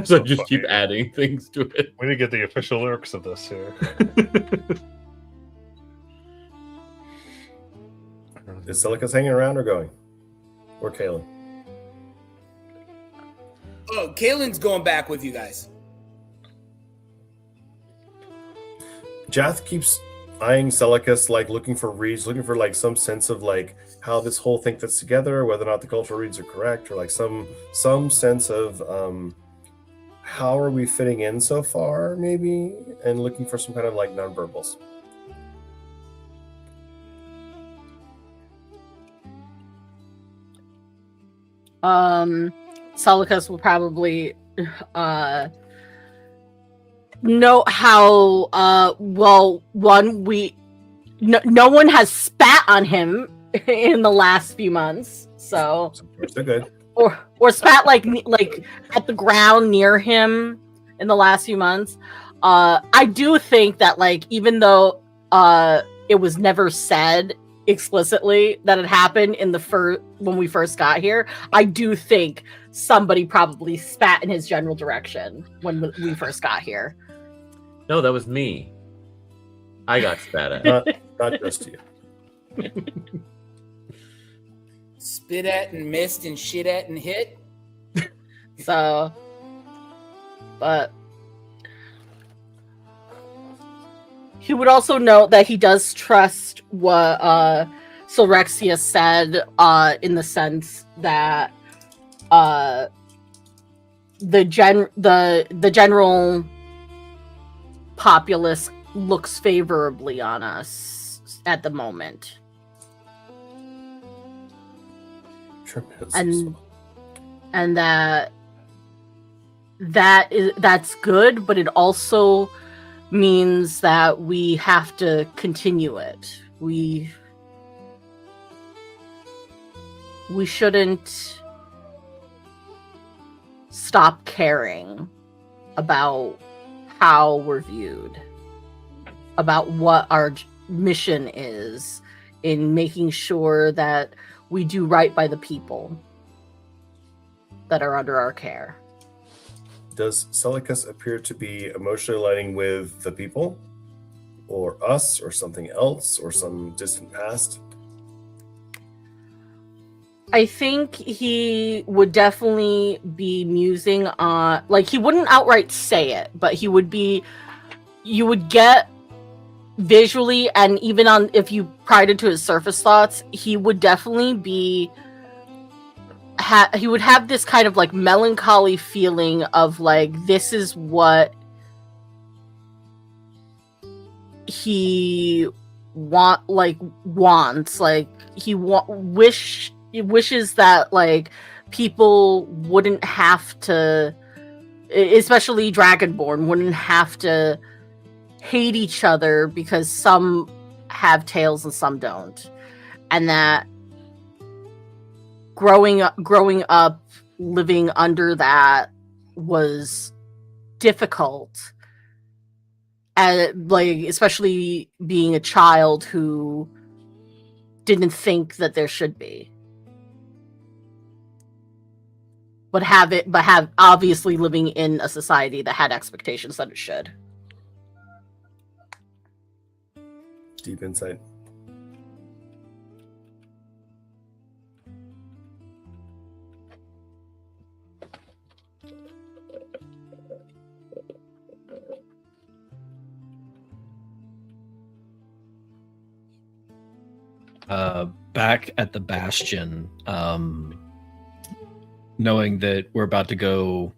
So I just keep adding things to it. We need to get the official lyrics of this here. Is Celica's hanging around or going? Or Kalen? Oh, Kalen's going back with you guys. Jath keeps eyeing Celicus, like looking for reads, looking for like some sense of like how this whole thing fits together, whether or not the cultural reads are correct, or like some sense of how are we fitting in so far, maybe, and looking for some kind of like nonverbals. Celicus will probably know how well no one has spat on him in the last few months, so They're good. or spat like at the ground near him in the last few months. I do think that like even though it was never said explicitly that it happened in the when we first got here, I do think somebody probably spat in his general direction when we first got here. No, that was me. I got spat at. Not just you. Spit at and missed and shit at and hit. So, but he would also note that he does trust what Silrexia said in the sense that the general populace looks favorably on us at the moment. And that's good, but it also means that we have to continue it. We shouldn't stop caring about how we're viewed, about what our mission is in making sure that we do right by the people that are under our care. Does Celicus appear to be emotionally aligning with the people, or us, or something else, or some distant past? I think he would definitely be musing on, like, he wouldn't outright say it, but you would get visually, and even on, if you pried into his surface thoughts, he would definitely be, he would have this kind of like melancholy feeling of like, this is what he wants, like he wishes that like people wouldn't have to, especially Dragonborn, wouldn't have to hate each other because some have tails and some don't, and that growing up living under that was difficult, and like especially being a child who didn't think that there should be, but have obviously living in a society that had expectations that it should. Deep insight. back at the Bastion, knowing that we're about to go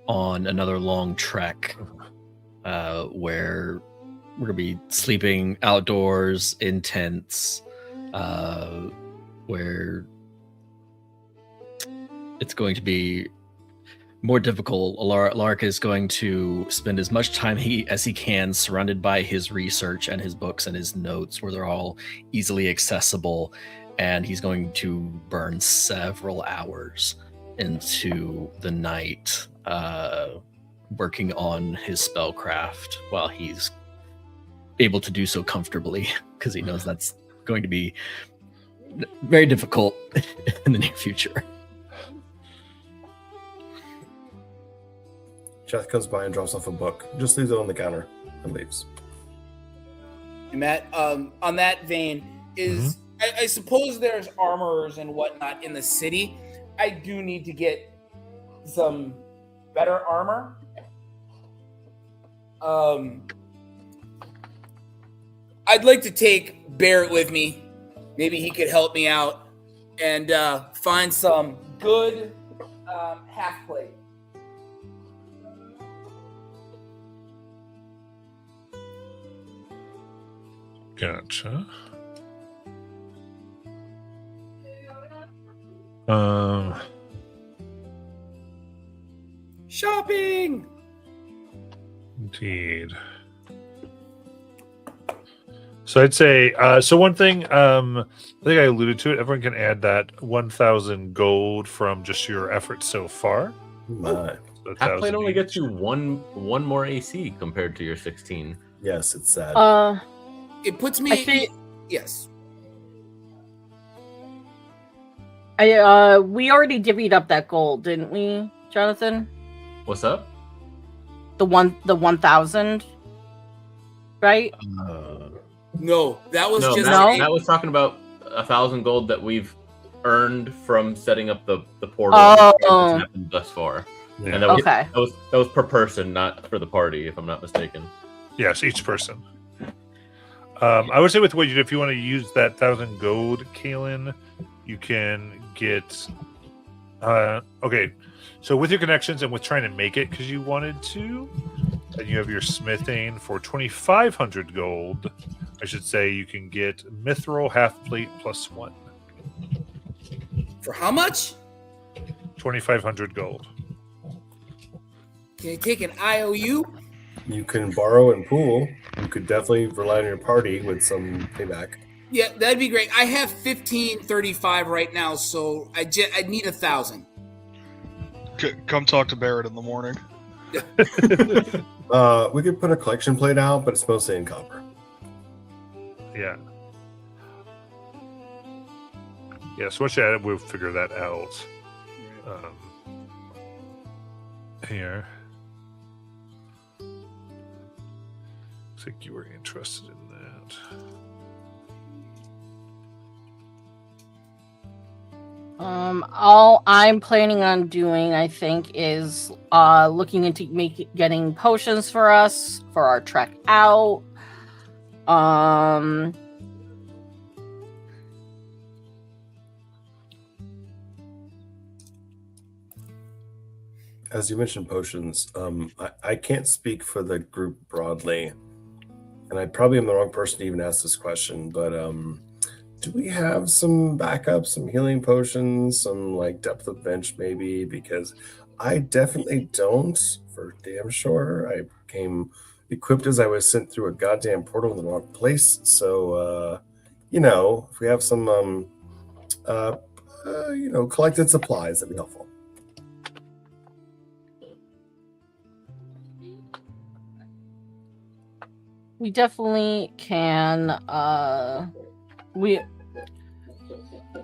on another long trek, where we're gonna be sleeping outdoors in tents, where it's going to be more difficult. Alaric is going to spend as much time as he can surrounded by his research and his books and his notes, where they're all easily accessible, and he's going to burn several hours into the night working on his spellcraft while he's able to do so comfortably, because he knows that's going to be very difficult in the near future. Cheth comes by and drops off a book, just leaves it on the counter, and leaves. Matt, on that vein, is I suppose there's armorers and whatnot in the city. I do need to get some better armor. I'd like to take Barrett with me. Maybe he could help me out and find some good half plate. Gotcha. Shopping. Indeed. So I'd say, so one thing, I think I alluded to it. Everyone can add that 1,000 gold from just your efforts so far. My. So Half plate 1,000 only each. gets you one more AC compared to your 16. Yes, it's sad. It puts me. I think- Yes. we already divvied up that gold, didn't we, Jonathan? What's up? The 1,000, right? No, that was No, just that was talking about 1,000 gold that we've earned from setting up the portal. Oh. That's happened thus far. Yeah. And that was, Okay. that was per person, not for the party, if I'm not mistaken. Yes, each person. I would say with what you do, if you want to use that 1,000 gold, Kalen, you can get. Okay, so with your connections and with trying to make it because you wanted to, and you have your smithing for 2,500 gold. I should say you can get mithril half plate +1. For how much? 2,500 gold. Can you take an IOU? You can borrow and pool. You could definitely rely on your party with some payback. Yeah, that'd be great. I have 1,535 right now, so I need 1,000. Come talk to Barrett in the morning. We could put a collection plate out, but it's mostly in copper. Yeah. Yeah, so once you add it, we'll figure that out. Here. Looks like you were interested in that. All I'm planning on doing, I think, is looking into getting potions for us for our trek out. As you mentioned potions, I can't speak for the group broadly, and I probably am the wrong person to even ask this question, but do we have some backup, some healing potions, some like depth of bench maybe? Because I definitely don't, for damn sure. I came equipped as I was sent through a goddamn portal in the wrong place. So, if we have some, collected supplies, that'd be helpful. We definitely can.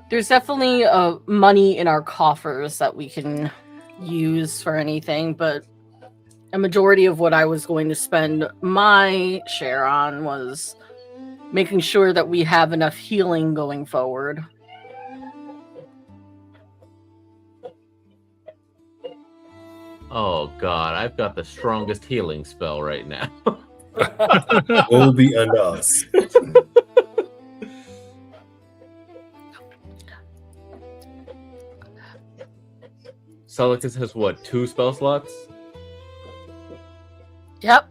There's definitely money in our coffers that we can use for anything, but a majority of what I was going to spend my share on was making sure that we have enough healing going forward. Oh god, I've got the strongest healing spell right now. Will be unto us. Celicus has what? 2 spell slots? Yep.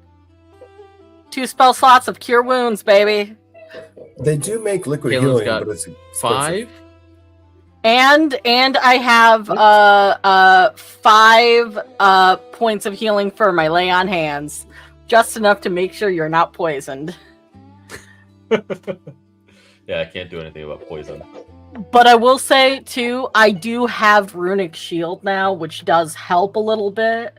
2 spell slots of cure wounds, baby. They do make liquid Kalen's healing, got but it's expensive. 5? And I have 5 points of healing for my lay on hands. Just enough to make sure you're not poisoned. Yeah, I can't do anything about poison. But I will say too, I do have runic shield now, which does help a little bit.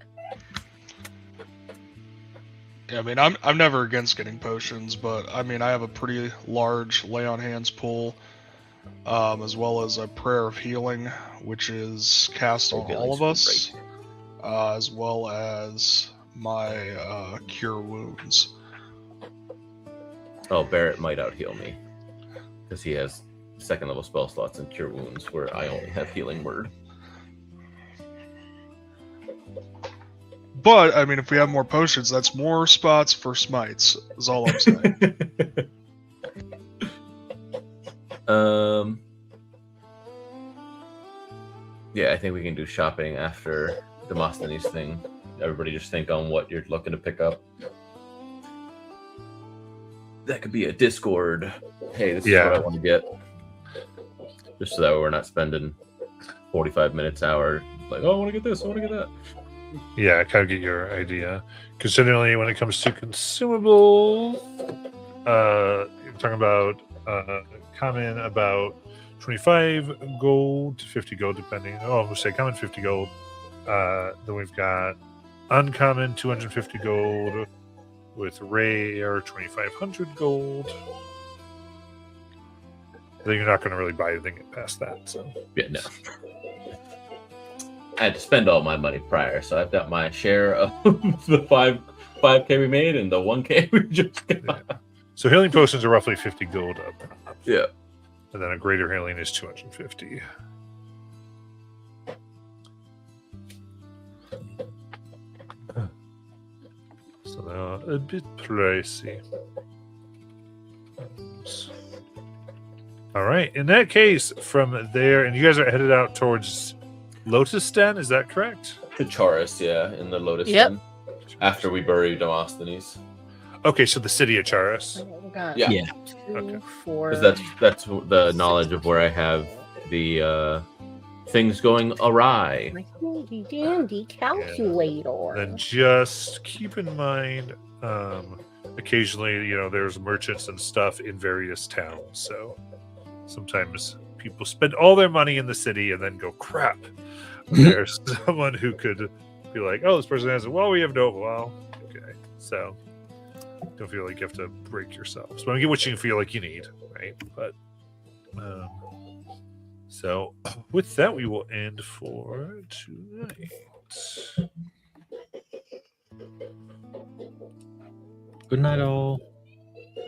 Yeah, I mean, I'm never against getting potions, but I mean, I have a pretty large lay on hands pool, as well as a prayer of healing, which is cast on Okay, all of that's us, as well as my cure wounds. Oh, Barrett might out heal me because he has 2nd level spell slots and cure wounds, where I only have healing word. But I mean, if we have more potions, that's more spots for smites. Is all I'm saying. Yeah, I think we can do shopping after Demosthenes thing. Everybody just think on what you're looking to pick up. That could be a Discord. Hey, this is what I want to get. Just so that we're not spending 45 minutes, hour, like, oh, I want to get this, I want to get that. Yeah, I kind of get your idea. Considering when it comes to consumables, you're talking about common about 25 gold to 50 gold, depending. Oh, we'll say common 50 gold. Then we've got uncommon 250 gold with rare 2,500 gold. Then you're not going to really buy anything past that. So yeah, no. I had to spend all my money prior, so I've got my share of the 5K we made and the 1K we just got. Yeah. So healing potions are roughly 50 gold up. Yeah. And then a greater healing is 250. So now a bit pricey. All right. In that case, from there, and you guys are headed out towards Lotus Den, is that correct? The Charis, yeah, in the Lotus Yep. Den. After we bury Demosthenes. Okay, so the city of Charis. Yeah. Yeah. 2, Okay. 4. Because that's the knowledge of where I have the things going awry. My handy dandy calculator. Then just keep in mind, occasionally, there's merchants and stuff in various towns. So sometimes people spend all their money in the city and then go, crap. There's someone who could be like, oh, this person has it. Well, we have no. Well, okay. So don't feel like you have to break yourself. So get what you feel like you need, right? But so with that, we will end for tonight. Good night, all.